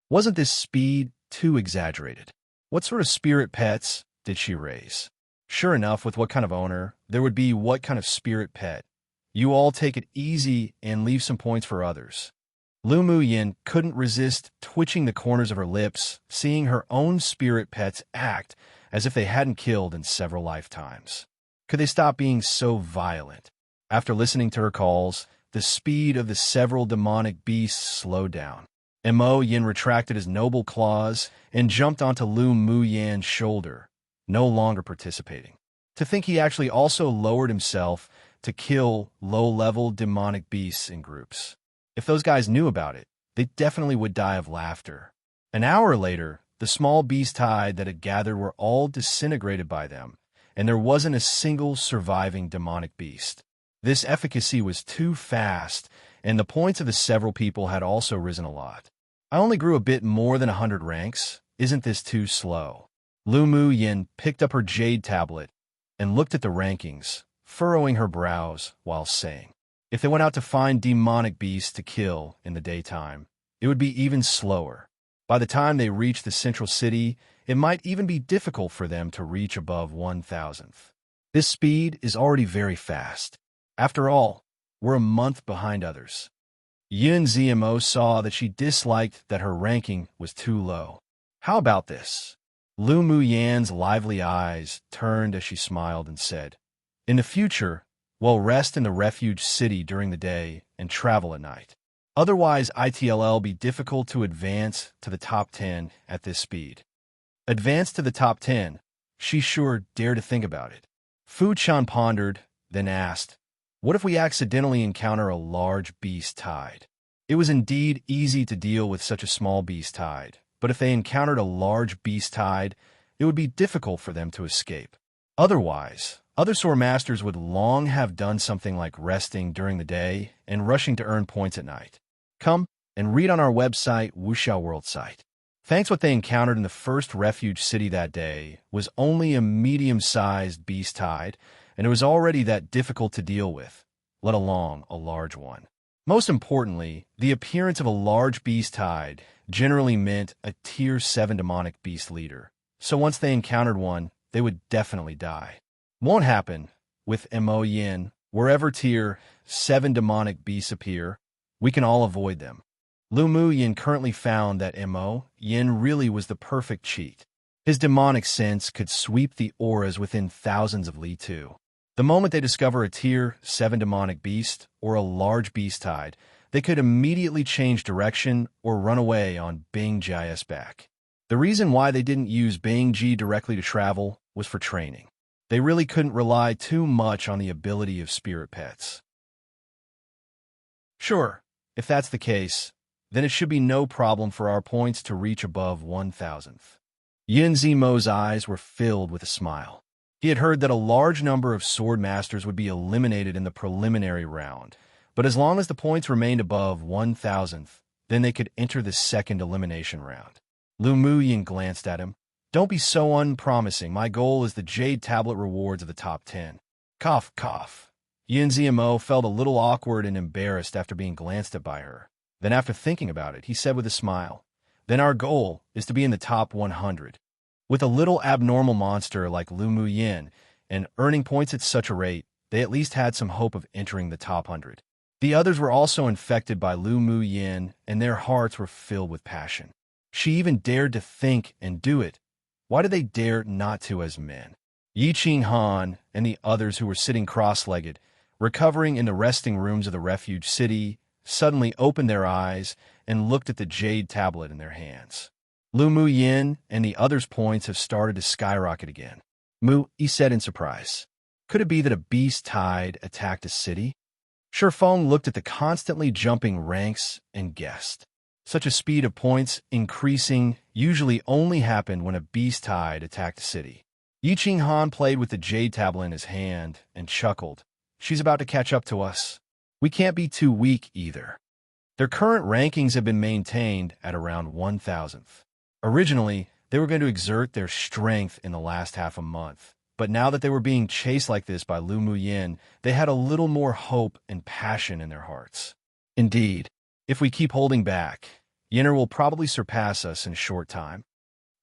Wasn't this speed too exaggerated? What sort of spirit pets did she raise? Sure enough, with what kind of owner, there would be what kind of spirit pet. You all take it easy and leave some points for others. Lu Mu Yin couldn't resist twitching the corners of her lips, seeing her own spirit pets act as if they hadn't killed in several lifetimes. Could they stop being so violent? After listening to her calls, the speed of the several demonic beasts slowed down. Mo Yin retracted his noble claws and jumped onto Lu Mu Yan's shoulder, no longer participating. To think he actually also lowered himself to kill low-level demonic beasts in groups. If those guys knew about it, they definitely would die of laughter. An hour later, the small beast tide that had gathered were all disintegrated by them, and there wasn't a single surviving demonic beast. This efficacy was too fast, and the points of the several people had also risen a lot. I only grew a bit more than 100 ranks. Isn't this too slow? Lu Mu Yin picked up her jade tablet and looked at the rankings, furrowing her brows while saying, if they went out to find demonic beasts to kill in the daytime, it would be even slower. By the time they reached the central city, it might even be difficult for them to reach above 1,000th. This speed is already very fast. After all, we're a month behind others. Yun Zmo saw that she disliked that her ranking was too low. How about this? Lu Mu Yan's lively eyes turned as she smiled and said, in the future, Well, rest in the refuge city during the day and travel at night. Otherwise, it'll be difficult to advance to the top 10 at this speed. Advance to the top 10? She sure dared to think about it. Fu Chan pondered, then asked, what if we accidentally encounter a large beast tide? It was indeed easy to deal with such a small beast tide, but if they encountered a large beast tide, it would be difficult for them to escape. Otherwise, other Sword Masters would long have done something like resting during the day and rushing to earn points at night. Come and read on our website, Wuxiao World site. Thanks, what they encountered in the first refuge city that day was only a medium-sized beast tide, and it was already that difficult to deal with, let alone a large one. Most importantly, the appearance of a large beast tide generally meant a Tier 7 demonic beast leader, so once they encountered one, they would definitely die. Won't happen with Mo Yin. Wherever Tier 7 demonic beasts appear, we can all avoid them. Lu Mu Yin currently found that Mo Yin really was the perfect cheat. His demonic sense could sweep the auras within thousands of li too. The moment they discover a Tier 7 demonic beast or a large beast tide, they could immediately change direction or run away on Bing Ji's back. The reason why they didn't use Bing Ji directly to travel was for training. They really couldn't rely too much on the ability of spirit pets. Sure, if that's the case, then it should be no problem for our points to reach above 1,000th. Yin Zimo's eyes were filled with a smile. He had heard that a large number of sword masters would be eliminated in the preliminary round, but as long as the points remained above 1,000th, then they could enter the second elimination round. Lu Muyin glanced at him. Don't be so unpromising. My goal is the Jade Tablet rewards of the top 10. Cough, cough. Yin Zimo felt a little awkward and embarrassed after being glanced at by her. Then after thinking about it, he said with a smile, then our goal is to be in the top 100. With a little abnormal monster like Lu Mu Yin and earning points at such a rate, they at least had some hope of entering the top 100. The others were also infected by Lu Mu Yin, and their hearts were filled with passion. She even dared to think and do it. Why did they dare not to as men? Yi Qing Han and the others who were sitting cross-legged, recovering in the resting rooms of the refuge city, suddenly opened their eyes and looked at the jade tablet in their hands. Lu Mu Yin and the others' points have started to skyrocket again. Mu, he said in surprise. Could it be that a beast tide attacked a city? Shifeng looked at the constantly jumping ranks and guessed. Such a speed of points increasing usually only happened when a beast tide attacked a city. Yi Qing Han played with the jade tablet in his hand and chuckled. She's about to catch up to us. We can't be too weak either. Their current rankings have been maintained at around 1,000th. Originally, they were going to exert their strength in the last half a month, but now that they were being chased like this by Lu Mu Yin, they had a little more hope and passion in their hearts. Indeed, if we keep holding back, Yinner will probably surpass us in a short time.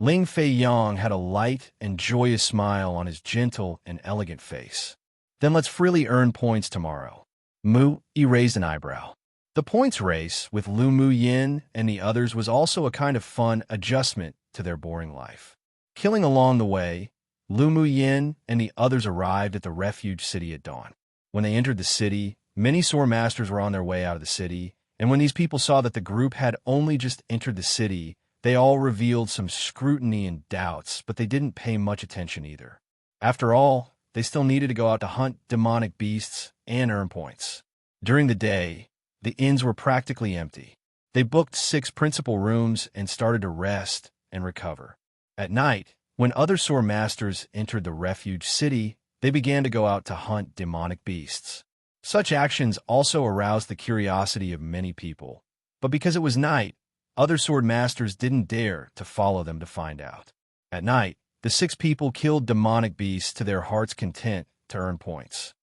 Ling Fei Yang had a light and joyous smile on his gentle and elegant face. Then let's freely earn points tomorrow. Mu, he raised an eyebrow. The points race with Lu Mu Yin and the others was also a kind of fun adjustment to their boring life. Killing along the way, Lu Mu Yin and the others arrived at the refuge city at dawn. When they entered the city, many sword masters were on their way out of the city, and when these people saw that the group had only just entered the city, they all revealed some scrutiny and doubts, but they didn't pay much attention either. After all, they still needed to go out to hunt demonic beasts and earn points. During the day, the inns were practically empty. They booked 6 principal rooms and started to rest and recover. At night, when other sword masters entered the refuge city, they began to go out to hunt demonic beasts. Such actions also aroused the curiosity of many people, but because it was night, other sword masters didn't dare to follow them to find out. At night, the 6 people killed demonic beasts to their heart's content to earn points.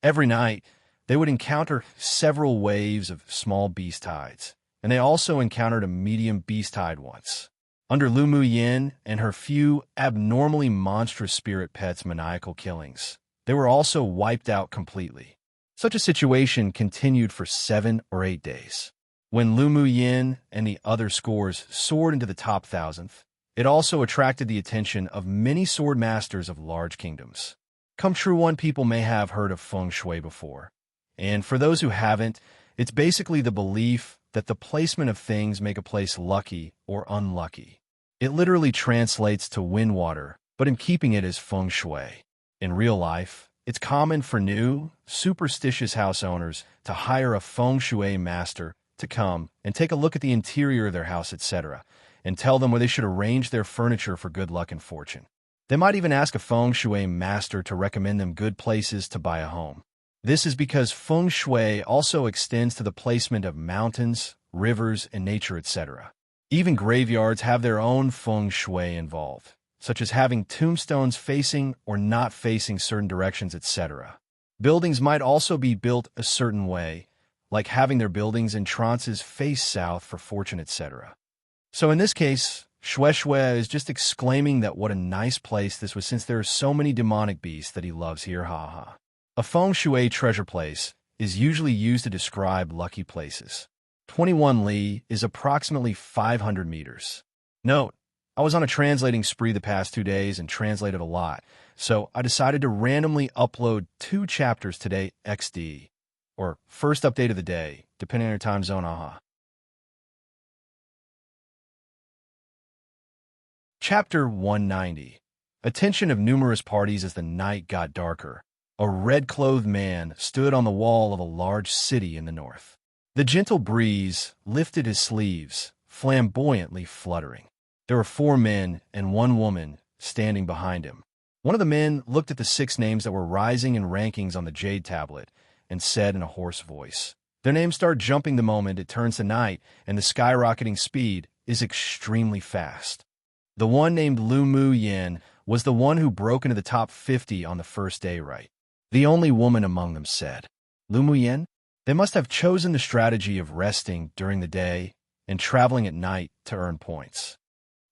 Every night, they would encounter several waves of small beast tides, and they also encountered a medium beast tide once. Under Lu Mu Yin and her few abnormally monstrous spirit pets' maniacal killings, they were also wiped out completely. Such a situation continued for 7 or 8 days. When Lu Mu Yin and the other scores soared into the top 1,000th, it also attracted the attention of many sword masters of large kingdoms. Come true one, people may have heard of feng shui before. And for those who haven't, it's basically the belief that the placement of things make a place lucky or unlucky. It literally translates to wind water, but in keeping it as feng shui. In real life, it's common for new, superstitious house owners to hire a feng shui master to come and take a look at the interior of their house, etc., and tell them where they should arrange their furniture for good luck and fortune. They might even ask a feng shui master to recommend them good places to buy a home. This is because feng shui also extends to the placement of mountains, rivers, and nature, etc. Even graveyards have their own feng shui involved, such as having tombstones facing or not facing certain directions, etc. Buildings might also be built a certain way, like having their buildings and entrances face south for fortune, etc. So in this case, Shue is just exclaiming that what a nice place this was, since there are so many demonic beasts that he loves here, haha. A feng shui treasure place is usually used to describe lucky places. 21 li is approximately 500 meters. Note, I was on a translating spree the past 2 days and translated a lot, so I decided to randomly upload 2 chapters today, XD, or first update of the day, depending on your time zone, aha. Chapter 190. Attention of numerous parties as the night got darker. A red-clothed man stood on the wall of a large city in the north. The gentle breeze lifted his sleeves, flamboyantly fluttering. There were 4 men and 1 woman standing behind him. One of the men looked at the 6 names that were rising in rankings on the jade tablet and said in a hoarse voice, "Their names start jumping the moment it turns to night, and the skyrocketing speed is extremely fast." The one named Lu Mu Yin was the one who broke into the top 50 on the first day, right? The only woman among them said, "Lu Mu Yin?" They must have chosen the strategy of resting during the day and traveling at night to earn points.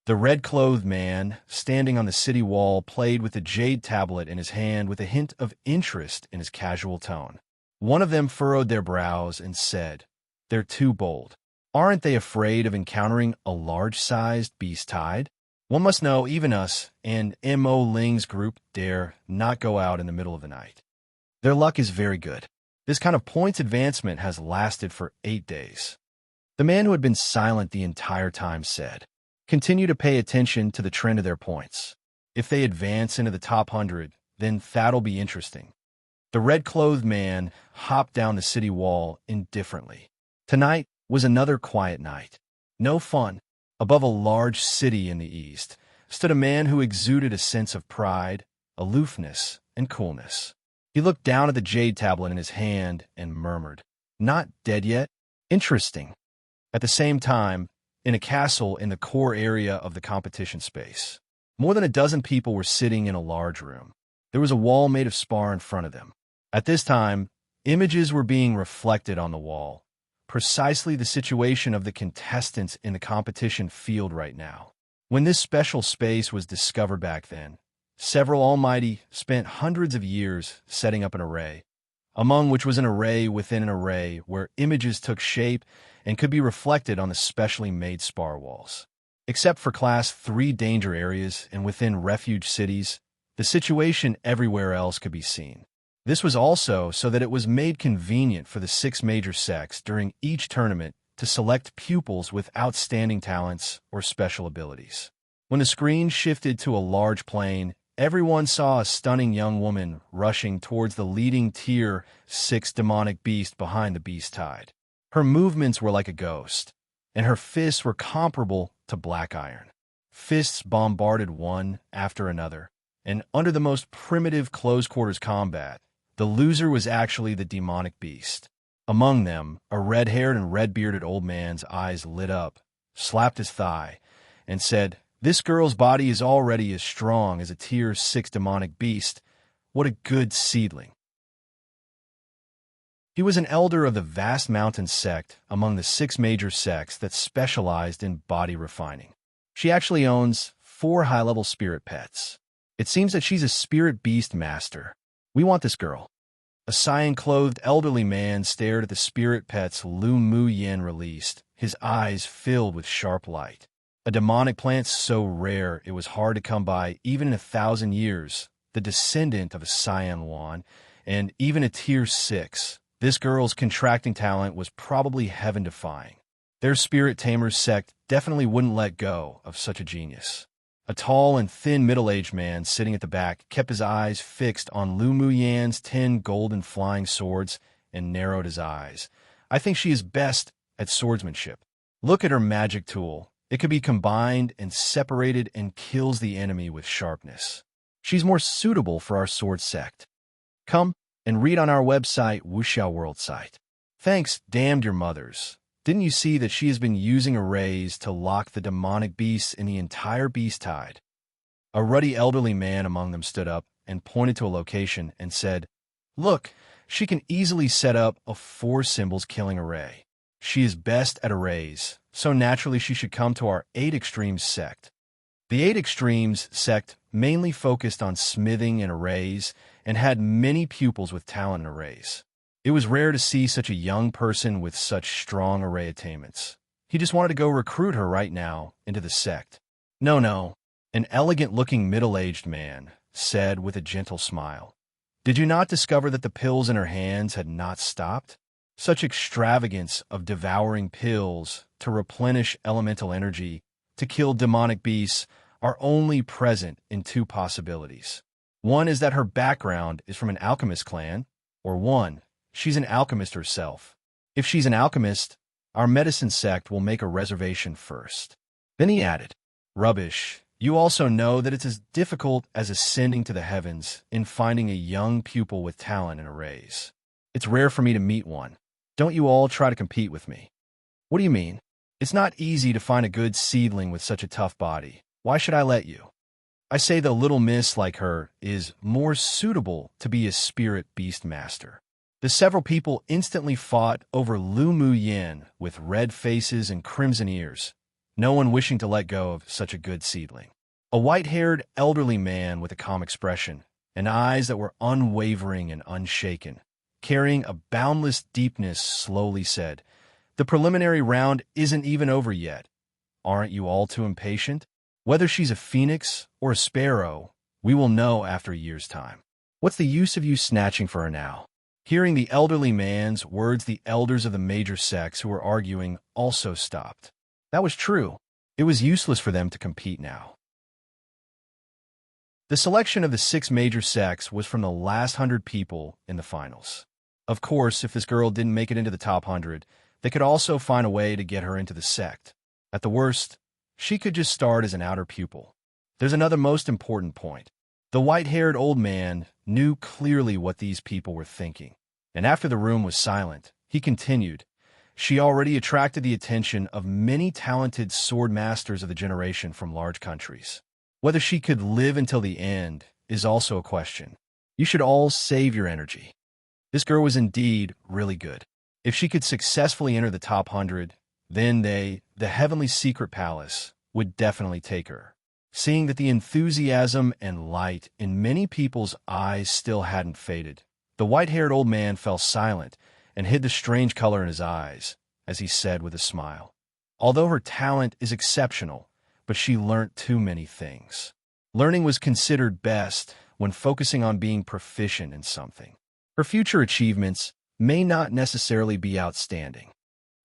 The red-clothed man, standing on the city wall, played with the jade tablet in his hand with a hint of interest in his casual tone. One of them furrowed their brows and said, "They're too bold. Aren't they afraid of encountering a large-sized beast tide? One must know even us and Mo Ling's group dare not go out in the middle of the night. Their luck is very good. This kind of points advancement has lasted for 8 days." The man who had been silent the entire time said, "Continue to pay attention to the trend of their points. If they advance into the top 100, then that'll be interesting." The red-clothed man hopped down the city wall indifferently. Tonight was another quiet night. No fun. Above a large city in the east stood a man who exuded a sense of pride, aloofness, and coolness. He looked down at the jade tablet in his hand and murmured, "Not dead yet? Interesting." At the same time, in a castle in the core area of the competition space, more than a dozen people were sitting in a large room. There was a wall made of spar in front of them. At this time, images were being reflected on the wall, precisely the situation of the contestants in the competition field right now. When this special space was discovered back then, several Almighty spent hundreds of years setting up an array, among which was an array within an array where images took shape and could be reflected on the specially made spar walls. Except for Class 3 danger areas and within refuge cities, the situation everywhere else could be seen. This was also so that it was made convenient for the 6 major sects during each tournament to select pupils with outstanding talents or special abilities. When the screen shifted to a large plain, everyone saw a stunning young woman rushing towards the leading Tier 6 demonic beast behind the beast tide. Her movements were like a ghost, and her fists were comparable to black iron. Fists bombarded one after another, and under the most primitive close-quarters combat, the loser was actually the demonic beast. Among them, a red-haired and red-bearded old man's eyes lit up, slapped his thigh, and said, "This girl's body is already as strong as a Tier 6 demonic beast. What a good seedling." He was an elder of the vast mountain sect among the 6 major sects that specialized in body refining. She actually owns 4 high-level spirit pets. It seems that she's a spirit beast master. We want this girl. A cyan-clothed elderly man stared at the spirit pets Lu Mu Yin released, his eyes filled with sharp light. A demonic plant so rare it was hard to come by even in 1,000 years, the descendant of a Cyan Wan, and even a Tier 6. This girl's contracting talent was probably heaven-defying. Their spirit tamers sect definitely wouldn't let go of such a genius. A tall and thin middle-aged man sitting at the back kept his eyes fixed on Lu Muyan's 10 golden flying swords and narrowed his eyes. I think she is best at swordsmanship. Look at her magic tool. It could be combined and separated and kills the enemy with sharpness. She's more suitable for our sword sect. Come and read on our website, Wuxiao World site. Thanks, damned your mothers. Didn't you see that she has been using arrays to lock the demonic beasts in the entire beast tide? A ruddy elderly man among them stood up and pointed to a location and said, "Look, she can easily set up a 4 symbols killing array. She is best at arrays, so naturally she should come to our 8 Extremes sect." The 8 Extremes sect mainly focused on smithing and arrays and had many pupils with talent in arrays. It was rare to see such a young person with such strong array attainments. He just wanted to go recruit her right now into the sect. No, an elegant-looking middle-aged man said with a gentle smile. Did you not discover that the pills in her hands had not stopped? Such extravagance of devouring pills to replenish elemental energy, to kill demonic beasts, are only present in 2 possibilities. One is that her background is from an alchemist clan, or 1, she's an alchemist herself. If she's an alchemist, our medicine sect will make a reservation first. Then he added, "Rubbish. You also know that it's as difficult as ascending to the heavens in finding a young pupil with talent in arrays. It's rare for me to meet one. Don't you all try to compete with me." "What do you mean? It's not easy to find a good seedling with such a tough body. Why should I let you?" "I say the little miss like her is more suitable to be a spirit beast master." The several people instantly fought over Lu Muyan with red faces and crimson ears, no one wishing to let go of such a good seedling. A white-haired elderly man with a calm expression and eyes that were unwavering and unshaken, carrying a boundless deepness, slowly said, "The preliminary round isn't even over yet. Aren't you all too impatient? Whether she's a phoenix or a sparrow, we will know after a year's time. What's the use of you snatching for her now?" Hearing the elderly man's words, the elders of the major sects who were arguing also stopped. That was true. It was useless for them to compete now. The selection of the 6 major sects was from the last 100 people in the finals. Of course, if this girl didn't make it into the top 100, they could also find a way to get her into the sect. At the worst, she could just start as an outer pupil. There's another most important point. The white-haired old man knew clearly what these people were thinking, and after the room was silent, he continued, "She already attracted the attention of many talented sword masters of the generation from large countries. Whether she could live until the end is also a question. You should all save your energy. This girl was indeed really good. If she could successfully enter the top 100, then the Heavenly Secret Palace, would definitely take her." Seeing that the enthusiasm and light in many people's eyes still hadn't faded, the white-haired old man fell silent and hid the strange color in his eyes, as he said with a smile, "Although her talent is exceptional, but she learnt too many things. Learning was considered best when focusing on being proficient in something. Her future achievements may not necessarily be outstanding."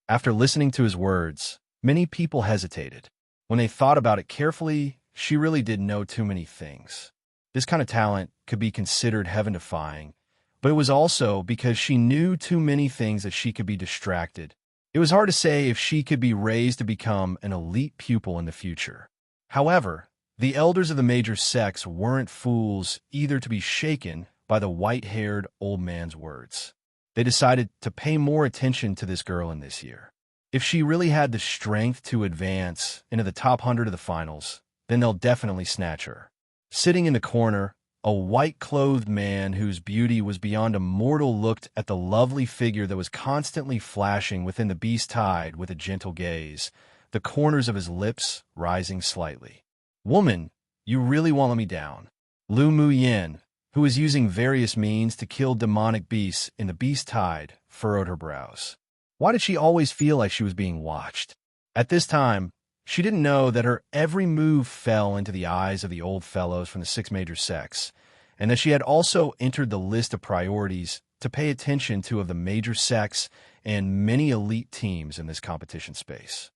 After listening to his words, many people hesitated. When they thought about it carefully, she really did know too many things. This kind of talent could be considered heaven-defying, but it was also because she knew too many things that she could be distracted. It was hard to say if she could be raised to become an elite pupil in the future. However, the elders of the major sects weren't fools either to be shaken by the white-haired old man's words. They decided to pay more attention to this girl in this year. If she really had the strength to advance into the top 100 of the finals, then they'll definitely snatch her. Sitting in the corner, a white-clothed man whose beauty was beyond a mortal looked at the lovely figure that was constantly flashing within the beast tide with a gentle gaze, the corners of his lips rising slightly. "Woman, you really won't let me down." Lu Muyan, who was using various means to kill demonic beasts in the beast tide, furrowed her brows. Why did she always feel like she was being watched? At this time, she didn't know that her every move fell into the eyes of the old fellows from the 6 major sects, and that she had also entered the list of priorities to pay attention to of the major sects and many elite teams in this competition space.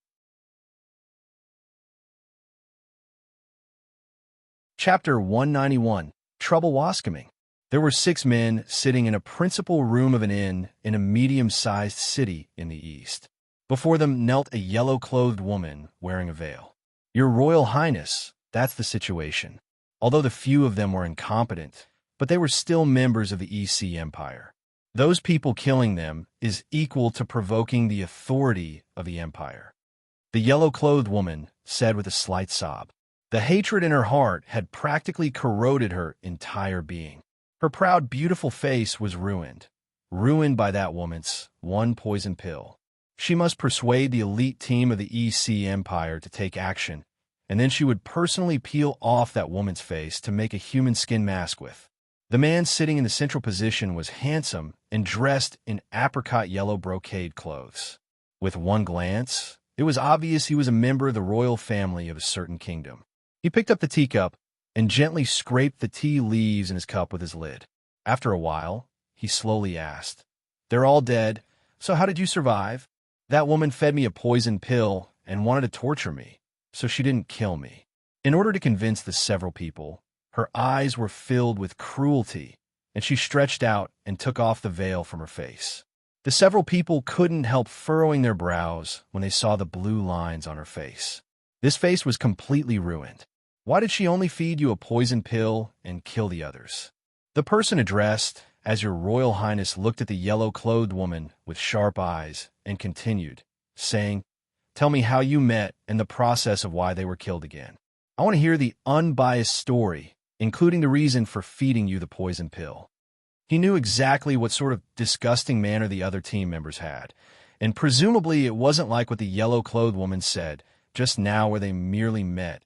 Chapter 191, Trouble Wascoming. There were 6 men sitting in a principal room of an inn in a medium-sized city in the east. Before them knelt a yellow-clothed woman wearing a veil. "Your Royal Highness," that's the situation. Although the few of them were incompetent, but they were still members of the EC Empire. Those people killing them is equal to provoking the authority of the Empire. The yellow-clothed woman said with a slight sob. The hatred in her heart had practically corroded her entire being. Her proud, beautiful face was ruined by that woman's one poison pill. She must persuade the elite team of the EC Empire to take action, and then she would personally peel off that woman's face to make a human skin mask with. The man sitting in the central position was handsome and dressed in apricot yellow brocade clothes. With one glance, it was obvious he was a member of the royal family of a certain kingdom. He picked up the teacup and gently scraped the tea leaves in his cup with his lid. After a while, he slowly asked, "They're all dead, so how did you survive?" "That woman fed me a poison pill and wanted to torture me, so she didn't kill me." In order to convince the several people, her eyes were filled with cruelty, and she stretched out and took off the veil from her face. The several people couldn't help furrowing their brows when they saw the blue lines on her face. This face was completely ruined. Why did she only feed you a poison pill and kill the others? The person addressed as Your Royal Highness looked at the yellow-clothed woman with sharp eyes and continued, saying, "Tell me how you met and the process of why they were killed again. I want to hear the unbiased story, including the reason for feeding you the poison pill." He knew exactly what sort of disgusting manner the other team members had, and presumably it wasn't like what the yellow-clothed woman said just now, where they merely met,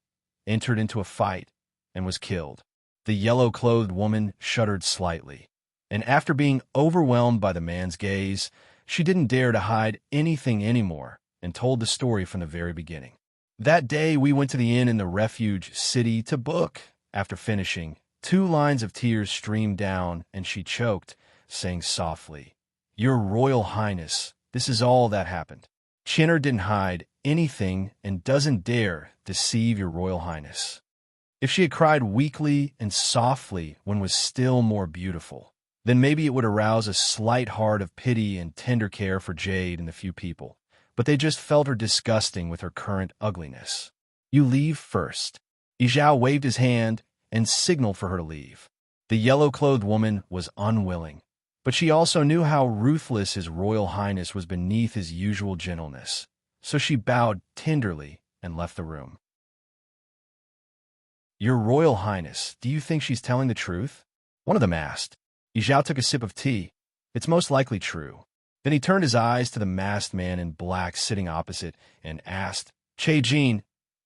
entered into a fight, and was killed. The yellow-clothed woman shuddered slightly, and after being overwhelmed by the man's gaze, she didn't dare to hide anything anymore and told the story from the very beginning. "That day we went to the inn in the refuge city to book." After finishing, 2 lines of tears streamed down, and she choked, saying softly, "Your Royal Highness, this is all that happened. Chinner didn't hide anything and doesn't dare deceive Your Royal Highness." If she had cried weakly and softly when was still more beautiful, then maybe it would arouse a slight heart of pity and tender care for Jade and the few people, but they just felt her disgusting with her current ugliness. "You leave first." Izhao waved his hand and signaled for her to leave. The yellow-clothed woman was unwilling, but she also knew how ruthless His Royal Highness was beneath his usual gentleness, so she bowed tenderly and left the room. "Your Royal Highness, do you think she's telling the truth?" one of them asked. Izhao took a sip of tea. "It's most likely true." Then he turned his eyes to the masked man in black sitting opposite and asked, "Che Jin,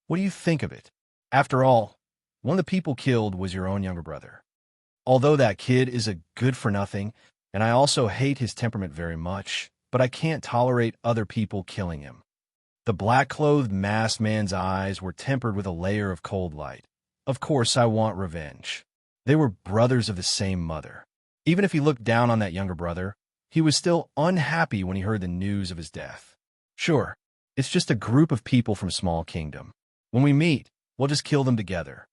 what do you think of it? After all, one of the people killed was your own younger brother. Although that kid is a good-for-nothing, and I also hate his temperament very much, but I can't tolerate other people killing him." The black-clothed masked man's eyes were tempered with a layer of cold light. "Of course I want revenge. They were brothers of the same mother." Even if he looked down on that younger brother, he was still unhappy when he heard the news of his death. "Sure, it's just a group of people from Small Kingdom. When we meet, we'll just kill them together."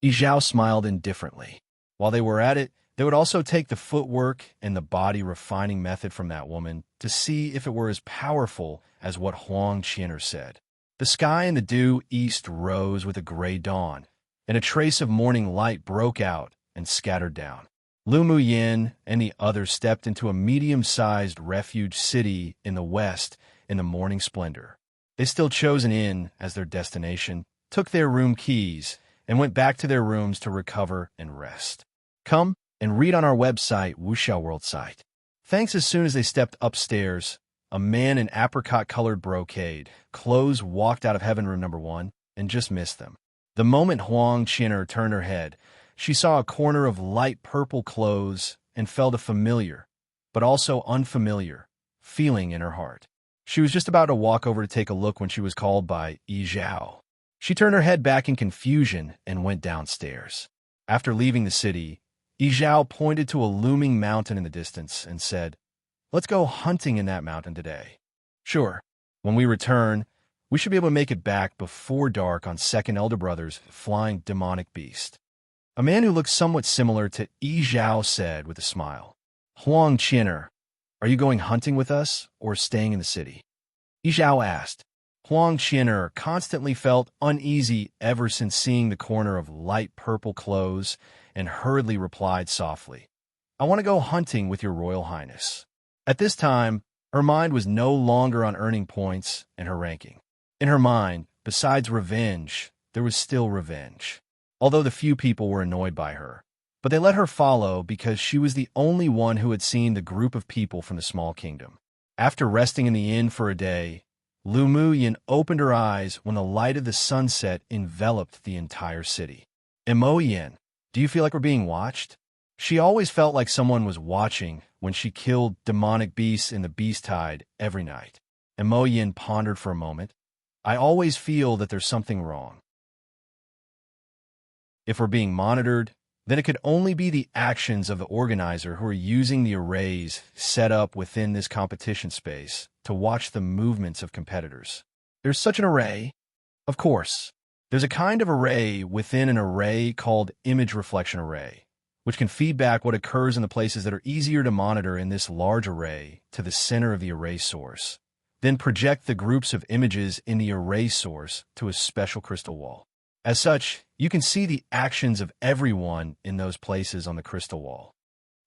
Izhao smiled indifferently. While they were at it, they would also take the footwork and the body-refining method from that woman to see if it were as powerful as what Huang Qian'er said. The sky in the due east rose with a gray dawn, and a trace of morning light broke out and scattered down. Lu Muyin and the others stepped into a medium-sized refuge city in the west in the morning splendor. They still chose an inn as their destination, took their room keys, and went back to their rooms to recover and rest. Come and read on our website, Wuxiao World site. Thanks. As soon as they stepped upstairs, a man in apricot-colored brocade clothes walked out of heaven room number 1 and just missed them. The moment Huang Qian'er turned her head, she saw a corner of light purple clothes and felt a familiar, but also unfamiliar, feeling in her heart. She was just about to walk over to take a look when she was called by Izhao. She turned her head back in confusion and went downstairs. After leaving the city, Yi Zhao pointed to a looming mountain in the distance and said, "Let's go hunting in that mountain today." "Sure. When we return, we should be able to make it back before dark on second elder brother's flying demonic beast." A man who looked somewhat similar to Yi Zhao said with a smile, "Huang Qin'er, are you going hunting with us or staying in the city?" Yi Zhao asked. Huang Qin'er constantly felt uneasy ever since seeing the corner of light purple clothes and hurriedly replied softly, "I want to go hunting with your Royal Highness." At this time, her mind was no longer on earning points and her ranking. In her mind, besides revenge, there was still revenge. Although the few people were annoyed by her, but they let her follow because she was the only one who had seen the group of people from the small kingdom. After resting in the inn for a day, Lu Muyin opened her eyes when the light of the sunset enveloped the entire city. "Mo Yin, do you feel like we're being watched?" She always felt like someone was watching when she killed demonic beasts in the beast tide every night. Mo Yin pondered for a moment. "I always feel that there's something wrong. If we're being monitored, then it could only be the actions of the organizer who are using the arrays set up within this competition space to watch the movements of competitors." "There's such an array?" "Of course. There's a kind of array within an array called image reflection array, which can feed back what occurs in the places that are easier to monitor in this large array to the center of the array source, then project the groups of images in the array source to a special crystal wall. As such, you can see the actions of everyone in those places on the crystal wall."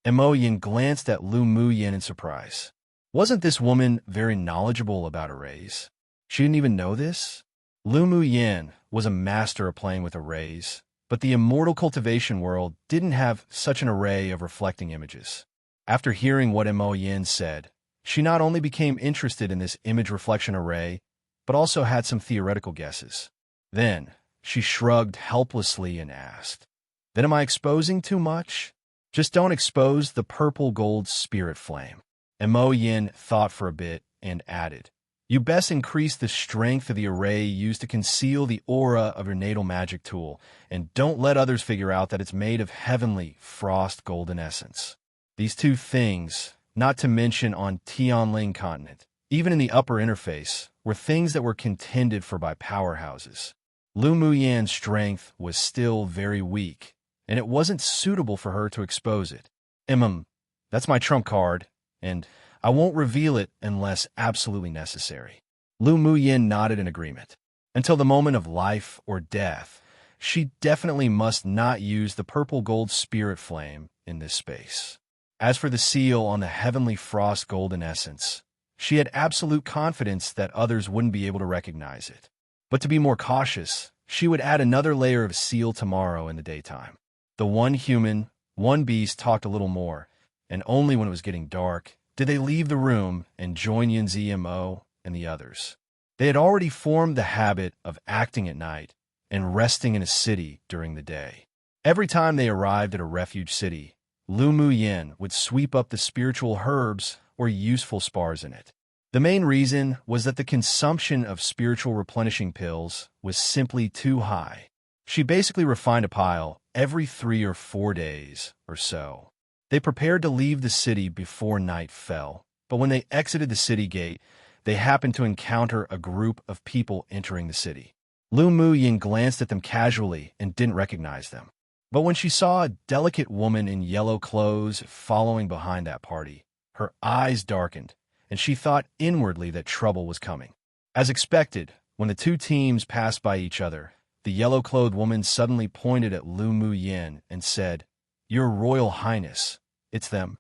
Mo Yin glanced at Lu Muyin in surprise. Wasn't this woman very knowledgeable about arrays? She didn't even know this? Lu Muyin was a master of playing with arrays, but the immortal cultivation world didn't have such an array of reflecting images. After hearing what Mo Yin said, she not only became interested in this image reflection array, but also had some theoretical guesses. Then, she shrugged helplessly and asked, "Then am I exposing too much?" "Just don't expose the purple gold spirit flame." Mo Yin thought for a bit and added, "You best increase the strength of the array used to conceal the aura of your natal magic tool, and don't let others figure out that it's made of heavenly frost golden essence. These two things, not to mention on Tianling continent, even in the upper interface, were things that were contended for by powerhouses. Lu Muyan's strength was still very weak, and it wasn't suitable for her to expose it. That's my trump card, and I won't reveal it unless absolutely necessary." Lu Muyin nodded in agreement. Until the moment of life or death, she definitely must not use the purple gold spirit flame in this space. As for the seal on the heavenly frost golden essence, she had absolute confidence that others wouldn't be able to recognize it. But to be more cautious, she would add another layer of seal tomorrow in the daytime. The one human, one beast talked a little more, and only when it was getting dark did they leave the room and join Yin Zmo and the others. They had already formed the habit of acting at night and resting in a city during the day. Every time they arrived at a refuge city, Lu Muyin would sweep up the spiritual herbs or useful spars in it. The main reason was that the consumption of spiritual replenishing pills was simply too high. She basically refined a pile every 3 or 4 days or so. They prepared to leave the city before night fell, but when they exited the city gate, they happened to encounter a group of people entering the city. Lu Muyin glanced at them casually and didn't recognize them. But when she saw a delicate woman in yellow clothes following behind that party, her eyes darkened, and she thought inwardly that trouble was coming. As expected, when the two teams passed by each other, the yellow-clothed woman suddenly pointed at Lu Muyin and said, "Your Royal Highness, it's them."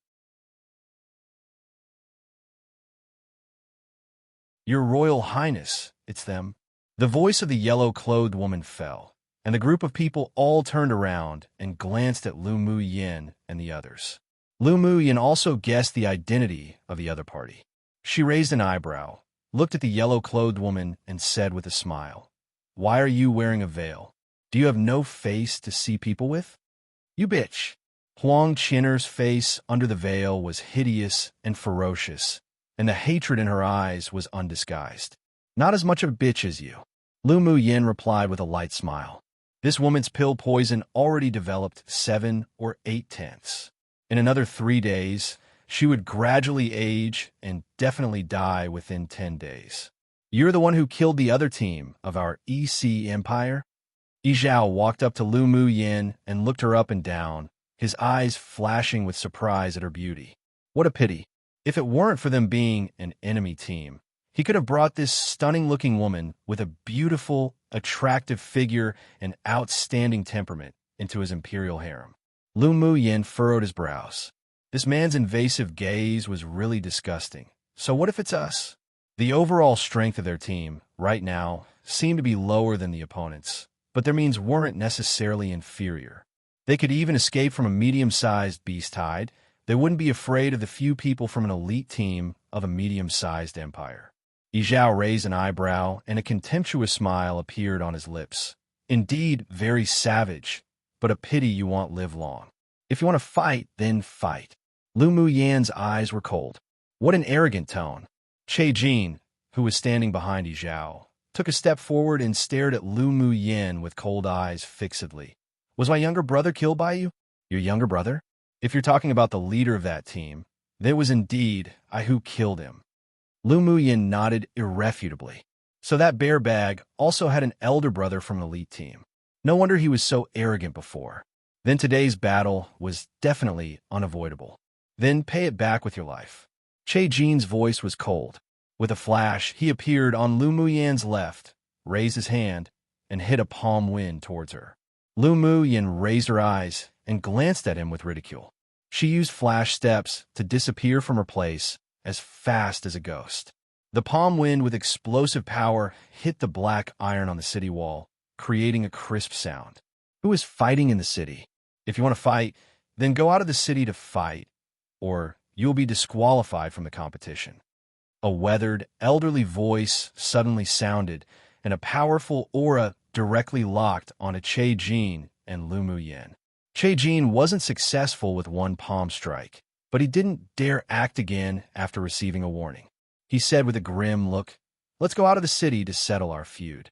"Your Royal Highness, it's them." The voice of the yellow-clothed woman fell, and the group of people all turned around and glanced at Lu Muyin and the others. Lu Muyin also guessed the identity of the other party. She raised an eyebrow, looked at the yellow-clothed woman, and said with a smile, "Why are you wearing a veil? Do you have no face to see people with?" "You bitch." Huang Qin'er's face under the veil was hideous and ferocious, and the hatred in her eyes was undisguised. "Not as much of a bitch as you," Lu Muyin replied with a light smile. This woman's pill poison already developed 7 or 8/10. In another 3 days, she would gradually age and definitely die within 10 days. You're the one who killed the other team of our EC Empire? Yi Zhao walked up to Lu Mu Yin and looked her up and down, his eyes flashing with surprise at her beauty. What a pity. If it weren't for them being an enemy team, he could have brought this stunning-looking woman with a beautiful, attractive figure and outstanding temperament into his imperial harem. Lu Mu Yin furrowed his brows. This man's invasive gaze was really disgusting. So what if it's us? The overall strength of their team, right now, seemed to be lower than the opponents, but their means weren't necessarily inferior. They could even escape from a medium-sized beast hide. They wouldn't be afraid of the few people from an elite team of a medium-sized empire. Yi Zhao raised an eyebrow, and a contemptuous smile appeared on his lips. Indeed, very savage, but a pity you won't live long. If you want to fight, then fight. Lu Mu Yan's eyes were cold. What an arrogant tone. Che Jin, who was standing behind Yi Zhao, took a step forward and stared at Lu Mu Yin with cold eyes fixedly. Was my younger brother killed by you? Your younger brother? If you're talking about the leader of that team, there was indeed I who killed him. Lu Mu Yin nodded irrefutably. So that bear bag also had an elder brother from an elite team. No wonder he was so arrogant before. Then today's battle was definitely unavoidable. Then pay it back with your life. Che Jin's voice was cold. With a flash, he appeared on Lu Mu Yan's left, raised his hand, and hit a palm wind towards her. Lu Mu Yin raised her eyes and glanced at him with ridicule. She used flash steps to disappear from her place as fast as a ghost. The palm wind with explosive power hit the black iron on the city wall, creating a crisp sound. Who is fighting in the city? If you want to fight, then go out of the city to fight, or you'll be disqualified from the competition. A weathered, elderly voice suddenly sounded, and a powerful aura directly locked onto Che Jin and Lu Mu Yin. Che Jin wasn't successful with one palm strike, but he didn't dare act again after receiving a warning. He said with a grim look, "Let's go out of the city to settle our feud."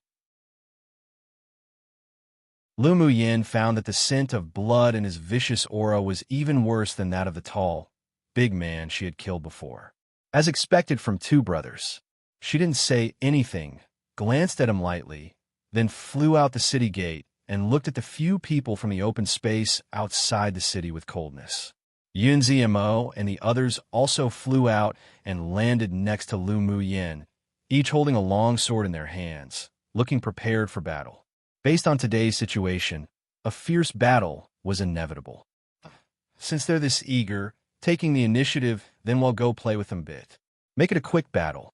Lu Mu Yin found that the scent of blood in his vicious aura was even worse than that of the tall, big man she had killed before. As expected from two brothers, she didn't say anything, glanced at him lightly, then flew out the city gate and looked at the few people from the open space outside the city with coldness. Yunzi Mo and the others also flew out and landed next to Lu Mu Yin, each holding a long sword in their hands, looking prepared for battle. Based on today's situation, a fierce battle was inevitable. Since they're this eager, taking the initiative, then we'll go play with them a bit. Make it a quick battle.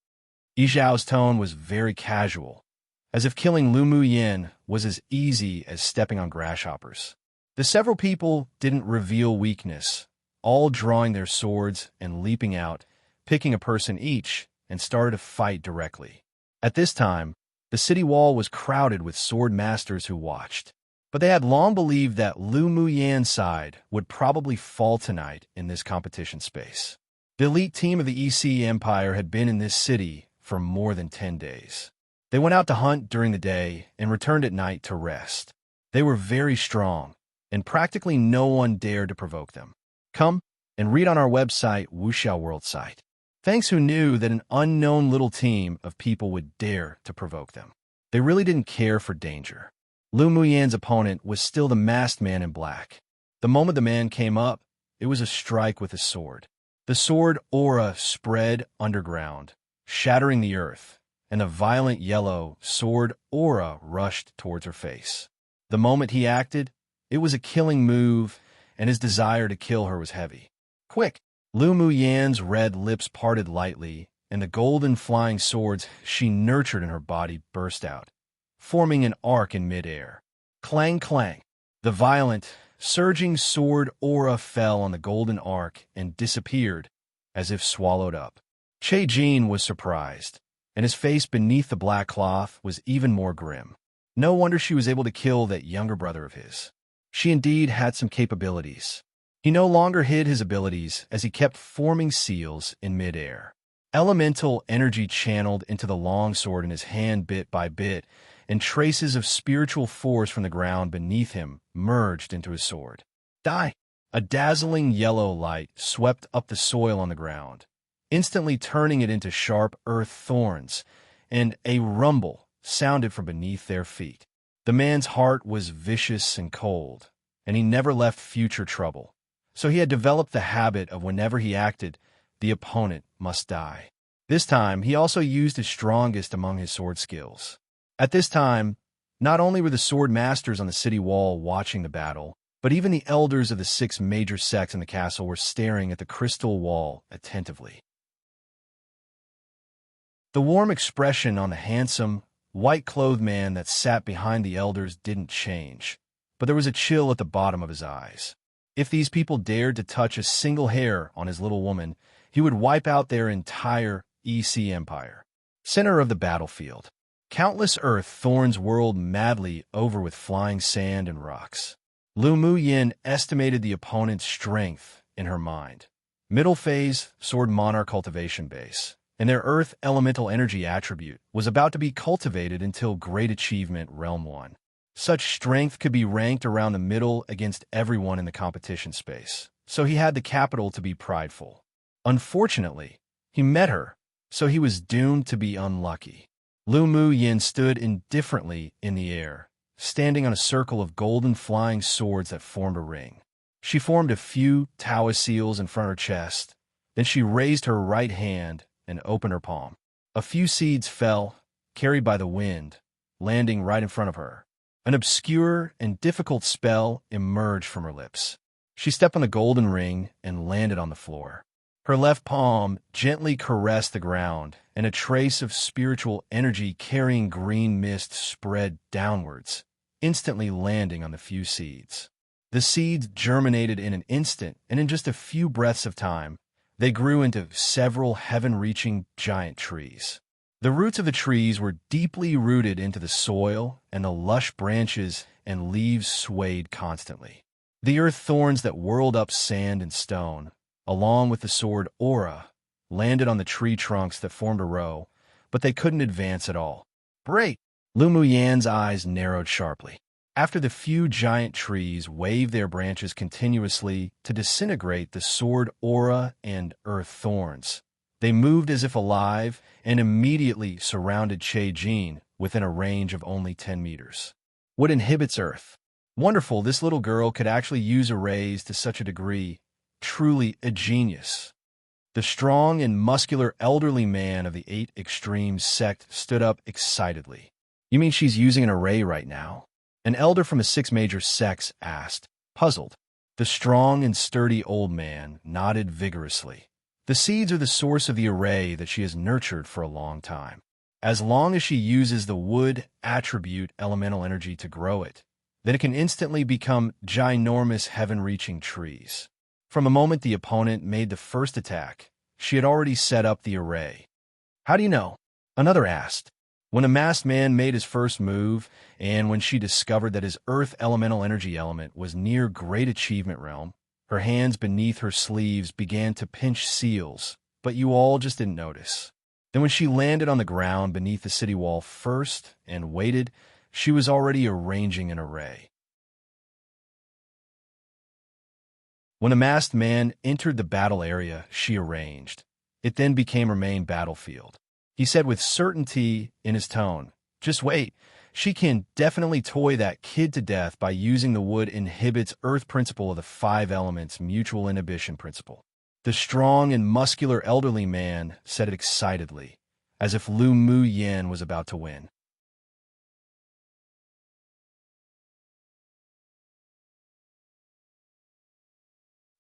Yi Zhao's tone was very casual, as if killing Lu Mu Yin was as easy as stepping on grasshoppers. The several people didn't reveal weakness, all drawing their swords and leaping out, picking a person each, and started to fight directly. At this time, the city wall was crowded with sword masters who watched, but they had long believed that Lu Mu Yan's side would probably fall tonight in this competition space. The elite team of the EC Empire had been in this city for more than 10 days. They went out to hunt during the day and returned at night to rest. They were very strong, and practically no one dared to provoke them. Come and read on our website, Wuxiao World site. Thanks who knew that an unknown little team of people would dare to provoke them. They really didn't care for danger. Lu Mu Yan's opponent was still the masked man in black. The moment the man came up, it was a strike with his sword. The sword aura spread underground, shattering the earth, and a violent yellow sword aura rushed towards her face. The moment he acted, it was a killing move, and his desire to kill her was heavy. Quick! Lu Mu Yan's red lips parted lightly, and the golden flying swords she nurtured in her body burst out, forming an arc in midair. Clang, clang! The violent, surging sword aura fell on the golden arc and disappeared, as if swallowed up. Che Jin was surprised, and his face beneath the black cloth was even more grim. No wonder she was able to kill that younger brother of his. She indeed had some capabilities. He no longer hid his abilities as he kept forming seals in midair. Elemental energy channeled into the long sword in his hand bit by bit, and traces of spiritual force from the ground beneath him merged into his sword. Die! A dazzling yellow light swept up the soil on the ground, instantly turning it into sharp earth thorns, and a rumble sounded from beneath their feet. The man's heart was vicious and cold, and he never left future trouble. So he had developed the habit of whenever he acted, the opponent must die. This time, he also used his strongest among his sword skills. At this time, not only were the sword masters on the city wall watching the battle, but even the elders of the 6 major sects in the castle were staring at the crystal wall attentively. The warm expression on the handsome, white-clothed man that sat behind the elders didn't change, but there was a chill at the bottom of his eyes. If these people dared to touch a single hair on his little woman, he would wipe out their entire EC empire. Center of the battlefield. Countless earth thorns whirled madly over with flying sand and rocks. Lu Mu Yin estimated the opponent's strength in her mind. Middle phase, sword monarch cultivation base, and their earth elemental energy attribute was about to be cultivated until great achievement realm 1. Such strength could be ranked around the middle against everyone in the competition space, so he had the capital to be prideful. Unfortunately, he met her, so he was doomed to be unlucky. Lu Mu Yin stood indifferently in the air, standing on a circle of golden flying swords that formed a ring. She formed a few Taoist seals in front of her chest, then she raised her right hand and opened her palm. A few seeds fell, carried by the wind, landing right in front of her. An obscure and difficult spell emerged from her lips. She stepped on the golden ring and landed on the floor. Her left palm gently caressed the ground, and a trace of spiritual energy carrying green mist spread downwards, instantly landing on the few seeds. The seeds germinated in an instant, and in just a few breaths of time, they grew into several heaven-reaching giant trees. The roots of the trees were deeply rooted into the soil, and the lush branches and leaves swayed constantly. The earth thorns that whirled up sand and stone, along with the sword aura, landed on the tree trunks that formed a row, but they couldn't advance at all. Great! Lu Mu Yan's eyes narrowed sharply. After the few giant trees waved their branches continuously to disintegrate the sword aura and earth thorns, they moved as if alive and immediately surrounded Che Jin within a range of only 10 meters. What inhibits earth? Wonderful, this little girl could actually use arrays to such a degree. Truly a genius. The strong and muscular elderly man of the 8 Extremes sect stood up excitedly. You mean she's using an array right now? An elder from the 6 major sects asked, puzzled. The strong and sturdy old man nodded vigorously. The seeds are the source of the array that she has nurtured for a long time. As long as she uses the wood attribute elemental energy to grow it, then it can instantly become ginormous heaven-reaching trees. From the moment the opponent made the first attack, she had already set up the array. How do you know? Another asked. When a masked man made his first move, and when she discovered that his earth elemental energy element was near great achievement realm, her hands beneath her sleeves began to pinch seals, but you all just didn't notice. Then when she landed on the ground beneath the city wall first and waited, she was already arranging an array. When a masked man entered the battle area, she arranged. It then became her main battlefield. He said with certainty in his tone, just wait, she can definitely toy that kid to death by using the wood inhibits earth principle of the 5 elements mutual inhibition principle. The strong and muscular elderly man said it excitedly, as if Lu Mu Yin was about to win.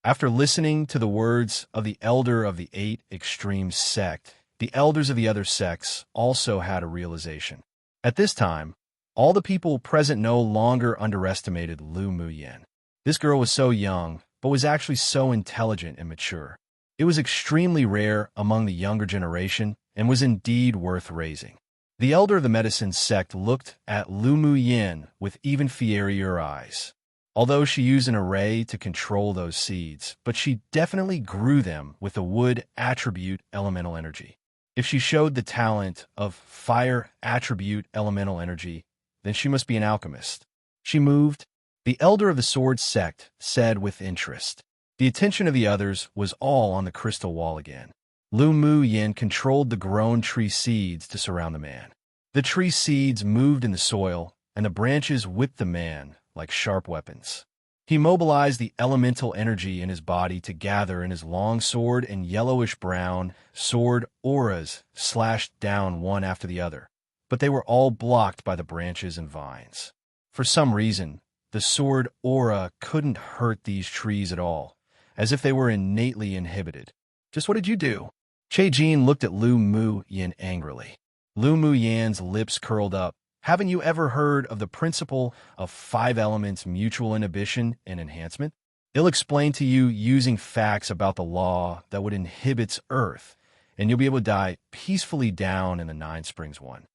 After listening to the words of the elder of the 8 Extremes sect, the elders of the other sects also had a realization. At this time, all the people present no longer underestimated Lu Mu Yin. This girl was so young, but was actually so intelligent and mature. It was extremely rare among the younger generation and was indeed worth raising. The elder of the medicine sect looked at Lu Mu Yin with even fierier eyes. Although she used an array to control those seeds, but she definitely grew them with the wood attribute elemental energy. If she showed the talent of fire attribute elemental energy, then she must be an alchemist. She moved. The elder of the sword sect said with interest. The attention of the others was all on the crystal wall again. Lu Mu Yin controlled the grown tree seeds to surround the man. The tree seeds moved in the soil, and the branches whipped the man like sharp weapons. He mobilized the elemental energy in his body to gather in his long sword, and yellowish-brown sword auras slashed down one after the other, but they were all blocked by the branches and vines. For some reason, the sword aura couldn't hurt these trees at all, as if they were innately inhibited. Just what did you do? Che Jin looked at Lu Mu Yin angrily. Lu Mu Yan's lips curled up. Haven't you ever heard of the principle of 5 elements mutual inhibition and enhancement? It'll explain to you using facts about the law that would inhibit Earth, and you'll be able to die peacefully down in the 9 Springs one.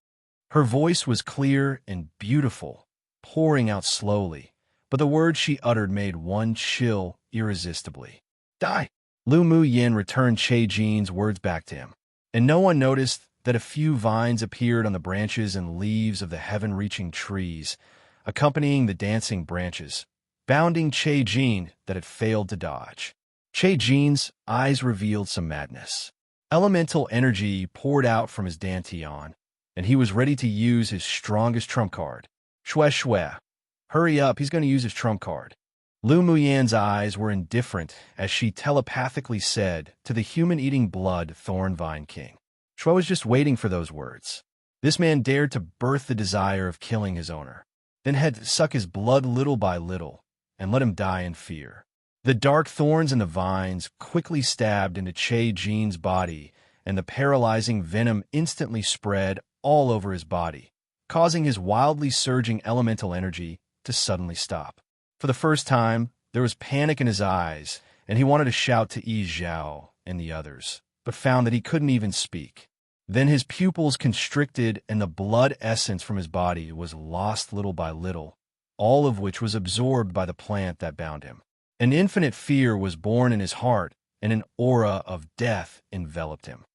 Her voice was clear and beautiful, pouring out slowly, but the words she uttered made one chill irresistibly. Die! Lu Mu Yin returned Che Jin's words back to him, and no one noticed that a few vines appeared on the branches and leaves of the heaven-reaching trees, accompanying the dancing branches, bounding Che Jin that had failed to dodge. Che Jin's eyes revealed some madness. Elemental energy poured out from his dantian, and he was ready to use his strongest trump card. Shue Shue. Hurry up, he's going to use his trump card. Lu Mu Yan's eyes were indifferent as she telepathically said to the human-eating blood thorn vine king. Shue was just waiting for those words. This man dared to birth the desire of killing his owner, then had to suck his blood little by little and let him die in fear. The dark thorns and the vines quickly stabbed into Che Jin's body, and the paralyzing venom instantly spread all over his body, causing his wildly surging elemental energy to suddenly stop. For the first time, there was panic in his eyes, and he wanted to shout to Yi Zhao and the others, but found that he couldn't even speak. Then his pupils constricted, and the blood essence from his body was lost little by little, all of which was absorbed by the plant that bound him. An infinite fear was born in his heart, and an aura of death enveloped him.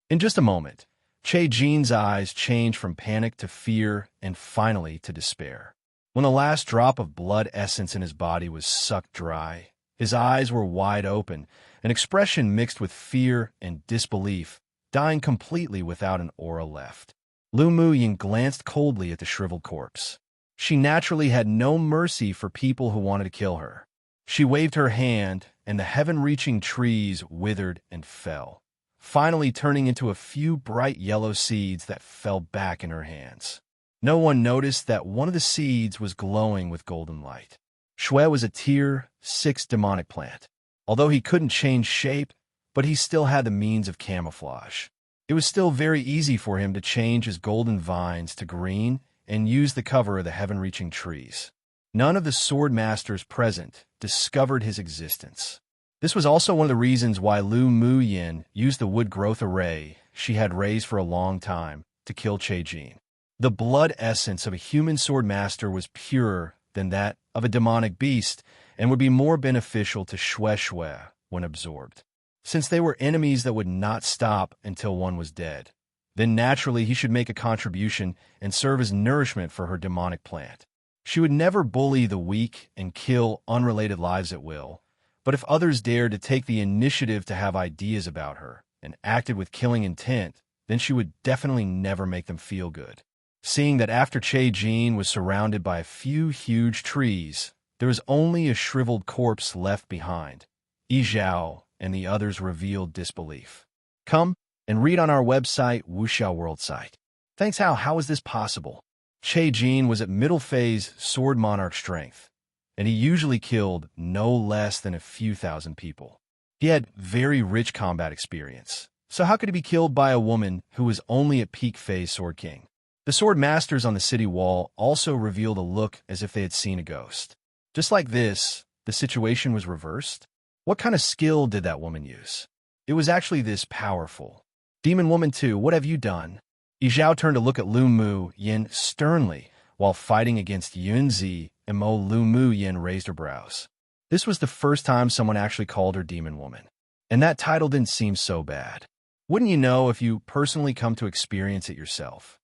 In just a moment, Che Jin's eyes changed from panic to fear and finally to despair. When the last drop of blood essence in his body was sucked dry, his eyes were wide open, an expression mixed with fear and disbelief, dying completely without an aura left. Lu Mu Yin glanced coldly at the shriveled corpse. She naturally had no mercy for people who wanted to kill her. She waved her hand, and the heaven-reaching trees withered and fell, finally turning into a few bright yellow seeds that fell back in her hands. No one noticed that one of the seeds was glowing with golden light. Shue was a Tier 6 demonic plant. Although he couldn't change shape, but he still had the means of camouflage. It was still very easy for him to change his golden vines to green and use the cover of the heaven-reaching trees. None of the sword masters present discovered his existence. This was also one of the reasons why Lu Mu Yin used the wood growth array she had raised for a long time to kill Che Jin. The blood essence of a human sword master was purer than that of a demonic beast and would be more beneficial to Shue Shue when absorbed, since they were enemies that would not stop until one was dead. Then naturally he should make a contribution and serve as nourishment for her demonic plant. She would never bully the weak and kill unrelated lives at will, but if others dared to take the initiative to have ideas about her and acted with killing intent, then she would definitely never make them feel good. Seeing that after Che Jin was surrounded by a few huge trees, there was only a shriveled corpse left behind, Yi Zhao and the others revealed disbelief. Come and read on our website, Wuxiao World site. Thanks, how is this possible? Che Jin was at middle phase sword monarch strength, and he usually killed no less than a few thousand people. He had very rich combat experience, so how could he be killed by a woman who was only at peak phase sword king? The sword masters on the city wall also revealed a look as if they had seen a ghost. Just like this, the situation was reversed. What kind of skill did that woman use? It was actually this powerful. Demon Woman 2, what have you done? Yi Zhao turned to look at Lu Mu Yin sternly while fighting against Yunzi, and Lu Mu Yin raised her brows. This was the first time someone actually called her Demon Woman, and that title didn't seem so bad. Wouldn't you know if you personally come to experience it yourself?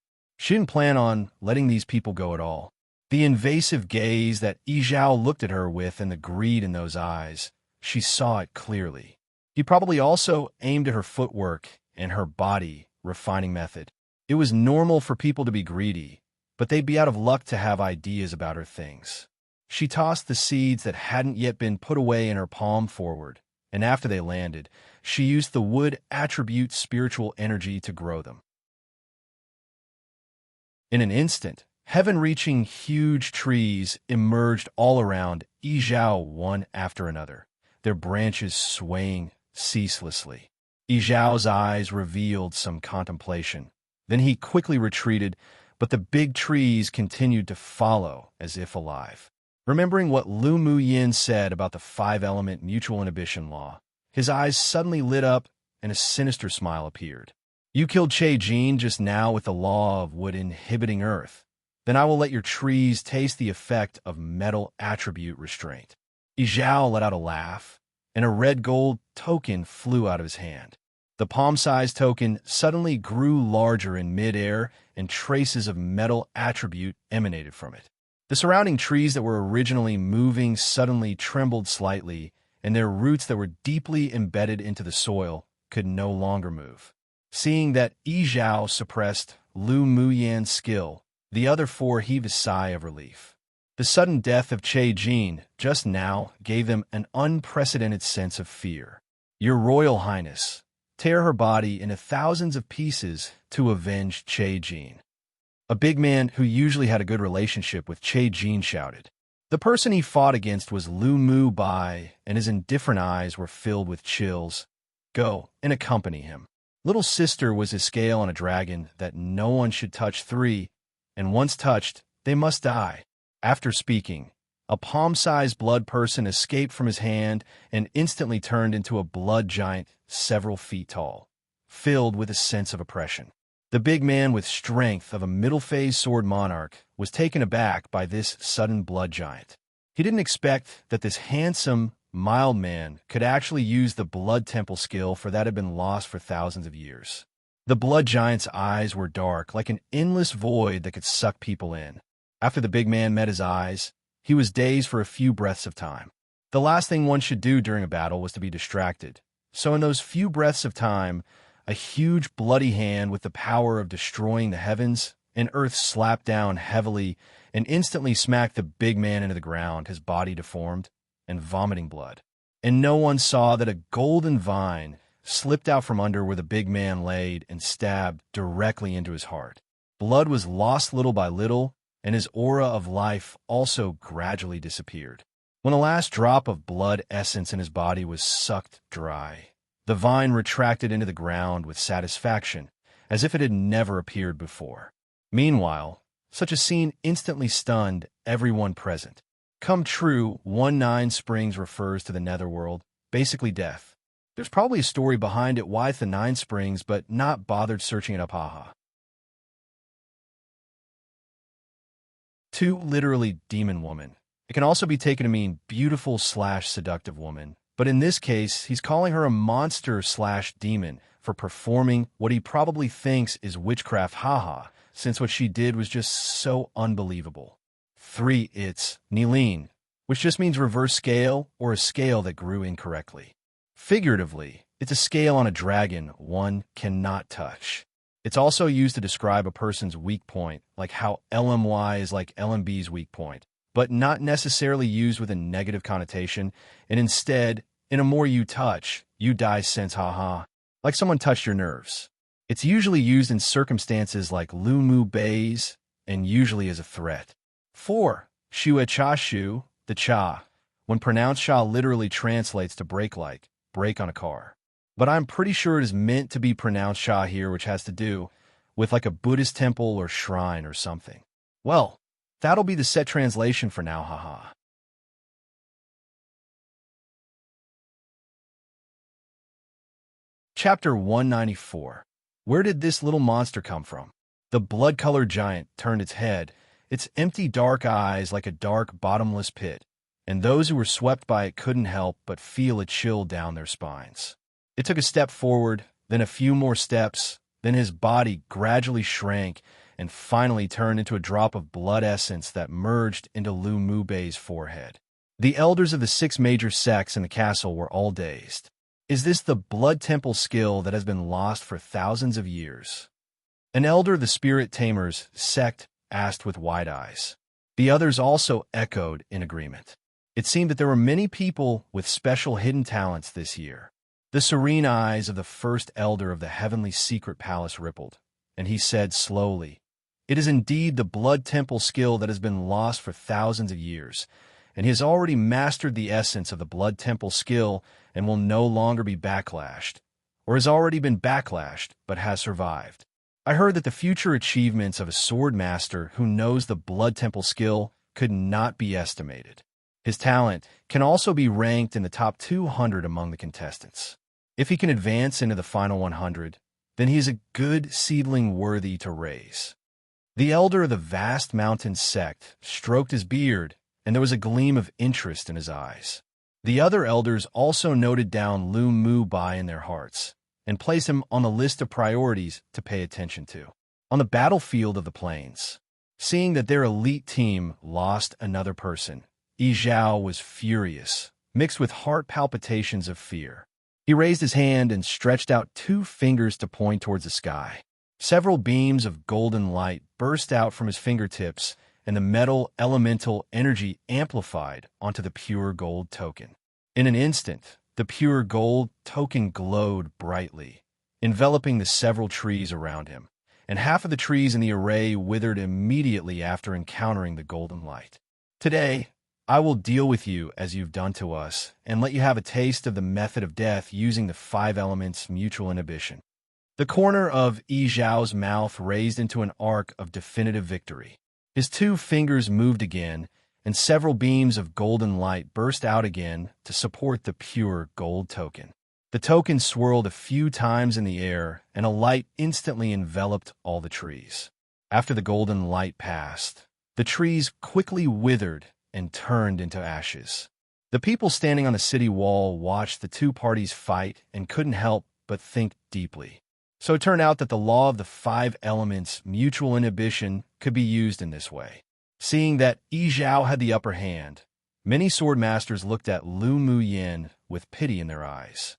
She didn't plan on letting these people go at all. The invasive gaze that Yi Zhao looked at her with and the greed in those eyes, she saw it clearly. He probably also aimed at her footwork and her body refining method. It was normal for people to be greedy, but they'd be out of luck to have ideas about her things. She tossed the seeds that hadn't yet been put away in her palm forward, and after they landed, she used the wood attribute spiritual energy to grow them. In an instant, heaven-reaching huge trees emerged all around Yi Zhao one after another, their branches swaying ceaselessly. Yi Zhao's eyes revealed some contemplation. Then he quickly retreated, but the big trees continued to follow as if alive. Remembering what Lu Muyin said about the five-element mutual inhibition law, his eyes suddenly lit up and a sinister smile appeared. You killed Che Jin just now with the law of wood inhibiting earth. Then I will let your trees taste the effect of metal attribute restraint. Yi Zhao let out a laugh, and a red gold token flew out of his hand. The palm-sized token suddenly grew larger in mid-air, and traces of metal attribute emanated from it. The surrounding trees that were originally moving suddenly trembled slightly, and their roots that were deeply embedded into the soil could no longer move. Seeing that Yi Zhao suppressed Lu Muyan's skill, the other four heaved a sigh of relief. The sudden death of Che Jin just now gave them an unprecedented sense of fear. Your Royal Highness, tear her body into thousands of pieces to avenge Che Jin. A big man who usually had a good relationship with Che Jin shouted. The person he fought against was Lu Mu Bai, and his indifferent eyes were filled with chills. Go and accompany him. Little sister was a scale on a dragon that no one should touch 3, and once touched, they must die. After speaking, a palm-sized blood person escaped from his hand and instantly turned into a blood giant several feet tall, filled with a sense of oppression. The big man with strength of a middle-phase sword monarch was taken aback by this sudden blood giant. He didn't expect that this handsome, mild man could actually use the blood temple skill, for that had been lost for thousands of years. The blood giant's eyes were dark, like an endless void that could suck people in. After the big man met his eyes, he was dazed for a few breaths of time. The last thing one should do during a battle was to be distracted. So in those few breaths of time, a huge bloody hand with the power of destroying the heavens and earth slapped down heavily and instantly smacked the big man into the ground, his body deformed and vomiting blood. And no one saw that a golden vine slipped out from under where the big man laid and stabbed directly into his heart. Blood was lost little by little, and his aura of life also gradually disappeared. When the last drop of blood essence in his body was sucked dry, the vine retracted into the ground with satisfaction, as if it had never appeared before. Meanwhile, such a scene instantly stunned everyone present. Come true, 19 Springs refers to the netherworld, basically death. There's probably a story behind it why it's the 9 Springs, but not bothered searching it up, haha. 2, literally demon woman. It can also be taken to mean beautiful/seductive woman, but in this case, he's calling her a monster/demon for performing what he probably thinks is witchcraft, haha, since what she did was just so unbelievable. 3, it's Nilin, which just means reverse scale or a scale that grew incorrectly. Figuratively, it's a scale on a dragon one cannot touch. It's also used to describe a person's weak point, like how LMY is like LMB's weak point, but not necessarily used with a negative connotation, and instead, in a more you touch, you die sense, haha, like someone touched your nerves. It's usually used in circumstances like Lu Mu Bei's, and usually as a threat. 4, Shue Cha Shu, the cha, when pronounced sha literally translates to break on a car. But I'm pretty sure it is meant to be pronounced sha here, which has to do with like a Buddhist temple or shrine or something. Well, that'll be the set translation for now, haha. Chapter 194. Where did this little monster come from? The blood-colored giant turned its head, its empty dark eyes like a dark, bottomless pit, and those who were swept by it couldn't help but feel a chill down their spines. It took a step forward, then a few more steps, then his body gradually shrank, and finally turned into a drop of blood essence that merged into Lu Mubei's forehead. The elders of the 6 major sects in the castle were all dazed. Is this the blood temple skill that has been lost for thousands of years? An elder of the Spirit Tamers sect asked with wide eyes. The others also echoed in agreement. It seemed that there were many people with special hidden talents this year. The serene eyes of the first elder of the heavenly secret palace rippled, and he said slowly, "It is indeed the blood temple skill that has been lost for thousands of years, and he has already mastered the essence of the blood temple skill and will no longer be backlashed, or has already been backlashed but has survived. I heard that the future achievements of a sword master who knows the blood temple skill could not be estimated. His talent can also be ranked in the top 200 among the contestants. If he can advance into the final 100, then he is a good seedling worthy to raise." The elder of the vast mountain sect stroked his beard, and there was a gleam of interest in his eyes. The other elders also noted down Lu Mubei in their hearts, and placed him on the list of priorities to pay attention to. On the battlefield of the plains, seeing that their elite team lost another person, Yi Zhao was furious, mixed with heart palpitations of fear. He raised his hand and stretched out 2 fingers to point towards the sky. Several beams of golden light burst out from his fingertips, and the metal elemental energy amplified onto the pure gold token. In an instant, the pure gold token glowed brightly, enveloping the several trees around him, and half of the trees in the array withered immediately after encountering the golden light. "Today, I will deal with you as you've done to us, and let you have a taste of the method of death using the 5 elements mutual inhibition." The corner of Yi Zhao's mouth raised into an arc of definitive victory. His 2 fingers moved again, and several beams of golden light burst out again to support the pure gold token. The token swirled a few times in the air, and a light instantly enveloped all the trees. After the golden light passed, the trees quickly withered and turned into ashes. The people standing on the city wall watched the 2 parties fight and couldn't help but think deeply. So it turned out that the law of the 5 elements mutual inhibition could be used in this way. Seeing that Yi Zhao had the upper hand, many sword masters looked at Lu Muyin with pity in their eyes.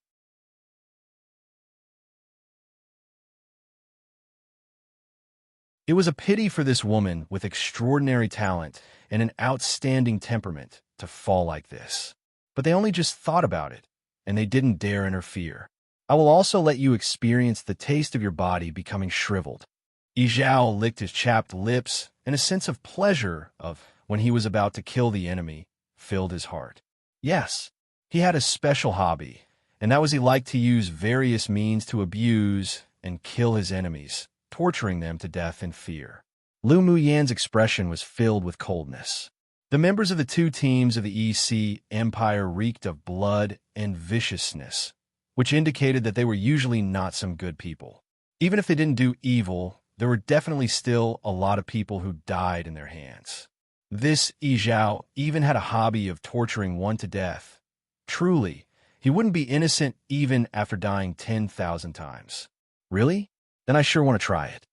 It was a pity for this woman with extraordinary talent and an outstanding temperament to fall like this. But they only just thought about it, and they didn't dare interfere. I will also let you experience the taste of your body becoming shriveled. Yi Zhao licked his chapped lips, and a sense of pleasure of when he was about to kill the enemy filled his heart. Yes, he had a special hobby, and that was he liked to use various means to abuse and kill his enemies, torturing them to death in fear. Lu Muyin's expression was filled with coldness. The members of the 2 teams of the EC Empire reeked of blood and viciousness, which indicated that they were usually not some good people. Even if they didn't do evil, there were definitely still a lot of people who died in their hands. This Yi Zhao even had a hobby of torturing one to death. Truly, he wouldn't be innocent even after dying 10,000 times. Really? Then I sure want to try it.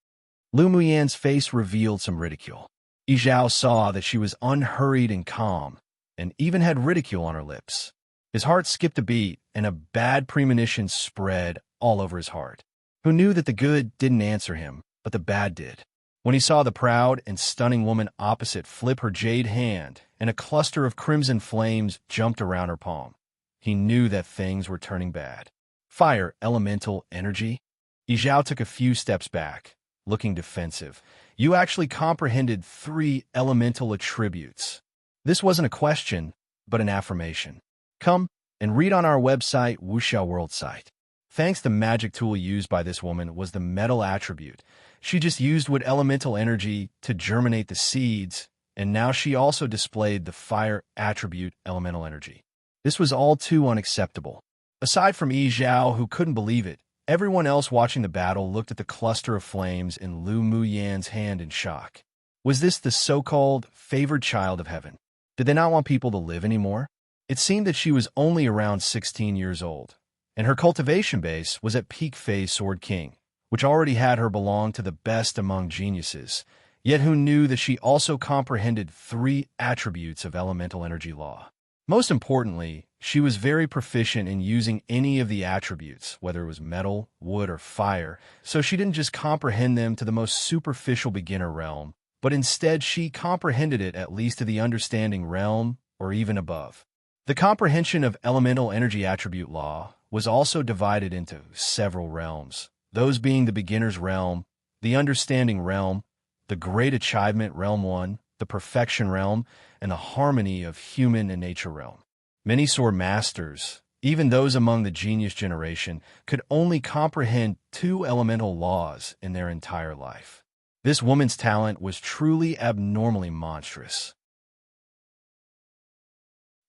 Lu Muyin's face revealed some ridicule. Yi Zhao saw that she was unhurried and calm, and even had ridicule on her lips. His heart skipped a beat, and a bad premonition spread all over his heart. Who knew that the good didn't answer him, but the bad did? When he saw the proud and stunning woman opposite flip her jade hand, and a cluster of crimson flames jumped around her palm, he knew that things were turning bad. Fire elemental energy? Yi Zhao took a few steps back, looking defensive. You actually comprehended 3 elemental attributes. This wasn't a question, but an affirmation. Come and read on our website, Wuxia World site. Thanks, the magic tool used by this woman was the metal attribute. She just used wood elemental energy to germinate the seeds, and now she also displayed the fire attribute elemental energy. This was all too unacceptable. Aside from Yi Zhao, who couldn't believe it, everyone else watching the battle looked at the cluster of flames in Lu Muyin's hand in shock. Was this the so-called favored child of heaven? Did they not want people to live anymore? It seemed that she was only around 16 years old, and her cultivation base was at peak phase Sword King, which already had her belong to the best among geniuses, yet who knew that she also comprehended 3 attributes of elemental energy law. Most importantly, she was very proficient in using any of the attributes, whether it was metal, wood, or fire, so she didn't just comprehend them to the most superficial beginner realm, but instead she comprehended it at least to the understanding realm, or even above. The comprehension of elemental energy attribute law was also divided into several realms, those being the beginner's realm, the understanding realm, the great achievement realm 1, the perfection realm, and the harmony of human and nature realm. Many sword masters, even those among the genius generation, could only comprehend 2 elemental laws in their entire life. This woman's talent was truly abnormally monstrous.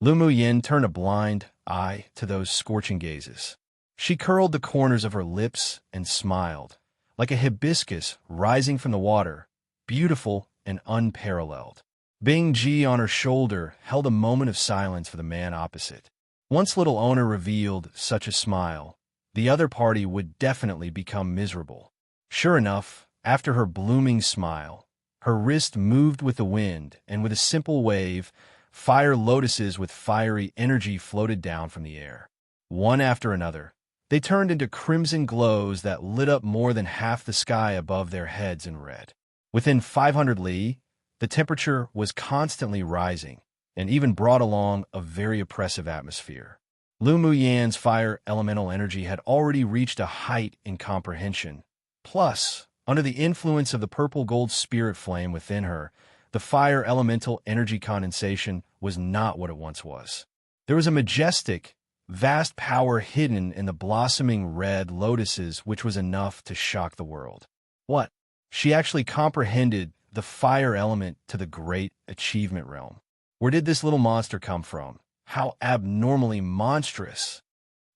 Lu Muyin turned a blind eye to those scorching gazes. She curled the corners of her lips and smiled, like a hibiscus rising from the water, beautiful and unparalleled. Bing Ji on her shoulder held a moment of silence for the man opposite. Once little owner revealed such a smile, the other party would definitely become miserable. Sure enough, after her blooming smile, her wrist moved with the wind, and with a simple wave, fire lotuses with fiery energy floated down from the air. One after another, they turned into crimson glows that lit up more than half the sky above their heads in red. Within 500 li, the temperature was constantly rising, and even brought along a very oppressive atmosphere. Lu Muyan's fire elemental energy had already reached a height in comprehension. Plus, under the influence of the purple-gold spirit flame within her, the fire elemental energy condensation was not what it once was. There was a majestic, vast power hidden in the blossoming red lotuses which was enough to shock the world. What? She actually comprehended the fire element to the great achievement realm. Where did this little monster come from? How abnormally monstrous!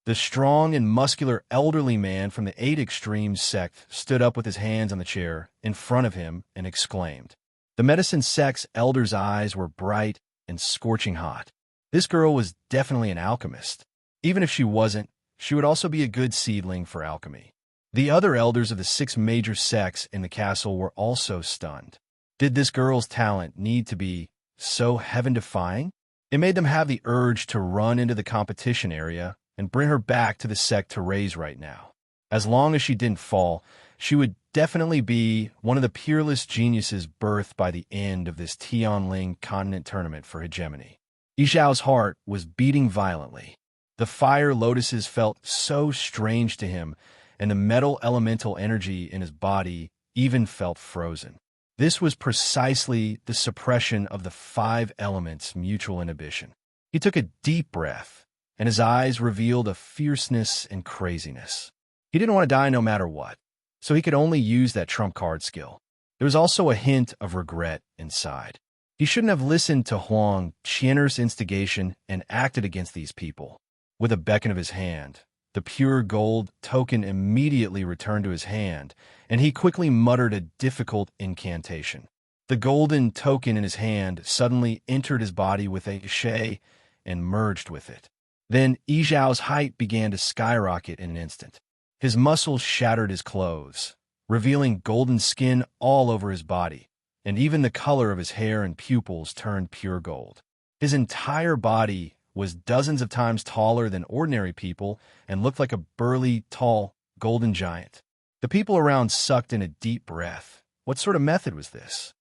The strong and muscular elderly man from the 8 Extremes sect stood up with his hands on the chair in front of him and exclaimed. The medicine sect's elder's eyes were bright and scorching hot. This girl was definitely an alchemist. Even if she wasn't, she would also be a good seedling for alchemy. The other elders of the 6 major sects in the castle were also stunned. Did this girl's talent need to be so heaven-defying? It made them have the urge to run into the competition area and bring her back to the sect to raise right now. As long as she didn't fall, she would definitely be one of the peerless geniuses birthed by the end of this Tianling continent tournament for hegemony. Yizhao's heart was beating violently. The fire lotuses felt so strange to him, and the metal elemental energy in his body even felt frozen. This was precisely the suppression of the 5 elements' mutual inhibition. He took a deep breath, and his eyes revealed a fierceness and craziness. He didn't want to die no matter what, so he could only use that trump card skill. There was also a hint of regret inside. He shouldn't have listened to Huang Qian'er's instigation and acted against these people. With a beckon of his hand, the pure gold token immediately returned to his hand, and he quickly muttered a difficult incantation. The golden token in his hand suddenly entered his body with a shay and merged with it. Then Yizhao's height began to skyrocket in an instant. His muscles shattered his clothes, revealing golden skin all over his body, and even the color of his hair and pupils turned pure gold. His entire body was dozens of times taller than ordinary people and looked like a burly, tall, golden giant. The people around sucked in a deep breath. What sort of method was this?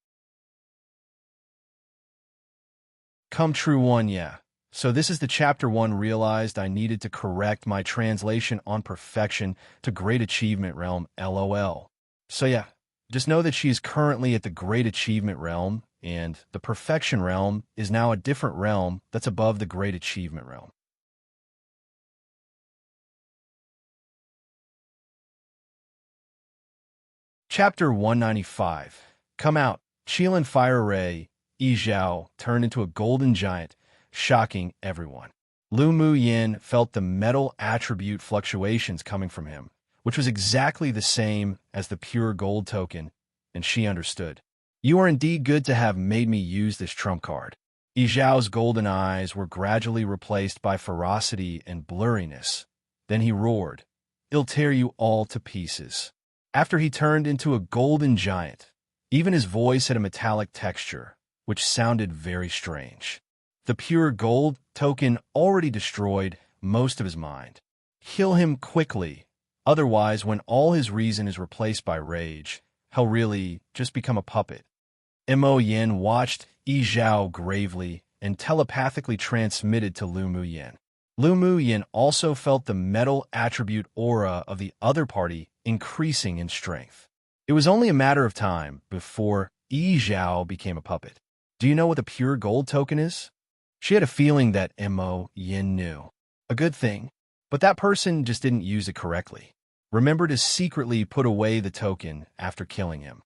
Come true one, yeah. So this is the chapter 1 realized I needed to correct my translation on perfection to great achievement realm, LOL. So yeah, just know that she is currently at the great achievement realm, and the perfection realm is now a different realm that's above the great achievement realm. Chapter 195. Come out. Qilin Fire Ray, Yizhao turned into a golden giant, shocking everyone. Lu Muyin felt the metal attribute fluctuations coming from him, which was exactly the same as the pure gold token, and she understood. You are indeed good to have made me use this trump card. Yizhao's golden eyes were gradually replaced by ferocity and blurriness. Then he roared, I'll tear you all to pieces. after he turned into a golden giant. Even his voice had a metallic texture, which sounded very strange. The pure gold token already destroyed most of his mind. Kill him quickly, otherwise when all his reason is replaced by rage, he'll really just become a puppet. Mo Yin watched Yi Zhao gravely and telepathically transmitted to Lu Mu Yin. Lu Mu Yin also felt the metal attribute aura of the other party increasing in strength. It was only a matter of time before Yi Zhao became a puppet. Do you know what the pure gold token is? She had a feeling that Mo Yin knew. A good thing, but that person just didn't use it correctly. Remember to secretly put away the token after killing him.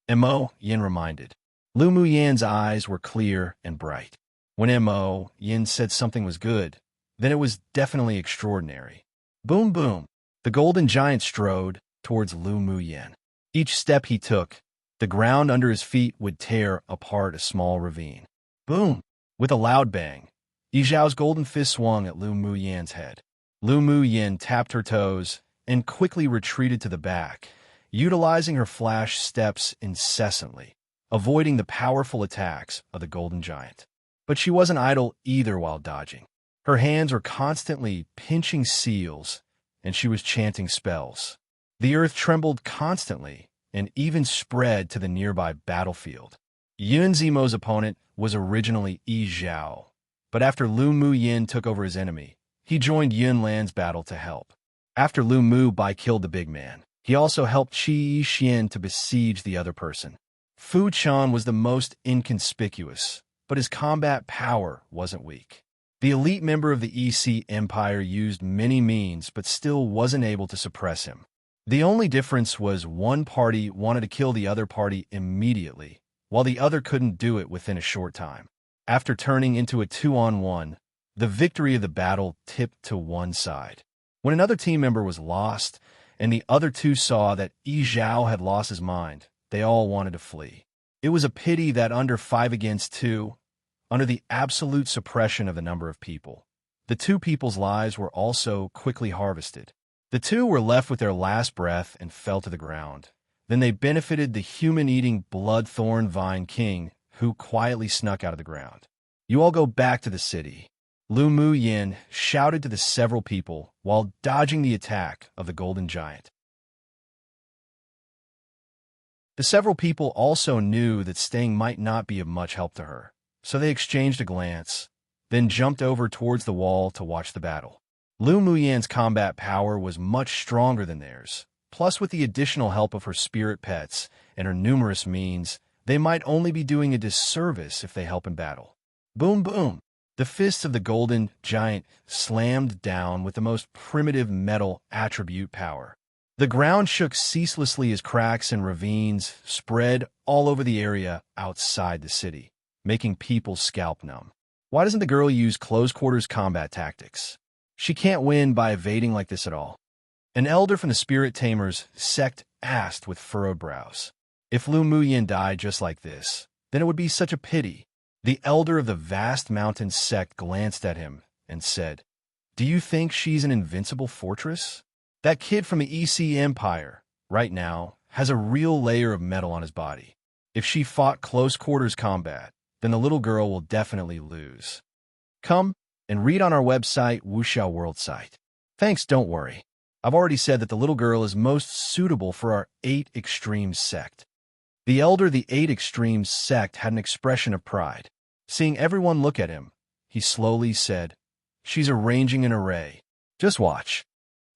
Mo Yin reminded. Lu Mu Yin's eyes were clear and bright. When Mo Yin said something was good, then it was definitely extraordinary. Boom boom, the golden giant strode towards Lu Mu Yin. Each step he took, the ground under his feet would tear apart a small ravine. Boom! With a loud bang, Yi Zhao's golden fist swung at Lu Mu Yin's head. Lu Mu Yin tapped her toes and quickly retreated to the back, utilizing her flash steps incessantly, avoiding the powerful attacks of the golden giant. But she wasn't idle either while dodging. Her hands were constantly pinching seals, and she was chanting spells. The earth trembled constantly and even spread to the nearby battlefield. Yun Zimo's opponent was originally Yi Zhao, but after Lu Mu Yin took over his enemy, he joined Yun Lan's battle to help. After Lu Mu Bai killed the big man, he also helped Qi Xian to besiege the other person. Fu Chan was the most inconspicuous, but his combat power wasn't weak. The elite member of the EC Empire used many means but still wasn't able to suppress him. The only difference was one party wanted to kill the other party immediately, while the other couldn't do it within a short time. After turning into a 2-on-1, the victory of the battle tipped to one side. When another team member was lost, and the other two saw that Yi Zhao had lost his mind, they all wanted to flee. It was a pity that under 5 against 2, under the absolute suppression of the number of people, the two people's lives were also quickly harvested. The two were left with their last breath and fell to the ground. Then they benefited the human-eating bloodthorn vine king, who quietly snuck out of the ground. You all go back to the city. Lu Mu Yin shouted to the several people while dodging the attack of the golden giant. The several people also knew that staying might not be of much help to her, so they exchanged a glance, then jumped over towards the wall to watch the battle. Lu Mu Yin's combat power was much stronger than theirs, plus with the additional help of her spirit pets and her numerous means, they might only be doing a disservice if they help in battle. Boom boom! The fists of the golden giant slammed down with the most primitive metal attribute power. The ground shook ceaselessly as cracks and ravines spread all over the area outside the city, making people scalp numb. Why doesn't the girl use close-quarters combat tactics? She can't win by evading like this at all. An elder from the Spirit Tamers sect asked with furrowed brows. If Lu Mu Yin died just like this, then it would be such a pity. The elder of the vast mountain sect glanced at him and said, "Do you think she's an invincible fortress? That kid from the EC Empire, right now, has a real layer of metal on his body. If she fought close-quarters combat, then the little girl will definitely lose. Come and read on our website, Wuxiao World site. Thanks, don't worry. I've already said that the little girl is most suitable for our 8 Extremes sect." The elder of the 8 Extremes sect had an expression of pride. Seeing everyone look at him, he slowly said, "She's arranging an array. Just watch."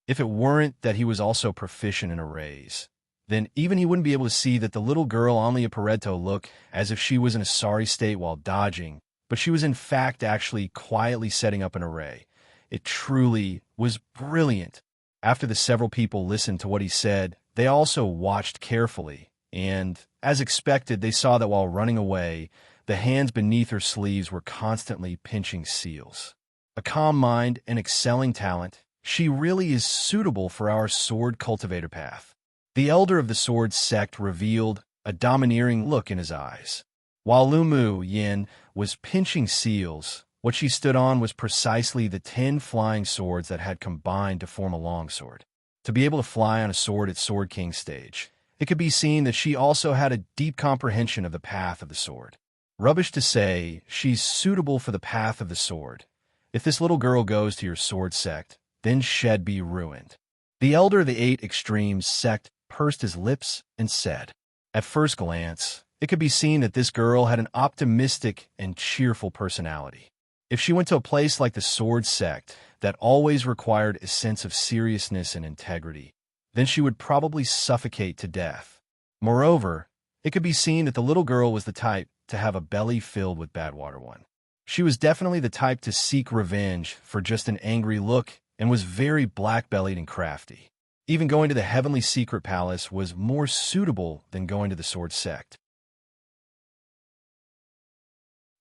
If it weren't that he was also proficient in arrays, then even he wouldn't be able to see that the little girl on the Pareto looked as if she was in a sorry state while dodging, but she was in fact actually quietly setting up an array. It truly was brilliant. After the several people listened to what he said, they also watched carefully, and, as expected, they saw that while running away, the hands beneath her sleeves were constantly pinching seals. A calm mind and excelling talent, she really is suitable for our sword cultivator path. The elder of the sword sect revealed a domineering look in his eyes. While Lu Mu Yin was pinching seals, what she stood on was precisely the 10 flying swords that had combined to form a longsword. to be able to fly on a sword at Sword King stage. It could be seen that she also had a deep comprehension of the path of the sword. Rubbish to say, she's suitable for the path of the sword. If this little girl goes to your sword sect, then she'd be ruined. The elder of the 8 Extremes sect pursed his lips and said, at first glance, it could be seen that this girl had an optimistic and cheerful personality. If she went to a place like the sword sect that always required a sense of seriousness and integrity, then she would probably suffocate to death. Moreover, it could be seen that the little girl was the type to have a belly filled with bad water one. She was definitely the type to seek revenge for just an angry look and was very black-bellied and crafty. Even going to the Heavenly Secret Palace was more suitable than going to the sword sect.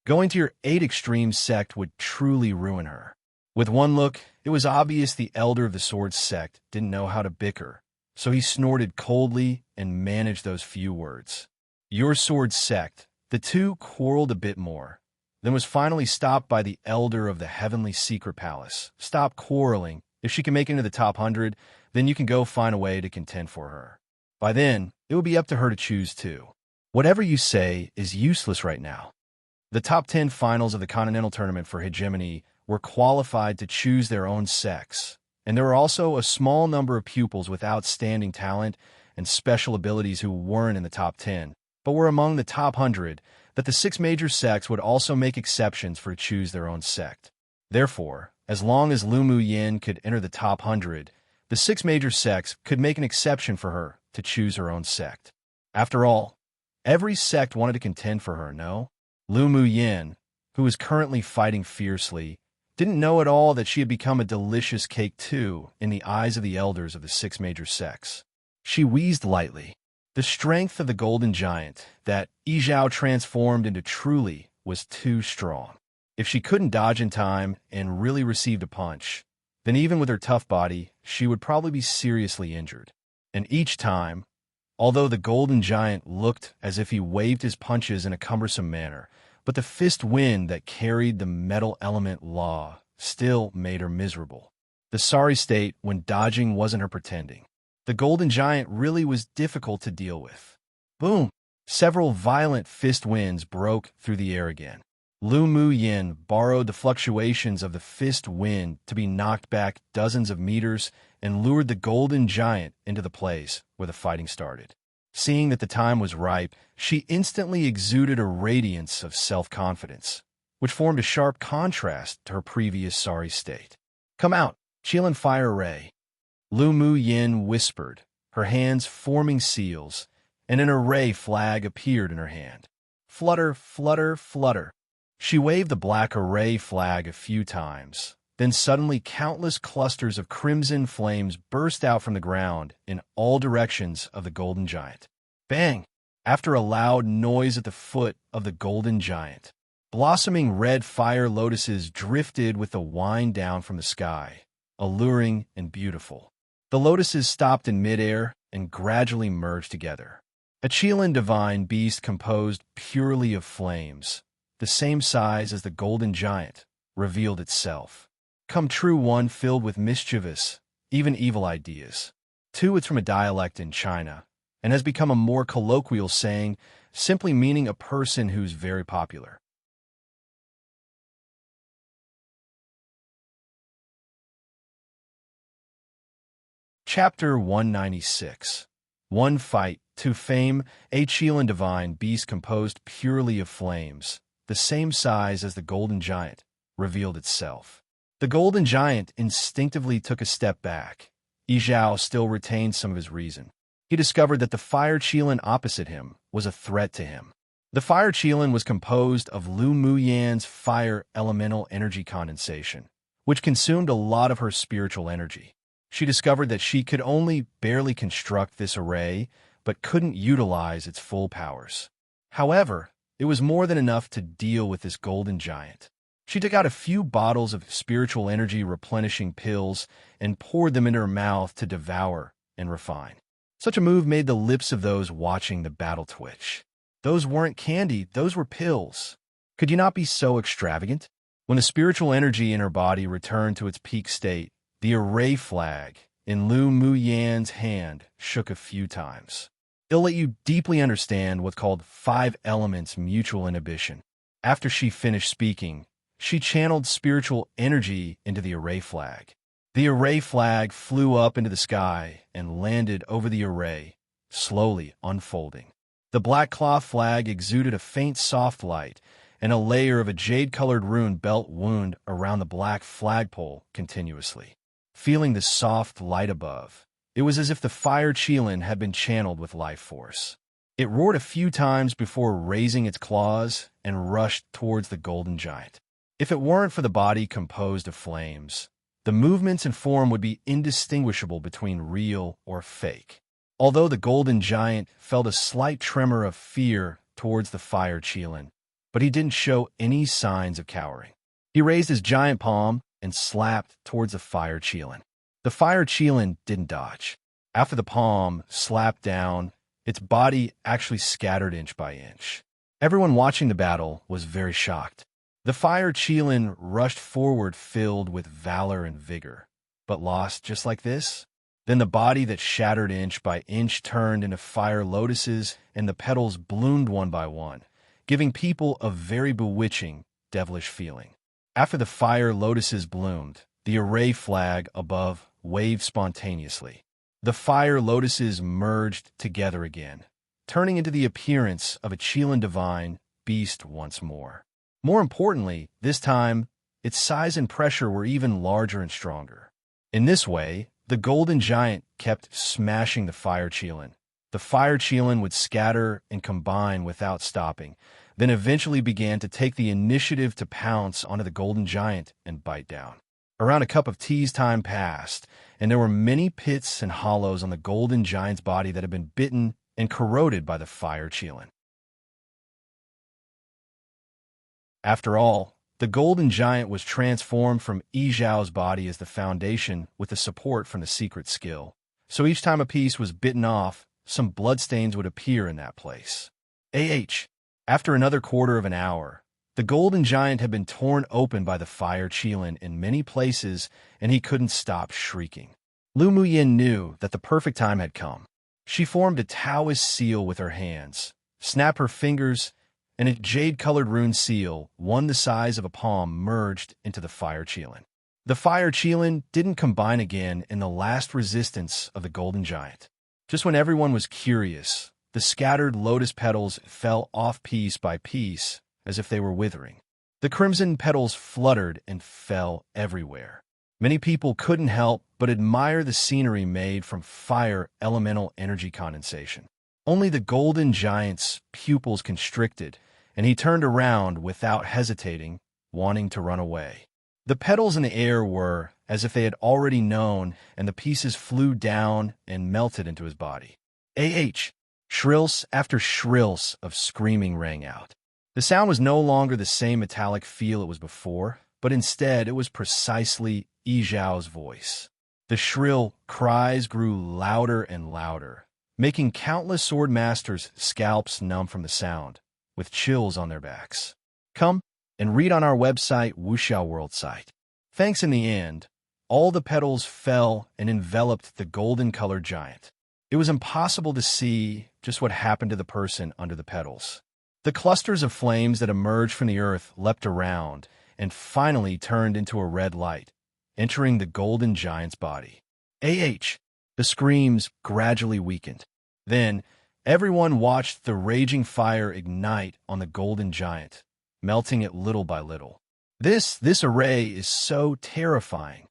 Going to your 8 Extremes sect would truly ruin her. With one look, it was obvious the elder of the sword sect didn't know how to bicker, so he snorted coldly and managed those few words. Your sword sect. The two quarreled a bit more, then was finally stopped by the elder of the Heavenly Secret Palace. Stop quarreling. If she can make it into the top 100, then you can go find a way to contend for her. By then, it will be up to her to choose too. Whatever you say is useless right now. The top 10 finals of the Continental Tournament for Hegemony were qualified to choose their own sex, and there were also a small number of pupils with outstanding talent and special abilities who weren't in the top 10, but were among the top 100, that the 6 major sects would also make exceptions for to choose their own sect. Therefore, as long as Lu Mu Yin could enter the top 100, the 6 major sects could make an exception for her to choose her own sect. After all, every sect wanted to contend for her, no? Lu Mu Yin, who was currently fighting fiercely, didn't know at all that she had become a delicious cake too in the eyes of the elders of the 6 major sects. She wheezed lightly. The strength of the golden giant that Yi Zhao transformed into truly was too strong. If she couldn't dodge in time and really received a punch, then even with her tough body, she would probably be seriously injured. And each time, although the golden giant looked as if he waved his punches in a cumbersome manner, but the fist wind that carried the metal element law still made her miserable. The sorry state when dodging wasn't her pretending. The golden giant really was difficult to deal with. Boom! Several violent fist winds broke through the air again. Lu Mu Yin borrowed the fluctuations of the fist wind to be knocked back dozens of meters and lured the golden giant into the place where the fighting started. Seeing that the time was ripe, she instantly exuded a radiance of self-confidence, which formed a sharp contrast to her previous sorry state. Come out, Qilin Fire Ray. Lu Mu Yin whispered, her hands forming seals, and an array flag appeared in her hand. Flutter, flutter, flutter. She waved the black array flag a few times. Then suddenly countless clusters of crimson flames burst out from the ground in all directions of the golden giant. Bang! After a loud noise at the foot of the golden giant, blossoming red fire lotuses drifted with the wind down from the sky, alluring and beautiful. The lotuses stopped in midair and gradually merged together. A Qilin divine beast composed purely of flames, the same size as the golden giant, revealed itself. Come true one filled with mischievous, even evil ideas. 2, it's from a dialect in China, and has become a more colloquial saying, simply meaning a person who's very popular. Chapter 196. One fight, to fame, a Qilin divine beast composed purely of flames, the same size as the golden giant, revealed itself. The golden giant instinctively took a step back. Yi Zhao still retained some of his reason. He discovered that the fire Qilin opposite him was a threat to him. The fire Qilin was composed of Lu Mu Yan's fire elemental energy condensation, which consumed a lot of her spiritual energy. She discovered that she could only barely construct this array, but couldn't utilize its full powers. However, it was more than enough to deal with this golden giant. She took out a few bottles of spiritual energy replenishing pills and poured them into her mouth to devour and refine. Such a move made the lips of those watching the battle twitch. Those weren't candy, those were pills. Could you not be so extravagant? When the spiritual energy in her body returned to its peak state, the array flag, in Lu Muyan's hand shook a few times. It'll let you deeply understand what's called 5 elements mutual inhibition. After she finished speaking, she channeled spiritual energy into the array flag. The array flag flew up into the sky and landed over the array, slowly unfolding. The black cloth flag exuded a faint soft light, and a layer of a jade-colored rune belt wound around the black flagpole continuously. Feeling the soft light above, it was as if the fire Qilin had been channeled with life force. It roared a few times before raising its claws and rushed towards the golden giant. If it weren't for the body composed of flames, the movements and form would be indistinguishable between real or fake. Although the golden giant felt a slight tremor of fear towards the fire Qilin, but he didn't show any signs of cowering. He raised his giant palm and slapped towards the fire Qilin. The fire Qilin didn't dodge. After the palm slapped down, its body actually scattered inch by inch. Everyone watching the battle was very shocked. The fire Qilin rushed forward filled with valor and vigor, but lost just like this. Then the body that shattered inch by inch turned into fire lotuses, and the petals bloomed one by one, giving people a very bewitching, devilish feeling. After the fire lotuses bloomed, the array flag above waved spontaneously. The fire lotuses merged together again, turning into the appearance of a Qilin divine beast once more. More importantly, this time, its size and pressure were even larger and stronger. In this way, the golden giant kept smashing the fire Qilin. The fire Qilin would scatter and combine without stopping, then eventually began to take the initiative to pounce onto the golden giant and bite down. Around a cup of tea's time passed, and there were many pits and hollows on the golden giant's body that had been bitten and corroded by the fire Qilin. After all, the golden giant was transformed from Yi Zhao's body as the foundation with the support from the secret skill. So each time a piece was bitten off, some bloodstains would appear in that place. After another quarter of an hour, the golden giant had been torn open by the fire Qilin in many places, and he couldn't stop shrieking. Lu Muyin knew that the perfect time had come. She formed a Taoist seal with her hands, snapped her fingers, and a jade-colored rune seal, one the size of a palm, merged into the fire Qilin. The fire Qilin didn't combine again in the last resistance of the golden giant. Just when everyone was curious, the scattered lotus petals fell off piece by piece as if they were withering. The crimson petals fluttered and fell everywhere. Many people couldn't help but admire the scenery made from fire elemental energy condensation. Only the golden giant's pupils constricted, and he turned around without hesitating, wanting to run away. The petals in the air were as if they had already known, and the pieces flew down and melted into his body. Shrills after shrills of screaming rang out. The sound was no longer the same metallic feel it was before, but instead it was precisely Yi Zhao's voice. The shrill cries grew louder and louder, making countless sword masters' scalps numb from the sound, with chills on their backs. Come and read on our website, Wuxiao World site. Thanks in the end, all the petals fell and enveloped the golden-colored giant. It was impossible to see just what happened to the person under the petals. The clusters of flames that emerged from the earth leapt around and finally turned into a red light, entering the golden giant's body. The screams gradually weakened. Then, everyone watched the raging fire ignite on the golden giant, melting it little by little. This array is so terrifying.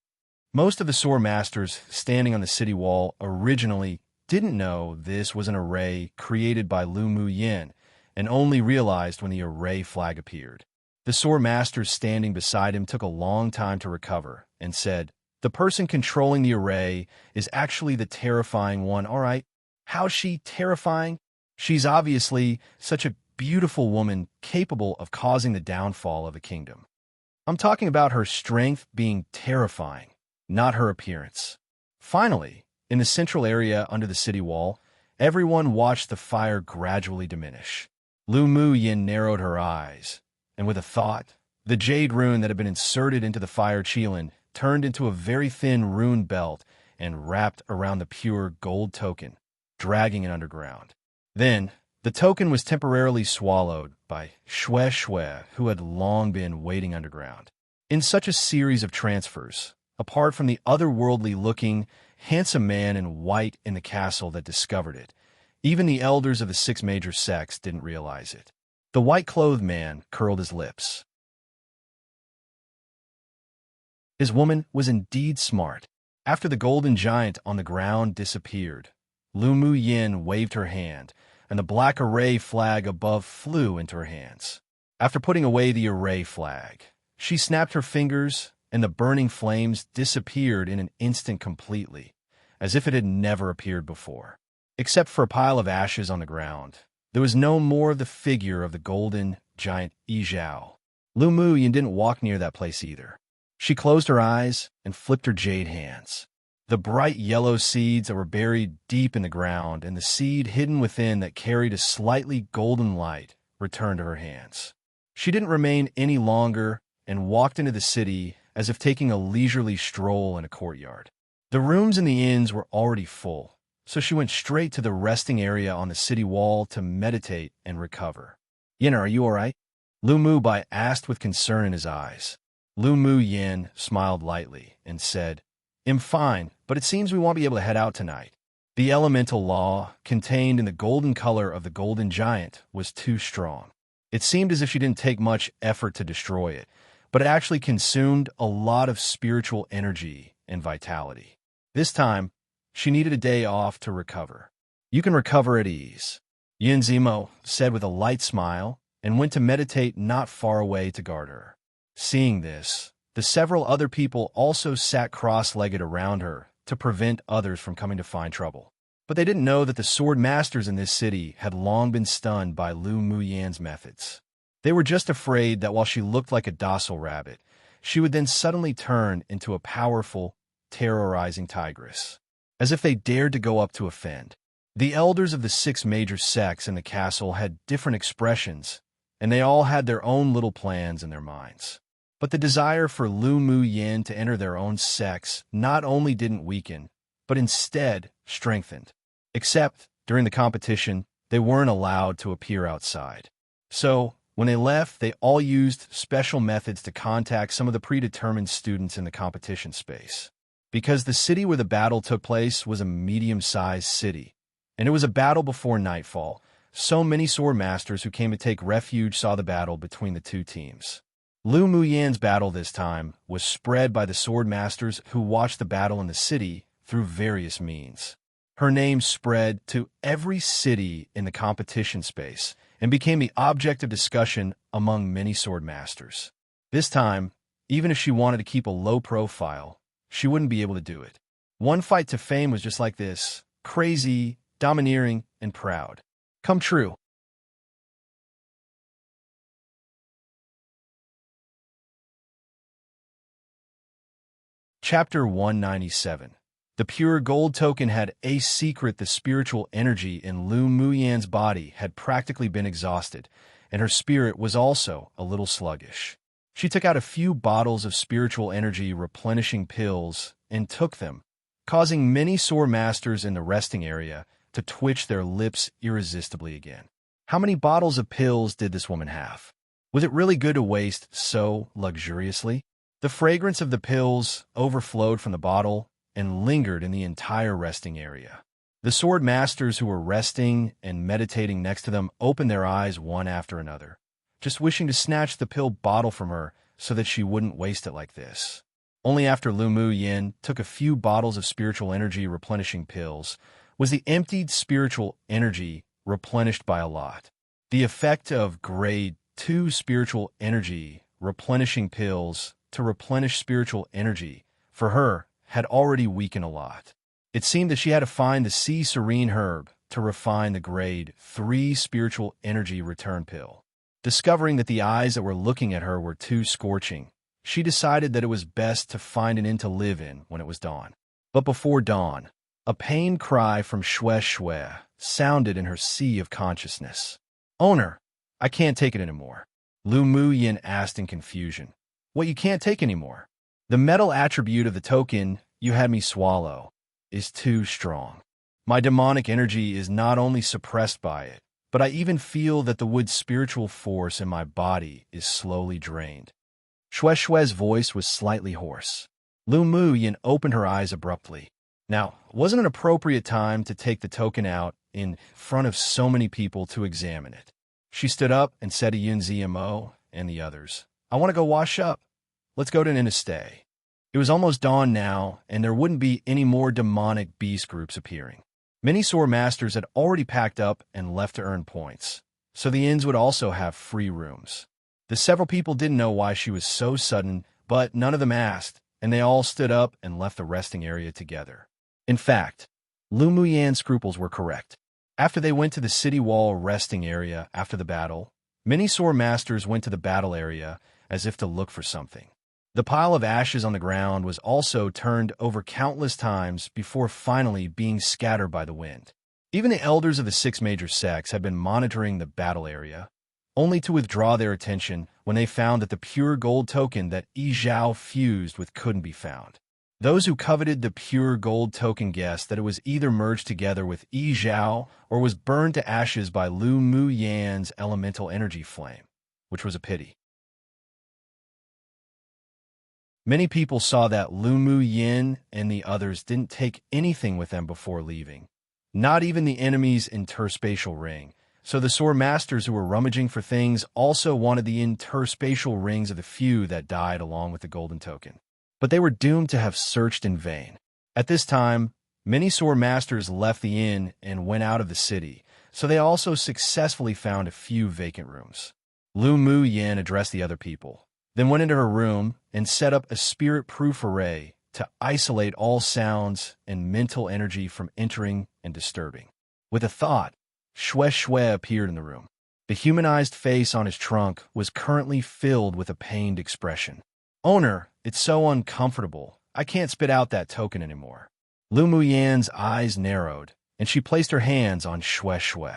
Most of the sword masters standing on the city wall originally didn't know this was an array created by Lu Muyin, and only realized when the array flag appeared. The sword masters standing beside him took a long time to recover and said, "The person controlling the array is actually the terrifying one. All right, how's she terrifying? She's obviously such a beautiful woman capable of causing the downfall of a kingdom. I'm talking about her strength being terrifying, not her appearance." Finally, in the central area under the city wall, everyone watched the fire gradually diminish. Lu Muyin narrowed her eyes, and with a thought, the jade rune that had been inserted into the fire Qilin turned into a very thin rune belt and wrapped around the pure gold token, dragging it underground. Then, the token was temporarily swallowed by Shue Shue, who had long been waiting underground. In such a series of transfers, apart from the otherworldly-looking, handsome man in white in the castle that discovered it, even the elders of the 6 major sects didn't realize it. The white-clothed man curled his lips. His woman was indeed smart. After the golden giant on the ground disappeared, Lu Mu Yin waved her hand, and the black array flag above flew into her hands. After putting away the array flag, she snapped her fingers, and the burning flames disappeared in an instant completely, as if it had never appeared before. Except for a pile of ashes on the ground, there was no more of the figure of the golden giant Yi Zhao. Lu Mu Yin didn't walk near that place either. She closed her eyes and flipped her jade hands. The bright yellow seeds that were buried deep in the ground and the seed hidden within that carried a slightly golden light returned to her hands. She didn't remain any longer and walked into the city as if taking a leisurely stroll in a courtyard. The rooms in the inns were already full, so she went straight to the resting area on the city wall to meditate and recover. "Yin, are you all right?" Lu Mu Bai asked with concern in his eyes. Lu Mu Yin smiled lightly and said, "I'm fine, but it seems we won't be able to head out tonight." The elemental law contained in the golden color of the golden giant was too strong. It seemed as if she didn't take much effort to destroy it, but it actually consumed a lot of spiritual energy and vitality. This time, she needed a day off to recover. "You can recover at ease," Yin Zimo said with a light smile, and went to meditate not far away to guard her. Seeing this, the several other people also sat cross-legged around her to prevent others from coming to find trouble. But they didn't know that the sword masters in this city had long been stunned by Lu Mu Yan's methods. They were just afraid that while she looked like a docile rabbit, she would then suddenly turn into a powerful, terrorizing tigress, as if they dared to go up to offend. The elders of the 6 major sects in the castle had different expressions, and they all had their own little plans in their minds. But the desire for Lu Mu Yin to enter their own sects not only didn't weaken, but instead strengthened. Except, during the competition, they weren't allowed to appear outside. So, when they left, they all used special methods to contact some of the predetermined students in the competition space. Because the city where the battle took place was a medium-sized city, and it was a battle before nightfall, so many sword masters who came to take refuge saw the battle between the two teams. Lu Mu Yan's battle this time was spread by the sword masters who watched the battle in the city through various means. Her name spread to every city in the competition space and became the object of discussion among many sword masters. This time, even if she wanted to keep a low profile, she wouldn't be able to do it. One fight to fame was just like this, crazy, domineering, and proud. Come true. Chapter 197. The pure gold token had a secret. The spiritual energy in Lu Mu Yan's body had practically been exhausted, and her spirit was also a little sluggish. She took out a few bottles of spiritual energy replenishing pills and took them, causing many sword masters in the resting area to twitch their lips irresistibly again. How many bottles of pills did this woman have? Was it really good to waste so luxuriously? The fragrance of the pills overflowed from the bottle and lingered in the entire resting area. The sword masters who were resting and meditating next to them opened their eyes one after another, just wishing to snatch the pill bottle from her so that she wouldn't waste it like this. Only after Lu Mu Yin took a few bottles of spiritual energy replenishing pills was the emptied spiritual energy replenished by a lot. The effect of grade 2 spiritual energy replenishing pills to replenish spiritual energy, for her, had already weakened a lot. It seemed that she had to find the sea serene herb to refine the grade 3 spiritual energy return pill. Discovering that the eyes that were looking at her were too scorching, she decided that it was best to find an inn to live in when it was dawn. But before dawn, a pained cry from Shue Shue sounded in her sea of consciousness. "Owner, I can't take it anymore." Lu Mu Yin asked in confusion. "What you can't take anymore?" "The metal attribute of the token you had me swallow," is too strong. My demonic energy is not only suppressed by it, but I even feel that the wood's spiritual force in my body is slowly drained. Shui Shui's voice was slightly hoarse. Lu Muyin opened her eyes abruptly. Now, wasn't an appropriate time to take the token out in front of so many people to examine it. She stood up and said to Yun Zmo and the others, "I want to go wash up. Let's go to an inn to stay." It was almost dawn now, and there wouldn't be any more demonic beast groups appearing. Many sword masters had already packed up and left to earn points, so the inns would also have free rooms. The several people didn't know why she was so sudden, but none of them asked, and they all stood up and left the resting area together. In fact, Lu Muyan's scruples were correct. After they went to the city wall resting area after the battle, many sword masters went to the battle area as if to look for something. The pile of ashes on the ground was also turned over countless times before finally being scattered by the wind. Even the elders of the 6 major sects had been monitoring the battle area, only to withdraw their attention when they found that the pure gold token that Yi Zhao fused with couldn't be found. Those who coveted the pure gold token guessed that it was either merged together with Yi Zhao or was burned to ashes by Lu Muyan's elemental energy flame, which was a pity. Many people saw that Lu Muyin and the others didn't take anything with them before leaving, not even the enemy's interspatial ring, so the sword masters who were rummaging for things also wanted the interspatial rings of the few that died along with the golden token. But they were doomed to have searched in vain. At this time, many sword masters left the inn and went out of the city, so they also successfully found a few vacant rooms. Lu Muyin addressed the other people, then went into her room and set up a spirit-proof array to isolate all sounds and mental energy from entering and disturbing. With a thought, Shui Shui appeared in the room. The humanized face on his trunk was currently filled with a pained expression. "Owner, it's so uncomfortable. I can't spit out that token anymore." Lu Muyan's eyes narrowed, and she placed her hands on Shui Shui.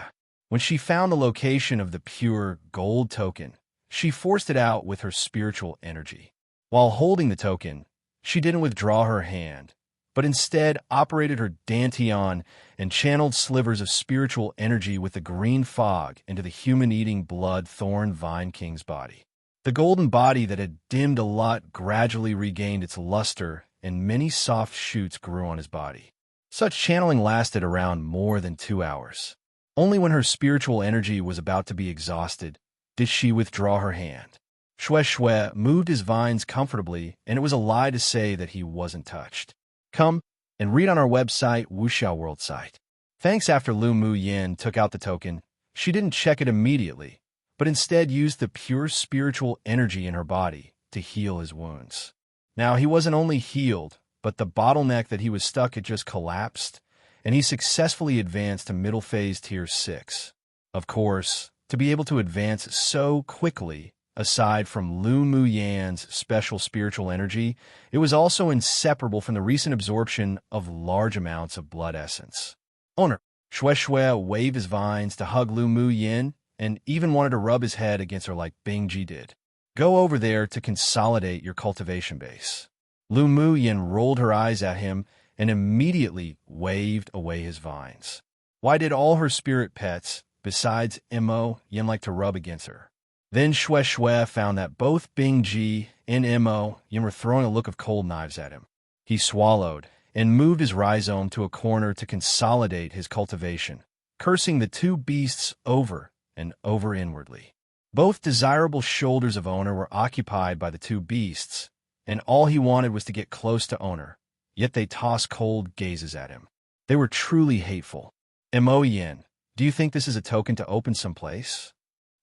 When she found the location of the pure gold token, she forced it out with her spiritual energy. While holding the token, she didn't withdraw her hand, but instead operated her dantian and channeled slivers of spiritual energy with the green fog into the human-eating blood thorn vine king's body. The golden body that had dimmed a lot gradually regained its luster, and many soft shoots grew on his body. Such channeling lasted around more than 2 hours. Only when her spiritual energy was about to be exhausted did she withdraw her hand. Shui Shui moved his vines comfortably, and it was a lie to say that he wasn't touched. Come and read on our website, Wuxiao World site. Thanks. After Lu Muyin took out the token, she didn't check it immediately, but instead used the pure spiritual energy in her body to heal his wounds. Now, he wasn't only healed, but the bottleneck that he was stuck had just collapsed, and he successfully advanced to middle phase tier 6. Of course, to be able to advance so quickly, aside from Lu Muyan's special spiritual energy, it was also inseparable from the recent absorption of large amounts of blood essence. Owner, Shui Shui waved his vines to hug Lu Muyin and even wanted to rub his head against her like Bingji did. Go over there to consolidate your cultivation base. Lu Muyin rolled her eyes at him and immediately waved away his vines. Why did all her spirit pets, besides Mo Yin, like to rub against her? Then Shui Shui found that both Bingji and Mo Yin were throwing a look of cold knives at him. He swallowed and moved his rhizome to a corner to consolidate his cultivation, cursing the two beasts over and over inwardly. Both desirable shoulders of Owner were occupied by the two beasts, and all he wanted was to get close to Owner, yet they tossed cold gazes at him. They were truly hateful. Mo Yin, do you think this is a token to open someplace?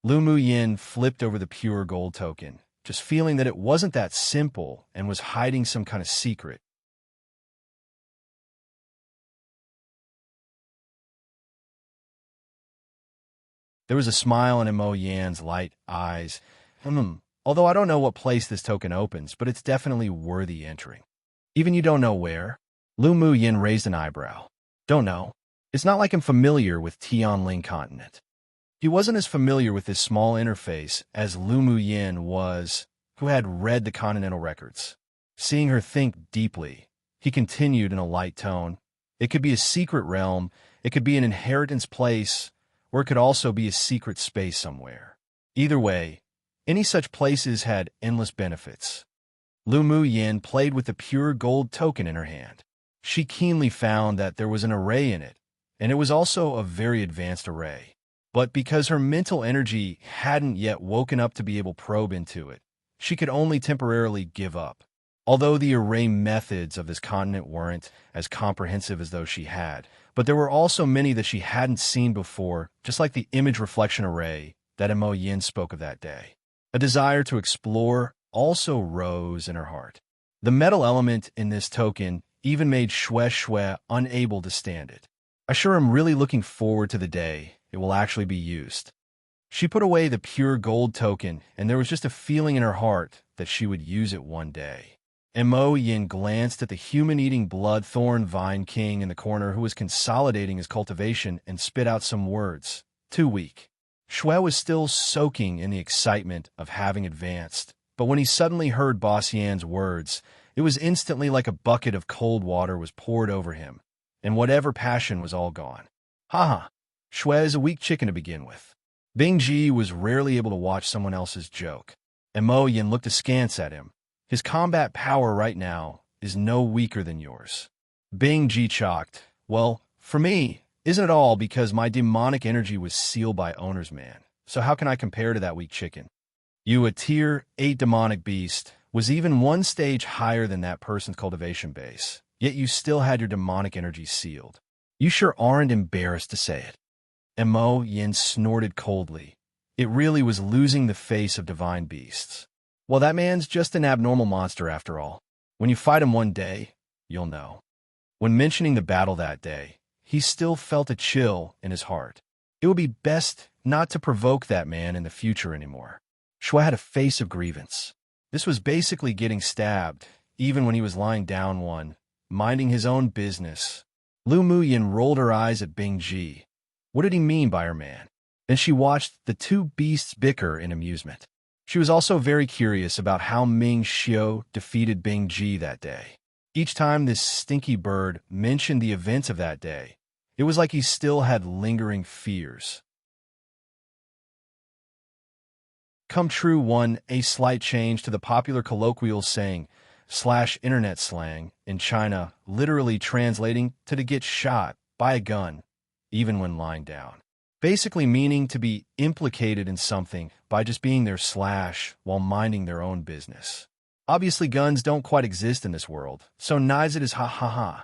Lu Muyin flipped over the pure gold token, just feeling that it wasn't that simple and was hiding some kind of secret. There was a smile in Mo Yan's light eyes. Although I don't know what place this token opens, but it's definitely worthy entering. Even you don't know where? Lu Muyin raised an eyebrow. Don't know. It's not like I'm familiar with Tianling continent. He wasn't as familiar with this small interface as Lu Muyin was, who had read the continental records. Seeing her think deeply, he continued in a light tone. It could be a secret realm, it could be an inheritance place, or it could also be a secret space somewhere. Either way, any such places had endless benefits. Lu Mu Yin played with the pure gold token in her hand. She keenly found that there was an array in it, and it was also a very advanced array. But because her mental energy hadn't yet woken up to be able to probe into it, she could only temporarily give up. Although the array methods of this continent weren't as comprehensive as those she had, but there were also many that she hadn't seen before, just like the image reflection array that Mo Yin spoke of that day. A desire to explore also rose in her heart. The metal element in this token even made Shue unable to stand it. I sure am really looking forward to the day it will actually be used. She put away the pure gold token, and there was just a feeling in her heart that she would use it one day. Mo Yin glanced at the human-eating blood-thorn vine king in the corner who was consolidating his cultivation and spit out some words. Too weak. Shue was still soaking in the excitement of having advanced, but when he suddenly heard Boss Yan's words, it was instantly like a bucket of cold water was poured over him, and whatever passion was all gone. Haha, Shue is a weak chicken to begin with. Bing Ji was rarely able to watch someone else's joke, and Mo Yin looked askance at him. His combat power right now is no weaker than yours. Bing Ji chalked. Well, for me, isn't it all because my demonic energy was sealed by Owner's Man, so how can I compare to that weak chicken? You, a tier 8 demonic beast, was even one stage higher than that person's cultivation base, yet you still had your demonic energy sealed. You sure aren't embarrassed to say it. Mo Yin snorted coldly. It really was losing the face of divine beasts. Well, that man's just an abnormal monster after all. When you fight him one day, you'll know. When mentioning the battle that day, he still felt a chill in his heart. It would be best not to provoke that man in the future anymore. Shue had a face of grievance. This was basically getting stabbed, even when he was lying down one, minding his own business. Lu Mu Yin rolled her eyes at Bing Ji. What did he mean by her man? Then she watched the two beasts bicker in amusement. She was also very curious about how Ming Xiu defeated Bing Ji that day. Each time this stinky bird mentioned the events of that day, it was like he still had lingering fears. Come true one, a slight change to the popular colloquial saying / internet slang in China, literally translating to get shot by a gun, even when lying down. Basically meaning to be implicated in something by just being their / while minding their own business. Obviously guns don't quite exist in this world, so neither is ha ha ha.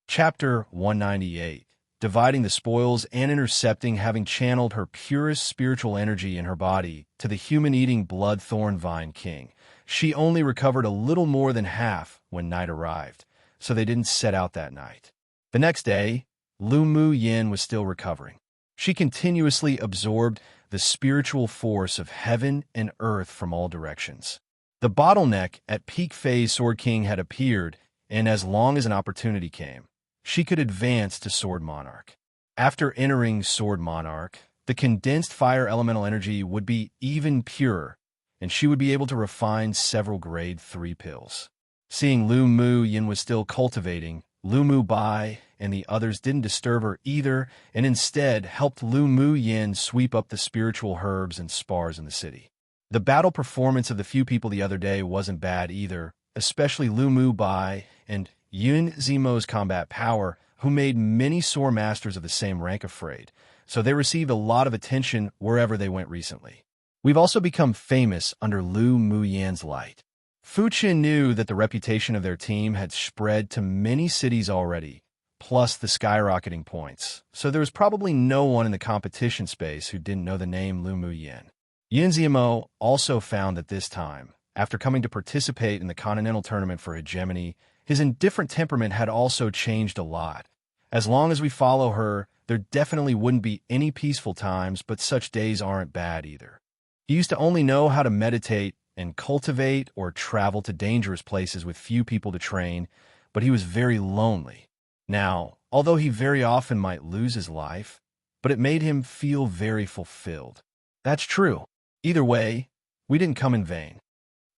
Chapter 198. Dividing the spoils and intercepting. Having channeled her purest spiritual energy in her body to the human-eating blood-thorn vine king, she only recovered a little more than half when night arrived, so they didn't set out that night. The next day, Lu Mu Yin was still recovering. She continuously absorbed the spiritual force of heaven and earth from all directions. The bottleneck at peak phase Sword King had appeared, and as long as an opportunity came, she could advance to Sword Monarch. After entering Sword Monarch, the condensed fire elemental energy would be even purer, and she would be able to refine several grade 3 pills. Seeing Lu Mu Yin was still cultivating, Lu Mu Bai and the others didn't disturb her either, and instead helped Lu Mu Yin sweep up the spiritual herbs and spars in the city. The battle performance of the few people the other day wasn't bad either, especially Lu Mu Bai and Yun Zimo's combat power, who made many sore masters of the same rank afraid, so they received a lot of attention wherever they went recently. We've also become famous under Lu Mu Yan's light. Fu Qin knew that the reputation of their team had spread to many cities already, plus the skyrocketing points, so there was probably no one in the competition space who didn't know the name Lu Mu Yin. Yun Zimo also found that this time, after coming to participate in the Continental Tournament for Hegemony, his indifferent temperament had also changed a lot. As long as we follow her, there definitely wouldn't be any peaceful times, but such days aren't bad either. He used to only know how to meditate and cultivate or travel to dangerous places with few people to train, but he was very lonely. Now, although he very often might lose his life, but it made him feel very fulfilled. That's true. Either way, We didn't come in vain.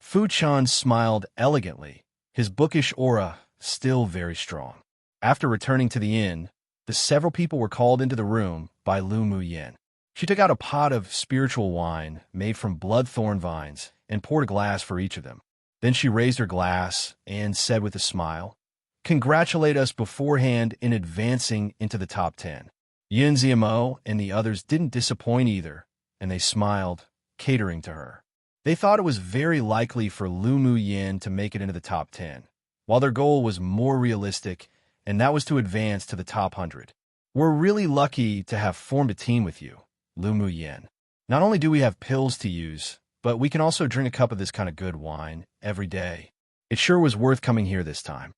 Fu Chan smiled elegantly, his bookish aura still very strong. After returning to the inn, the several people were called into the room by Lu Mu Yin. She took out a pot of spiritual wine made from bloodthorn vines and poured a glass for each of them. Then she raised her glass and said with a smile, "Congratulate us beforehand in advancing into the top 10. Yin Ziamo and the others didn't disappoint either, and they smiled, catering to her. They thought it was very likely for Lu Mu Yin to make it into the top 10, while their goal was more realistic, and that was to advance to the top 100. We're really lucky to have formed a team with you, Lu Mu Yin. Not only do we have pills to use, but we can also drink a cup of this kind of good wine every day. It sure was worth coming here this time."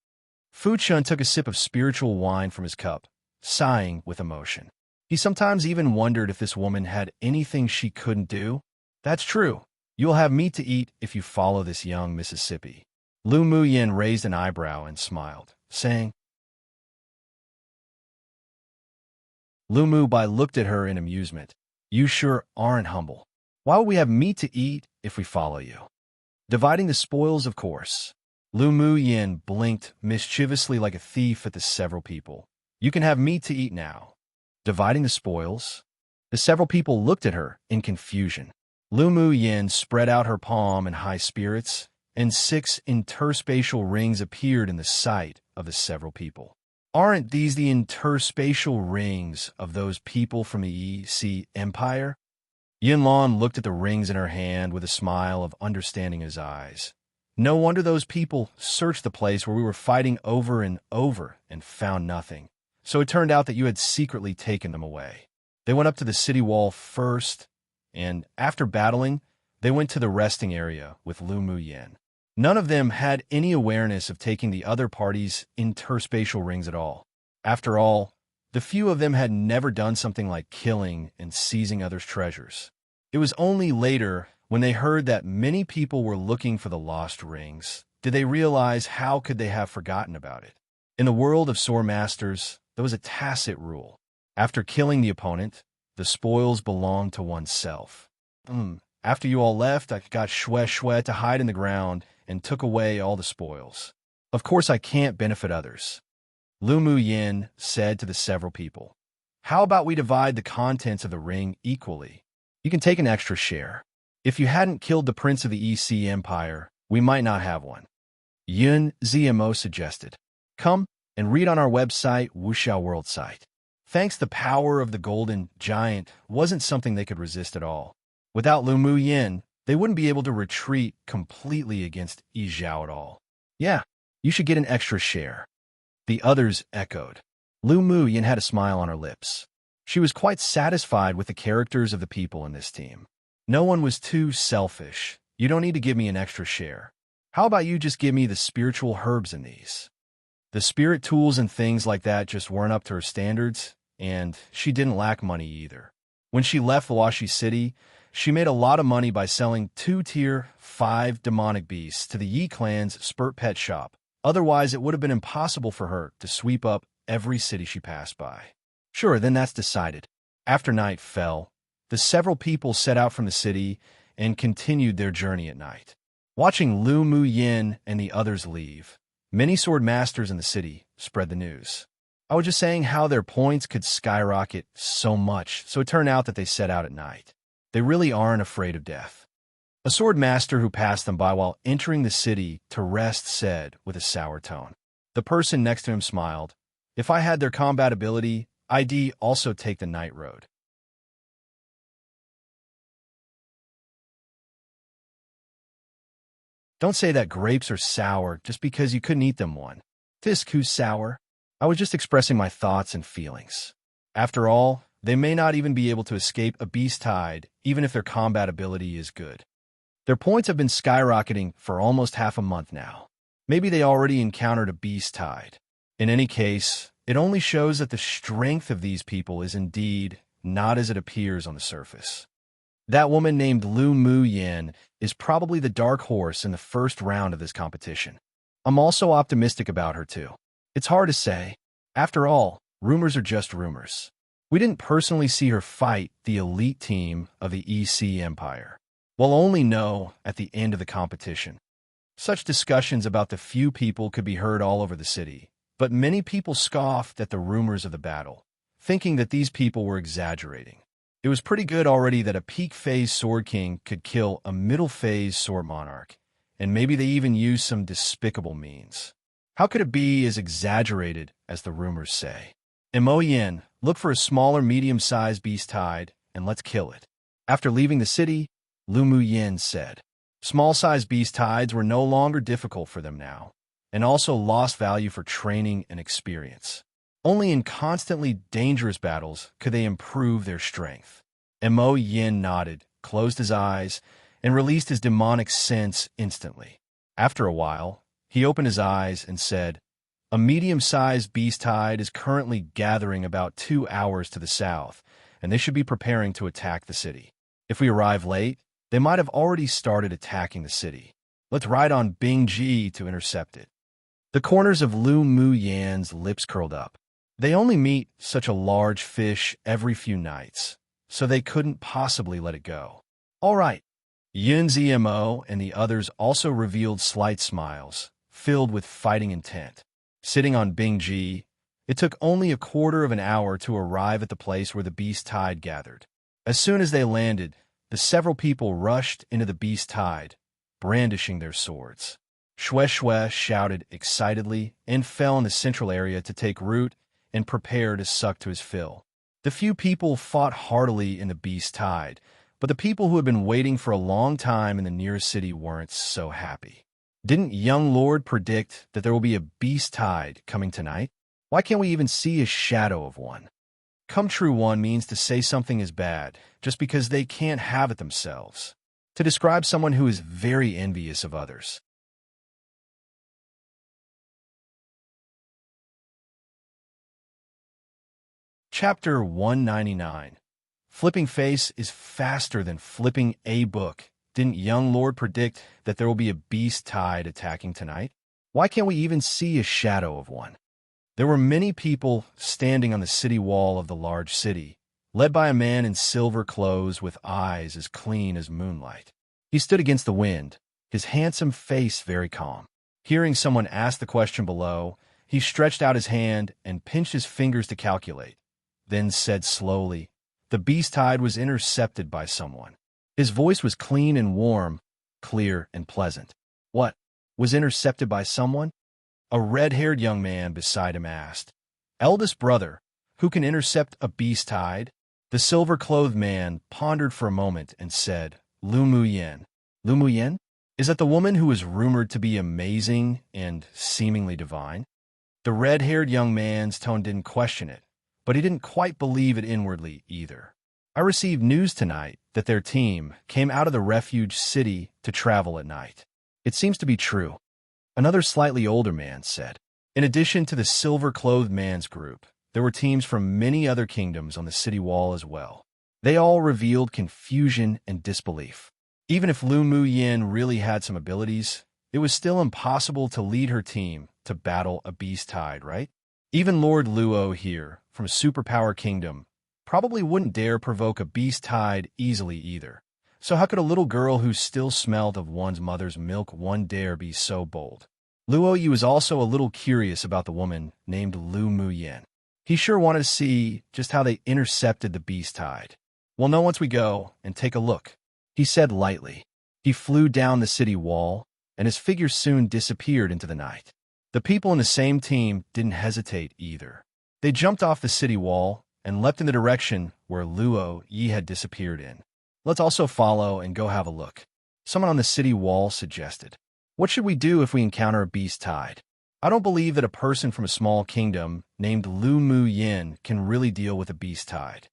Fu Chun took a sip of spiritual wine from his cup, sighing with emotion. He sometimes even wondered if this woman had anything she couldn't do. "That's true. You'll have meat to eat if you follow this young Mississippi." Lu Mu Yin raised an eyebrow and smiled, saying, Lu Mu Bai looked at her in amusement. "You sure aren't humble. Why would we have meat to eat if we follow you?" "Dividing the spoils, of course." Lu Mu Yin blinked mischievously like a thief at the several people. "You can have meat to eat now." "Dividing the spoils?" The several people looked at her in confusion. Lu Mu Yin spread out her palm in high spirits, and 6 interspatial rings appeared in the sight of the several people. "Aren't these the interspatial rings of those people from the EC Empire?" Yin Lan looked at the rings in her hand with a smile of understanding in his eyes. "No wonder those people searched the place where we were fighting over and over and found nothing. So it turned out that you had secretly taken them away. They went up to the city wall first, and after battling, they went to the resting area with Lu Mu Yin. None of them had any awareness of taking the other party's interspatial rings at all. After all, the few of them had never done something like killing and seizing others' treasures. It was only later, when they heard that many people were looking for the lost rings, did they realize how could they have forgotten about it. In the world of sword masters, there was a tacit rule. After killing the opponent, the spoils belonged to oneself. After you all left, I got Shue to hide in the ground and took away all the spoils. Of course I can't benefit others." Lu Mu Yin said to the several people, "How about we divide the contents of the ring equally? You can take an extra share. If you hadn't killed the prince of the EC Empire, we might not have one." Yun Zmo suggested, "Come and read on our website, Wuxiao World site." Thanks, the power of the golden giant wasn't something they could resist at all. Without Lu Mu Yin, they wouldn't be able to retreat completely against Yi Zhao at all. "Yeah, you should get an extra share." The others echoed. Lu Mu Yin had a smile on her lips. She was quite satisfied with the characters of the people in this team. No one was too selfish. "You don't need to give me an extra share. How about you just give me the spiritual herbs in these?" The spirit tools and things like that just weren't up to her standards, and she didn't lack money either. When she left Washi City, she made a lot of money by selling 2 Tier 5 demonic beasts to the Yi clan's Spurt Pet Shop. Otherwise, it would have been impossible for her to sweep up every city she passed by. Sure, then that's decided. After night fell, the several people set out from the city and continued their journey at night. Watching Lu Mu Yin and the others leave, many sword masters in the city spread the news. I was just saying how their points could skyrocket so much, so it turned out that they set out at night. They really aren't afraid of death. A sword master who passed them by while entering the city to rest said with a sour tone. The person next to him smiled. "If I had their combat ability, I'd also take the night road." Don't say that grapes are sour just because you couldn't eat them one. Tisk, who's sour? I was just expressing my thoughts and feelings. After all, they may not even be able to escape a beast tide, even if their combat ability is good. Their points have been skyrocketing for almost half a month now. Maybe they already encountered a beast tide. In any case, it only shows that the strength of these people is indeed not as it appears on the surface. That woman named Lu Mu Yin is probably the dark horse in the first round of this competition. I'm also optimistic about her too. It's hard to say. After all, rumors are just rumors. We didn't personally see her fight the elite team of the EC Empire. We'll only know at the end of the competition. Such discussions about the few people could be heard all over the city, but many people scoffed at the rumors of the battle, thinking that these people were exaggerating. It was pretty good already that a peak phase Sword King could kill a middle phase Sword Monarch, and maybe they even used some despicable means. How could it be as exaggerated as the rumors say? Mo Yin, look for a smaller medium-sized beast hide, and let's kill it. After leaving the city, Lu Mu Yin said. Small-sized beast hides were no longer difficult for them now, and also lost value for training and experience. Only in constantly dangerous battles could they improve their strength. Mo Yin nodded, closed his eyes, and released his demonic sense instantly. After a while, he opened his eyes and said, a medium-sized beast hide is currently gathering about 2 hours to the south, and they should be preparing to attack the city. If we arrive late, they might have already started attacking the city. Let's ride on Bingji to intercept it. The corners of Lu Mu Yan's lips curled up. They only meet such a large fish every few nights, so they couldn't possibly let it go. All right. Yun Zmo and the others also revealed slight smiles, filled with fighting intent. Sitting on Bingji, it took only a quarter of an hour to arrive at the place where the beast tide gathered. As soon as they landed, the several people rushed into the beast tide, brandishing their swords. Shue Shue shouted excitedly and fell in the central area to take root and prepare to suck to his fill. The few people fought heartily in the beast tide, but the people who had been waiting for a long time in the nearest city weren't so happy. Didn't young Lord predict that there will be a beast tide coming tonight? Why can't we even see a shadow of one? Come true one means to say something is bad just because they can't have it themselves. To describe someone who is very envious of others. Chapter 199. Flipping face is faster than flipping a book. Didn't young Lord predict that there will be a beast tide attacking tonight? Why can't we even see a shadow of one? There were many people standing on the city wall of the large city, led by a man in silver clothes with eyes as clean as moonlight. He stood against the wind, his handsome face very calm. Hearing someone ask the question below, he stretched out his hand and pinched his fingers to calculate, then said slowly, the beast tide was intercepted by someone. His voice was clean and warm, clear and pleasant. What? Was intercepted by someone? A red-haired young man beside him asked. Eldest brother, who can intercept a beast tide? The silver-clothed man pondered for a moment and said, Lu Mu Yin. Lu Mu Yin? Is that the woman who is rumored to be amazing and seemingly divine? The red-haired young man's tone didn't question it, but he didn't quite believe it inwardly either. I received news tonight that their team came out of the refuge city to travel at night. It seems to be true. Another slightly older man said. In addition to the silver-clothed man's group, there were teams from many other kingdoms on the city wall as well. They all revealed confusion and disbelief. Even if Lu Mu Yin really had some abilities, it was still impossible to lead her team to battle a beast tide, right? Even Lord Luo here, from a superpower kingdom, probably wouldn't dare provoke a beast tide easily either. So how could a little girl who still smelled of one's mother's milk one dare be so bold? Luo Yi was also a little curious about the woman named Lu Mu Yin. He sure wanted to see just how they intercepted the beast tide. We'll know once we go and take a look, he said lightly. He flew down the city wall, and his figure soon disappeared into the night. The people in the same team didn't hesitate either. They jumped off the city wall and leapt in the direction where Luo Yi had disappeared in. Let's also follow and go have a look, someone on the city wall suggested. What should we do if we encounter a beast tide? I don't believe that a person from a small kingdom named Lu Mu Yin can really deal with a beast tide.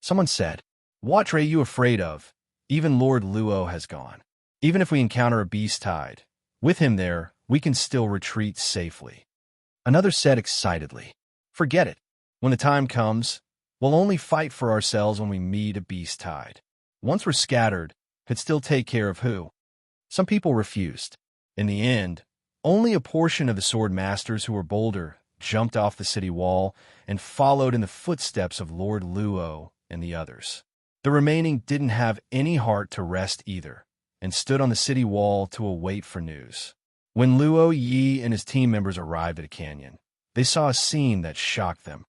Someone said, what are you afraid of? Even Lord Luo has gone. Even if we encounter a beast tide, with him there, we can still retreat safely. Another said excitedly, forget it. When the time comes, we'll only fight for ourselves when we meet a beast tide. Once we're scattered, could still take care of who? Some people refused. In the end, only a portion of the sword masters who were bolder jumped off the city wall and followed in the footsteps of Lord Luo and the others. The remaining didn't have any heart to rest either, and stood on the city wall to await for news. When Luo Yi and his team members arrived at a canyon, they saw a scene that shocked them.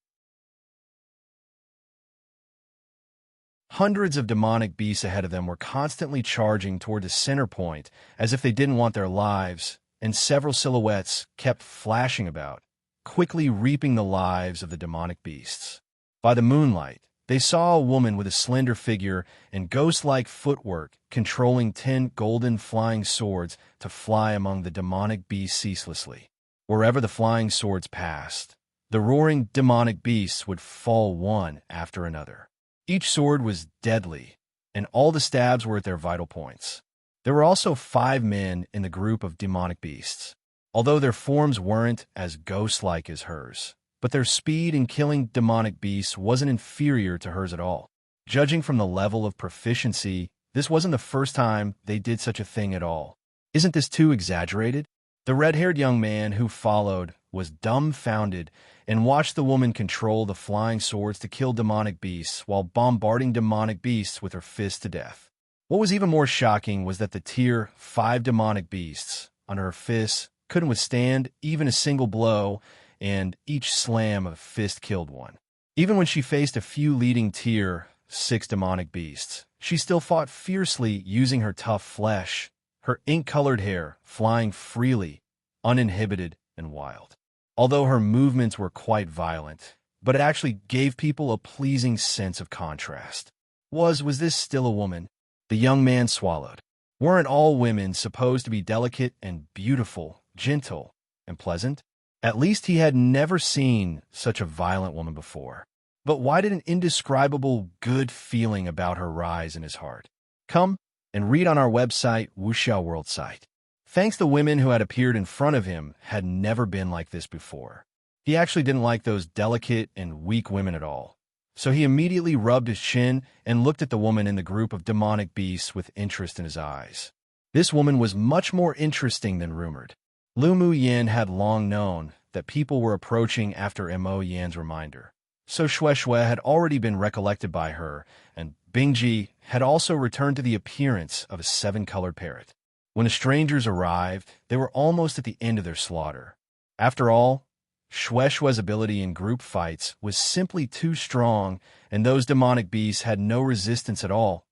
Hundreds of demonic beasts ahead of them were constantly charging toward the center point as if they didn't want their lives, and several silhouettes kept flashing about, quickly reaping the lives of the demonic beasts. By the moonlight, they saw a woman with a slender figure and ghost-like footwork controlling 10 golden flying swords to fly among the demonic beasts ceaselessly. Wherever the flying swords passed, the roaring demonic beasts would fall one after another. Each sword was deadly, and all the stabs were at their vital points. There were also 5 men in the group of demonic beasts, although their forms weren't as ghost-like as hers. But their speed in killing demonic beasts wasn't inferior to hers at all. Judging from the level of proficiency, this wasn't the first time they did such a thing at all. Isn't this too exaggerated? The red-haired young man who followed was dumbfounded and watched the woman control the flying swords to kill demonic beasts while bombarding demonic beasts with her fists to death. What was even more shocking was that the tier 5 demonic beasts under her fists couldn't withstand even a single blow, and each slam of a fist killed one. Even when she faced a few leading tier 6 demonic beasts, she still fought fiercely using her tough flesh, her ink-colored hair flying freely, uninhibited and wild. Although her movements were quite violent, but it actually gave people a pleasing sense of contrast. Was this still a woman? The young man swallowed. Weren't all women supposed to be delicate and beautiful, gentle and pleasant? At least he had never seen such a violent woman before. But why did an indescribable good feeling about her rise in his heart? Come and read on our website, Wuxiao World site. Thanks, the women who had appeared in front of him had never been like this before. He actually didn't like those delicate and weak women at all. So he immediately rubbed his chin and looked at the woman in the group of demonic beasts with interest in his eyes. This woman was much more interesting than rumored. Lu Mu Yin had long known that people were approaching after Mo Yan's reminder. So Xue Xue had already been recollected by her, and Bingji had also returned to the appearance of a 7-colored parrot. When the strangers arrived, they were almost at the end of their slaughter. After all, Xue Xue's ability in group fights was simply too strong, and those demonic beasts had no resistance at all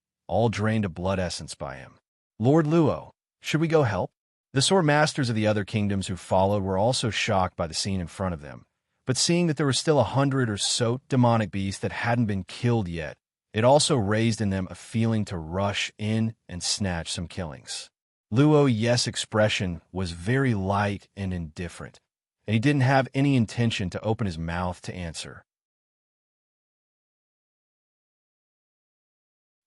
drained of blood essence by him. Lord Luo, should we go help? The sword masters of the other kingdoms who followed were also shocked by the scene in front of them, but seeing that there were still 100 or so demonic beasts that hadn't been killed yet, it also raised in them a feeling to rush in and snatch some killings. Luo Yi's expression was very light and indifferent, and he didn't have any intention to open his mouth to answer.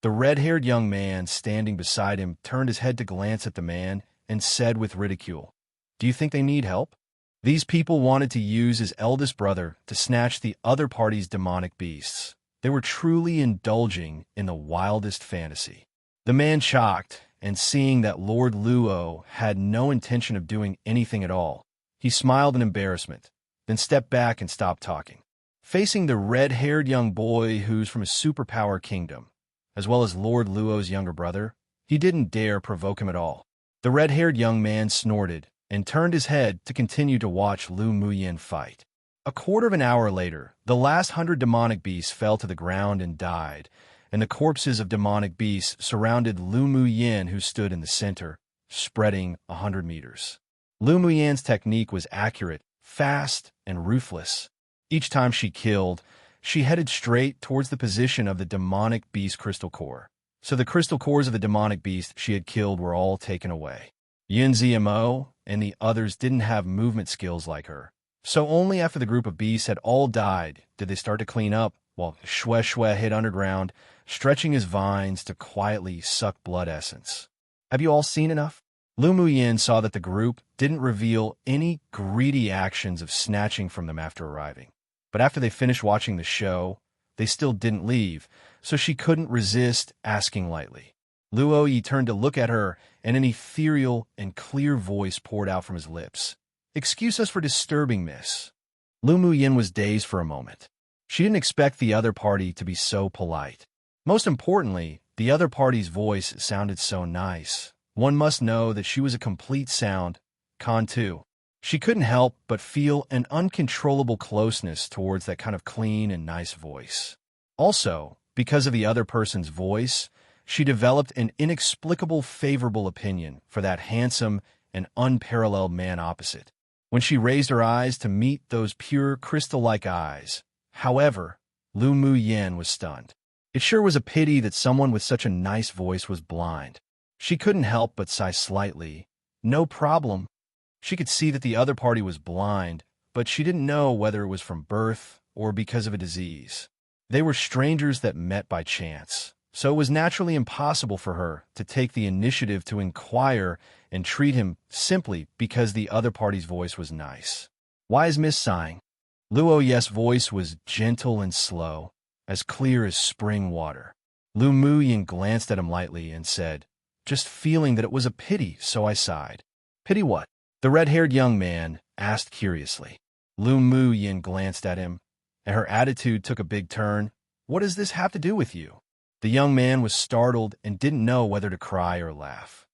The red-haired young man standing beside him turned his head to glance at the man and said with ridicule, "Do you think they need help?" These people wanted to use his eldest brother to snatch the other party's demonic beasts. They were truly indulging in the wildest fantasy. The man, shocked and seeing that Lord Luo had no intention of doing anything at all, he smiled in embarrassment, then stepped back and stopped talking. Facing the red-haired young boy who's from a superpower kingdom, as well as Lord Luo's younger brother, he didn't dare provoke him at all. The red-haired young man snorted and turned his head to continue to watch Lu Muyin fight. A quarter of an hour later, the last 100 demonic beasts fell to the ground and died, and the corpses of demonic beasts surrounded Lu Muyin, who stood in the center, spreading 100 meters. Lu Muyin's technique was accurate, fast, and ruthless. Each time she killed, she headed straight towards the position of the demonic beast crystal core. So the crystal cores of the demonic beast she had killed were all taken away. Yin Zmo and the others didn't have movement skills like her. So only after the group of beasts had all died did they start to clean up, while Xue Xue hid underground, stretching his vines to quietly suck blood essence. Have you all seen enough? Lu Muyin saw that the group didn't reveal any greedy actions of snatching from them after arriving. But after they finished watching the show, they still didn't leave, so she couldn't resist asking lightly. Luo Yi turned to look at her, and an ethereal and clear voice poured out from his lips. "Excuse us for disturbing, miss." Lu Muyin was dazed for a moment. She didn't expect the other party to be so polite. Most importantly, the other party's voice sounded so nice. One must know that she was a complete sound con too. She couldn't help but feel an uncontrollable closeness towards that kind of clean and nice voice. Also, because of the other person's voice, she developed an inexplicable favorable opinion for that handsome and unparalleled man opposite. When she raised her eyes to meet those pure, crystal-like eyes, however, Lu Mu Yen was stunned. It sure was a pity that someone with such a nice voice was blind. She couldn't help but sigh slightly. No problem. She could see that the other party was blind, but she didn't know whether it was from birth or because of a disease. They were strangers that met by chance, so it was naturally impossible for her to take the initiative to inquire and treat him simply because the other party's voice was nice. Why is Miss sighing? Luo Ye's voice was gentle and slow, as clear as spring water. Lu Mu Yin glanced at him lightly and said, "Just feeling that it was a pity, so I sighed." "Pity what?" the red-haired young man asked curiously. Lu Mu Yin glanced at him, and her attitude took a big turn. "What does this have to do with you?" The young man was startled and didn't know whether to cry or laugh.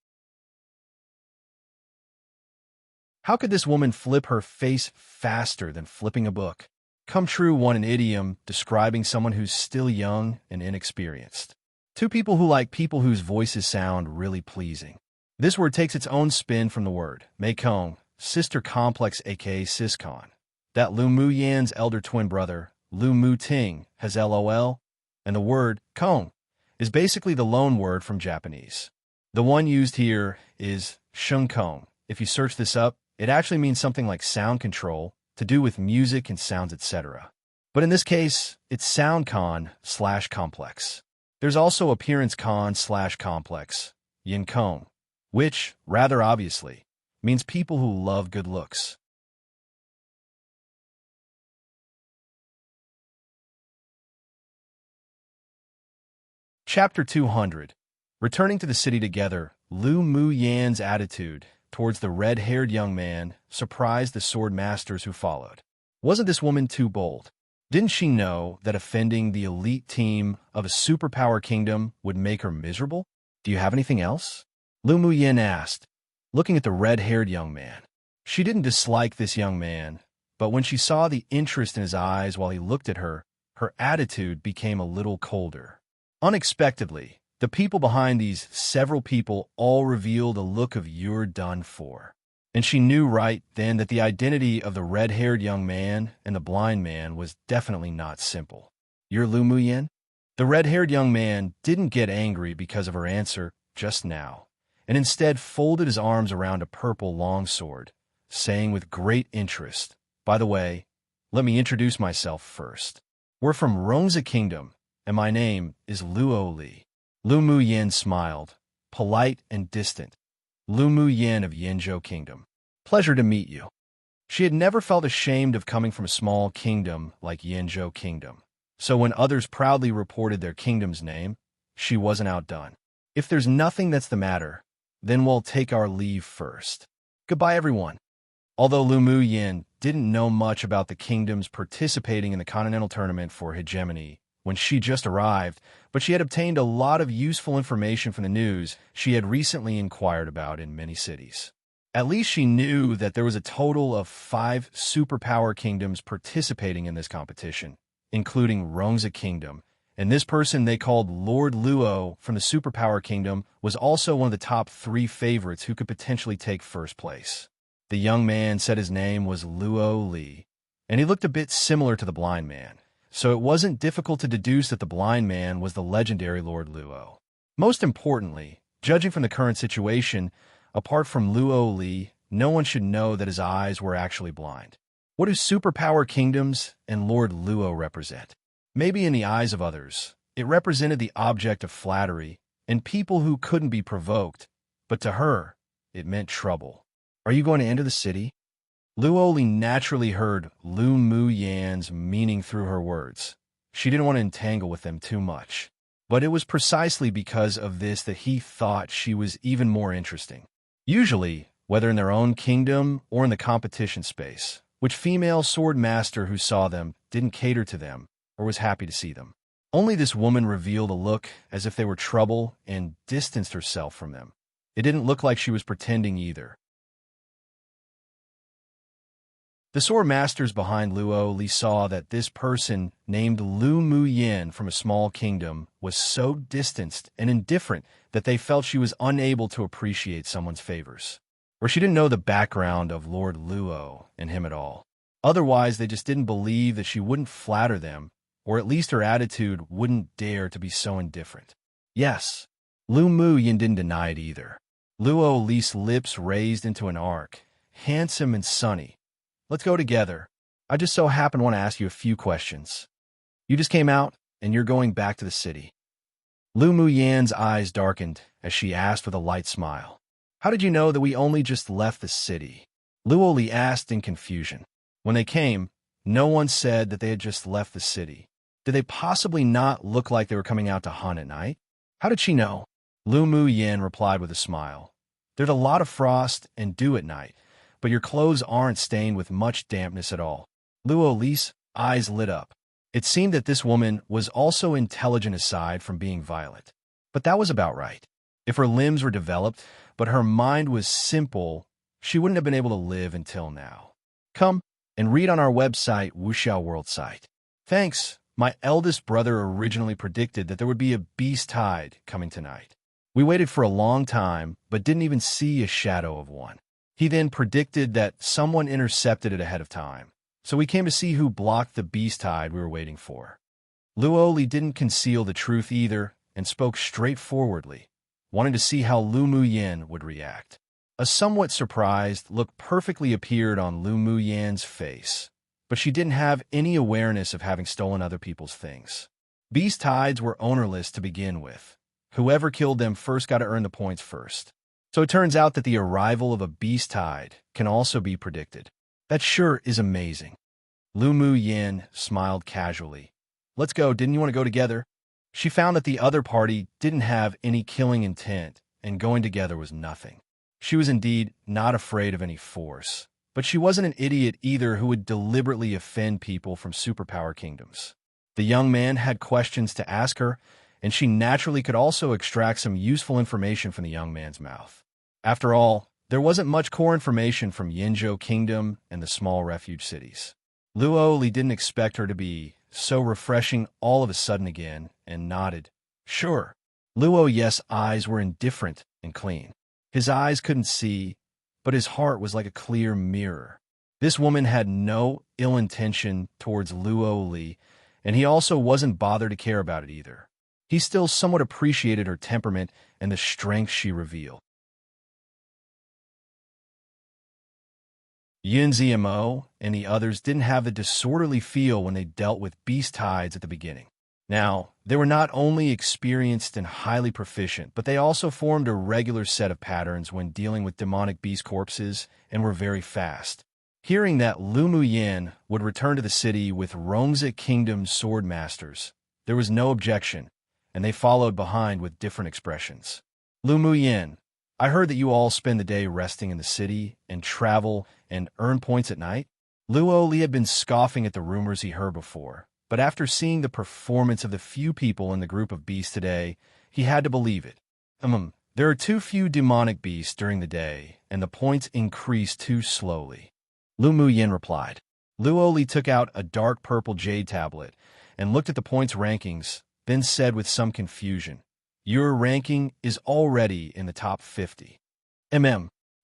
How could this woman flip her face faster than flipping a book? Come true one an idiom describing someone who's still young and inexperienced. Two people who like people whose voices sound really pleasing. This word takes its own spin from the word Meikong, sister complex aka siscon. That Lu Mu Yan's elder twin brother, Lu Mu Ting, has LOL, and the word Kong is basically the loan word from Japanese. The one used here is Shengkong. If you search this up, it actually means something like sound control, to do with music and sounds, etc. But in this case, it's sound con/complex. There's also appearance con/complex, yin kong, which, rather obviously, means people who love good looks. Chapter 200. Returning to the city together, Lu Mu Yan's attitude towards the red-haired young man surprised the sword masters who followed. Wasn't this woman too bold? Didn't she know that offending the elite team of a superpower kingdom would make her miserable? "Do you have anything else?" Lu Mu Yin asked, looking at the red-haired young man. She didn't dislike this young man, but when she saw the interest in his eyes while he looked at her, her attitude became a little colder. Unexpectedly, the people behind these several people all revealed a look of "you're done for." And she knew right then that the identity of the red-haired young man and the blind man was definitely not simple. "You're Lu Mu Yin?" The red-haired young man didn't get angry because of her answer just now, and instead folded his arms around a purple longsword, saying with great interest, "By the way, let me introduce myself first. We're from Rongza Kingdom, and my name is Luo Li." Lu Mu Yin smiled, polite and distant. "Lu Mu Yin of Yinzhou Kingdom. Pleasure to meet you." She had never felt ashamed of coming from a small kingdom like Yinzhou Kingdom, so when others proudly reported their kingdom's name, she wasn't outdone. "If there's nothing that's the matter, then we'll take our leave first. Goodbye, everyone." Although Lu Mu Yin didn't know much about the kingdoms participating in the continental tournament for hegemony when she just arrived, but she had obtained a lot of useful information from the news she had recently inquired about in many cities. At least she knew that there was a total of 5 superpower kingdoms participating in this competition, including Rongza Kingdom, and this person they called Lord Luo from the superpower kingdom was also one of the top 3 favorites who could potentially take first place. The young man said his name was Luo Li, and he looked a bit similar to the blind man, so it wasn't difficult to deduce that the blind man was the legendary Lord Luo. Most importantly, judging from the current situation, apart from Luo Li, no one should know that his eyes were actually blind. What do superpower kingdoms and Lord Luo represent? Maybe in the eyes of others, it represented the object of flattery and people who couldn't be provoked, but to her, it meant trouble. "Are you going to enter the city?" Luo Li naturally heard Lu Mu Yan's meaning through her words. She didn't want to entangle with them too much, but it was precisely because of this that he thought she was even more interesting. Usually, whether in their own kingdom or in the competition space, which female sword master who saw them didn't cater to them or was happy to see them. Only this woman revealed a look as if they were trouble and distanced herself from them. It didn't look like she was pretending either. The sword masters behind Luo Li saw that this person, named Lu Mu Yin from a small kingdom, was so distanced and indifferent that they felt she was unable to appreciate someone's favors. Or she didn't know the background of Lord Luo and him at all. Otherwise, they just didn't believe that she wouldn't flatter them, or at least her attitude wouldn't dare to be so indifferent. Yes, Lu Mu Yin didn't deny it either. Luo Li's lips raised into an arc, handsome and sunny. Let's go together. I just so happen to want to ask you a few questions. You just came out, and you're going back to the city. Lu Mu Yan's eyes darkened as she asked with a light smile. How did you know that we only just left the city? Luo Li asked in confusion. When they came, no one said that they had just left the city. Did they possibly not look like they were coming out to hunt at night? How did she know? Lu Mu Yan replied with a smile. There's a lot of frost and dew at night, but your clothes aren't stained with much dampness at all. Luo Li's eyes lit up. It seemed that this woman was also intelligent aside from being violent. But that was about right. If her limbs were developed, but her mind was simple, she wouldn't have been able to live until now. Come and read on our website, Wuxiao World site. Thanks. My eldest brother originally predicted that there would be a beast tide coming tonight. We waited for a long time, but didn't even see a shadow of one. He then predicted that someone intercepted it ahead of time, so we came to see who blocked the beast tide we were waiting for. Luo Li didn't conceal the truth either and spoke straightforwardly, wanting to see how Lu Mu Yan would react. A somewhat surprised look perfectly appeared on Lu Mu Yan's face, but she didn't have any awareness of having stolen other people's things. Beast tides were ownerless to begin with. Whoever killed them first got to earn the points first. So it turns out that the arrival of a beast tide can also be predicted. That sure is amazing. Lu Mu Yin smiled casually. Let's go, didn't you want to go together? She found that the other party didn't have any killing intent, and going together was nothing. She was indeed not afraid of any force, but she wasn't an idiot either who would deliberately offend people from superpower kingdoms. The young man had questions to ask her, and she naturally could also extract some useful information from the young man's mouth. After all, there wasn't much core information from Yinzhou Kingdom and the small refuge cities. Luo Li didn't expect her to be so refreshing all of a sudden again, and nodded. Sure. Luo Yes' eyes were indifferent and clean. His eyes couldn't see, but his heart was like a clear mirror. This woman had no ill intention towards Luo Li, and he also wasn't bothered to care about it either. He still somewhat appreciated her temperament and the strength she revealed. Yin Zmo and the others didn't have the disorderly feel when they dealt with beast tides at the beginning. Now, they were not only experienced and highly proficient, but they also formed a regular set of patterns when dealing with demonic beast corpses and were very fast. Hearing that Lu Mu Yin would return to the city with Romance Kingdom's sword masters, there was no objection, and they followed behind with different expressions. Lu Mu Yin, I heard that you all spend the day resting in the city and travel and earn points at night. Luo Li had been scoffing at the rumors he heard before, but after seeing the performance of the few people in the group of beasts today, he had to believe it. There are too few demonic beasts during the day, and the points increase too slowly. Lu Mu Yin replied. Luo Li took out a dark purple jade tablet and looked at the points rankings, then said with some confusion, Your ranking is already in the top 50.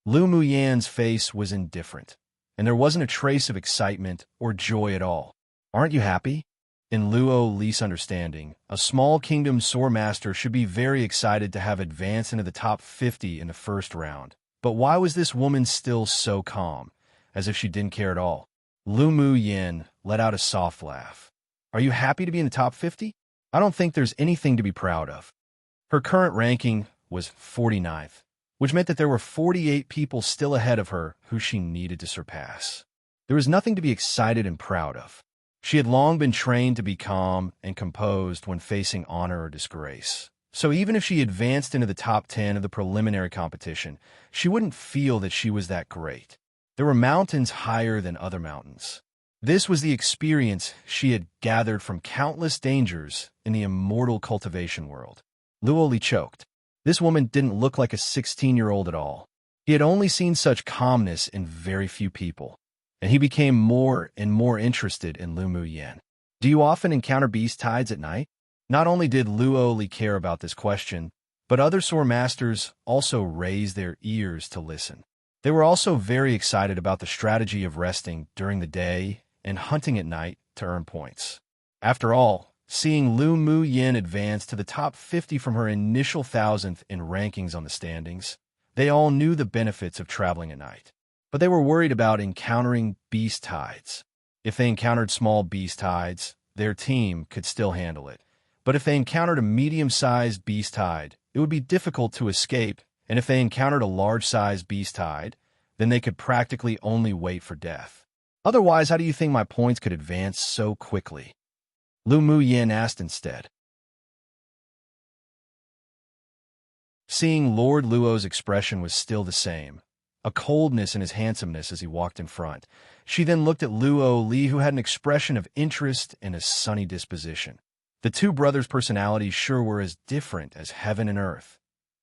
Lu Mu Yan's face was indifferent, and there wasn't a trace of excitement or joy at all. Aren't you happy? In Luo Li's understanding, a small kingdom sword master should be very excited to have advanced into the top 50 in the first round. But why was this woman still so calm, as if she didn't care at all? Lu Mu Yin let out a soft laugh. Are you happy to be in the top 50? I don't think there's anything to be proud of. Her current ranking was 49th, which meant that there were 48 people still ahead of her who she needed to surpass. There was nothing to be excited and proud of. She had long been trained to be calm and composed when facing honor or disgrace. So even if she advanced into the top 10 of the preliminary competition, she wouldn't feel that she was that great. There were mountains higher than other mountains. This was the experience she had gathered from countless dangers in the immortal cultivation world. Luoli choked. This woman didn't look like a 16-year-old at all. He had only seen such calmness in very few people, and he became more and more interested in Lu Mu Yen. Do you often encounter beast tides at night? Not only did Luoli care about this question, but other sword masters also raised their ears to listen. They were also very excited about the strategy of resting during the day and hunting at night to earn points. After all, seeing Lu Mu Yin advance to the top 50 from her initial 1,000th in rankings on the standings, they all knew the benefits of traveling at night. But they were worried about encountering beast tides. If they encountered small beast tides, their team could still handle it. But if they encountered a medium-sized beast tide, it would be difficult to escape, and if they encountered a large-sized beast tide, then they could practically only wait for death. Otherwise, how do you think my points could advance so quickly? Lu Mu Yin asked instead. Seeing Lord Luo's expression was still the same, a coldness in his handsomeness as he walked in front, she then looked at Luo Li, who had an expression of interest and a sunny disposition. The two brothers' personalities sure were as different as heaven and earth.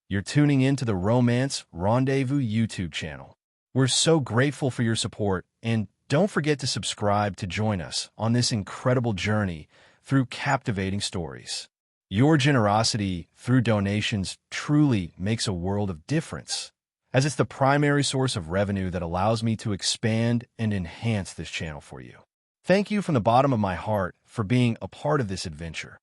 You're tuning in to the Romance Rendezvous YouTube channel. We're so grateful for your support, and don't forget to subscribe to join us on this incredible journey through captivating stories. Your generosity through donations truly makes a world of difference, as it's the primary source of revenue that allows me to expand and enhance this channel for you. Thank you from the bottom of my heart for being a part of this adventure.